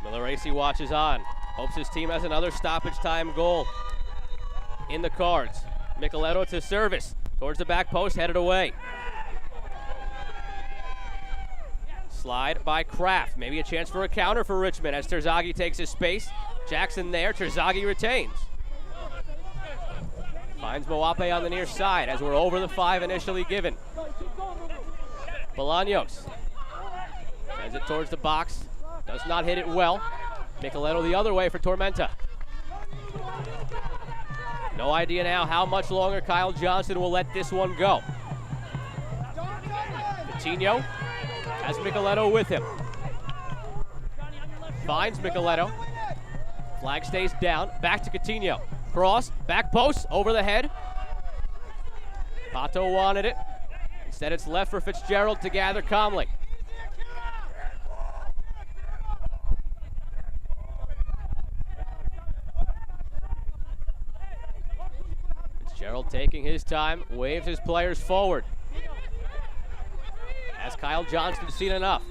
Milleracey watches on, hopes his team has another stoppage time goal in the cards. Micheletto to service, towards the back post, headed away. Slide by Kraft, maybe a chance for a counter for Richmond as Terzaghi takes his space. Jackson there, Terzaghi retains. Finds Moape on the near side as we're over the 5 initially given. Bolaños sends it towards the box, does not hit it well. Micheletto the other way for Tormenta. No idea now how much longer Kyle Johnson will let this one go. Coutinho has Micheletto with him. Finds Micheletto. Flag stays down. Back to Coutinho. Cross, back post, over the head Pato wanted it. Instead, it's left for Fitzgerald to gather calmly. Fitzgerald taking his time, waves his players forward. Has Kyle Johnston seen enough?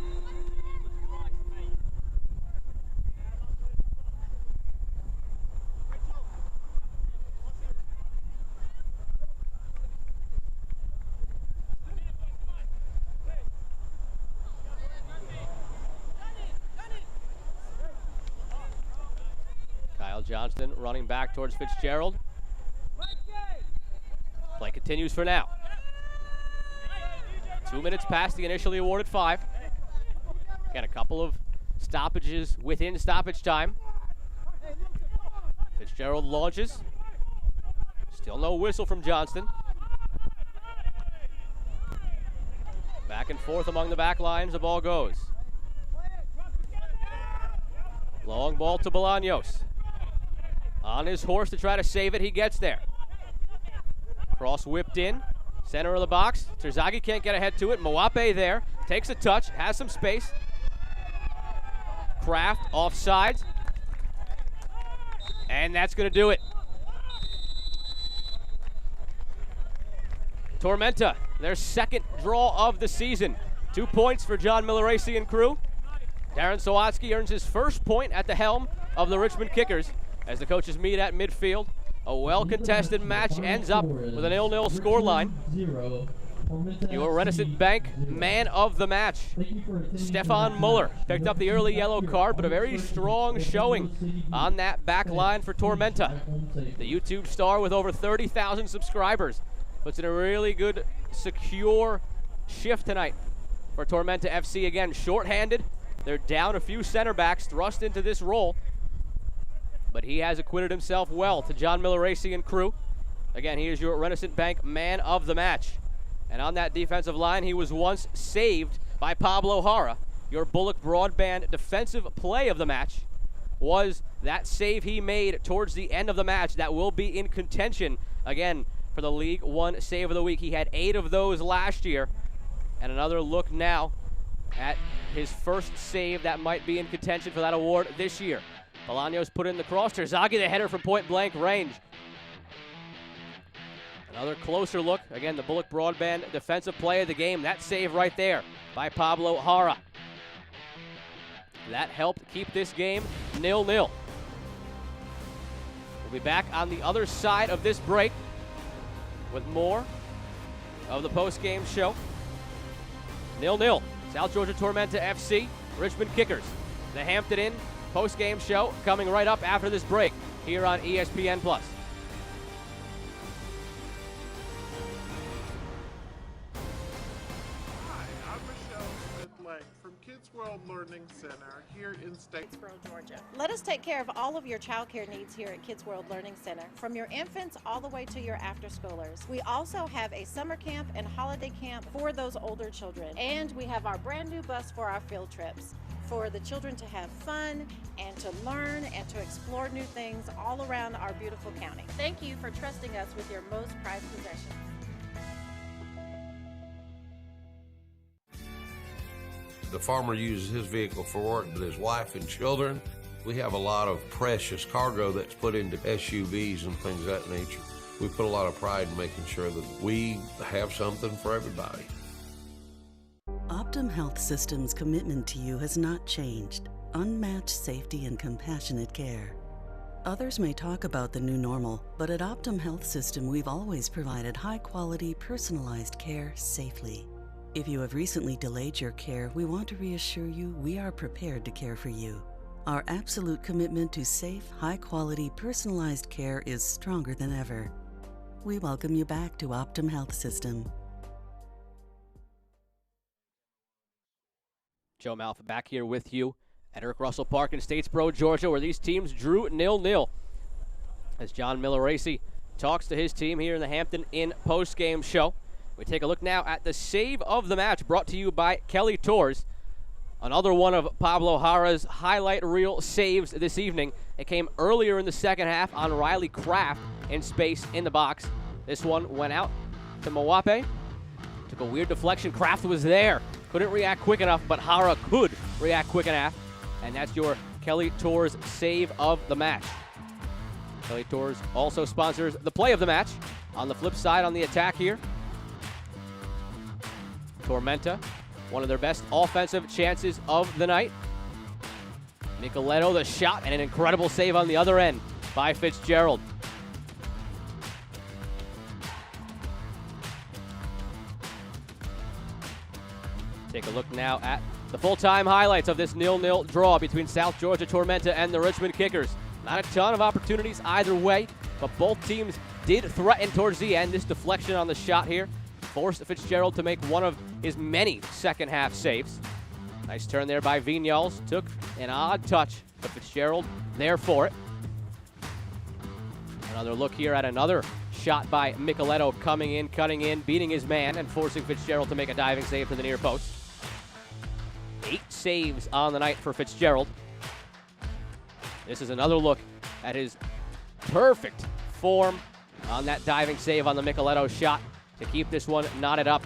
Kyle Johnston running back towards Fitzgerald. Play continues for now. 2 minutes past the initially awarded 5. Got a couple of stoppages within stoppage time. Fitzgerald launches. Still no whistle from Johnston. Back and forth among the back lines, the ball goes. Long ball to Bolaños. On his horse to try to save it, he gets there. Cross whipped in, center of the box. Terzaghi can't get ahead to it. Moape there, takes a touch, has some space. Kraft offsides. And that's going to do it. Tormenta, their second draw of the season. 2 points for John Milleracey and crew. Darren Sawatsky earns his first point at the helm of the Richmond Kickers as the coaches meet at midfield. A well-contested match ends up with a 0-0 scoreline. Your Reticent Bank man of the match, Stefan Muller, picked up the early yellow card, but a very strong showing on that back line for Tormenta. The YouTube star with over 30,000 subscribers puts in a really good, secure shift tonight for Tormenta FC. Again, shorthanded. They're down a few center backs, thrust into this role. But he has acquitted himself well to John Milleracey and crew. Again, he is your Reticent Bank man of the match. And on that defensive line, he was once saved by Pablo Jara. Your Bullock Broadband defensive play of the match was that save he made towards the end of the match that will be in contention, again, for the League One Save of the Week. He had 8 of those last year. And another look now at his first save that might be in contention for that award this year. Bolaños put in the cross. Terzaghi the header from point-blank range. Another closer look. Again, the Bullock Broadband defensive play of the game. That save right there by Pablo Jara. That helped keep this game 0-0. We'll be back on the other side of this break with more of the post-game show. 0-0. South Georgia Tormenta FC, Richmond Kickers. The Hampton Inn post-game show coming right up after this break here on ESPN+. Kids World Learning Center here in Statesboro, Georgia. Let us take care of all of your child care needs here at Kids World Learning Center, from your infants all the way to your after-schoolers. We also have a summer camp and holiday camp for those older children. And we have our brand new bus for our field trips, for the children to have fun and to learn and to explore new things all around our beautiful county. Thank you for trusting us with your most prized possessions. The farmer uses his vehicle for work, but his wife and children, we have a lot of precious cargo that's put into SUVs and things of that nature. We put a lot of pride in making sure that we have something for everybody. Optum Health System's commitment to you has not changed. Unmatched safety and compassionate care. Others may talk about the new normal, but at Optum Health System, we've always provided high-quality, personalized care safely. If you have recently delayed your care, we want to reassure you we are prepared to care for you. Our absolute commitment to safe, high-quality, personalized care is stronger than ever. We welcome you back to Optum Health System. Joe Malfa back here with you at Eric Russell Park in Statesboro, Georgia, where these teams drew 0-0. As John Milleracey talks to his team here in the Hampton Inn post-game show. We take a look now at the save of the match brought to you by Kelly Tours. Another one of Pablo Jara's highlight reel saves this evening. It came earlier in the second half on Riley Kraft in space in the box. This one went out to Mawape. Took a weird deflection. Kraft was there. Couldn't react quick enough, but Hara could react quick enough. And that's your Kelly Torres save of the match. Kelly Torres also sponsors the play of the match. On the flip side, on the attack here, Tormenta, one of their best offensive chances of the night. Nicoletto, the shot, and an incredible save on the other end by Fitzgerald. Take a look now at the full-time highlights of this 0-0 draw between South Georgia Tormenta and the Richmond Kickers. Not a ton of opportunities either way, but both teams did threaten towards the end. This deflection on the shot here forced Fitzgerald to make one of his many second-half saves. Nice turn there by Vignals. Took an odd touch, but Fitzgerald there for it. Another look here at another shot by Micheletto, coming in, cutting in, beating his man, and forcing Fitzgerald to make a diving save to the near post. 8 saves on the night for Fitzgerald. This is another look at his perfect form on that diving save on the Micheletto shot to keep this one knotted up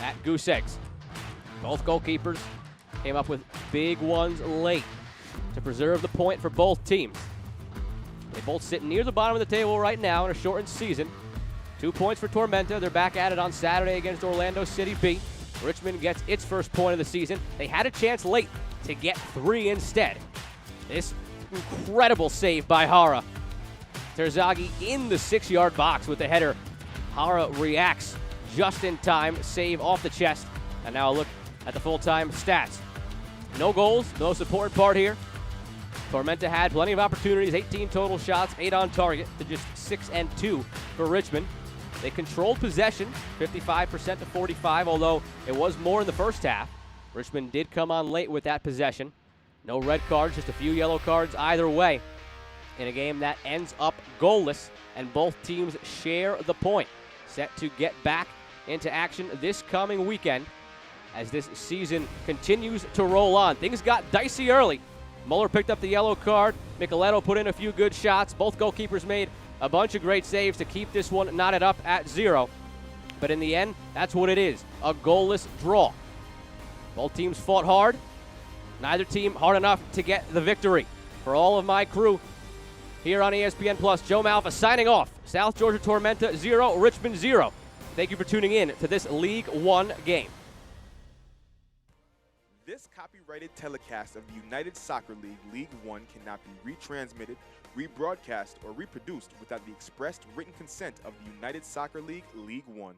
at goose eggs. Both goalkeepers came up with big ones late to preserve the point for both teams. They both sit near the bottom of the table right now in a shortened season. 2 points for Tormenta. They're back at it on Saturday against Orlando City B. Richmond gets its first point of the season. They had a chance late to get 3 instead. This incredible save by Hara. Terzaghi in the 6-yard box with the header. Hara reacts just in time. Save off the chest. And now a look at the full-time stats. No goals, the most important part here. Tormenta had plenty of opportunities, 18 total shots, 8 on target to just 6 and 2 for Richmond. They controlled possession, 55% to 45, although it was more in the first half. Richmond did come on late with that possession. No red cards, just a few yellow cards either way in a game that ends up goalless, and both teams share the point. Set to get back into action this coming weekend as this season continues to roll on. Things got dicey early. Muller picked up the yellow card. Micheletto put in a few good shots. Both goalkeepers made a bunch of great saves to keep this one knotted up at 0. But in the end, that's what it is, a goalless draw. Both teams fought hard. Neither team hard enough to get the victory. For all of my crew here on ESPN+, Joe Malfa signing off. South Georgia Tormenta 0, Richmond 0. Thank you for tuning in to this League One game. This copyrighted telecast of the United Soccer League, League One, cannot be retransmitted, rebroadcast, or reproduced without the expressed written consent of the United Soccer League, League One.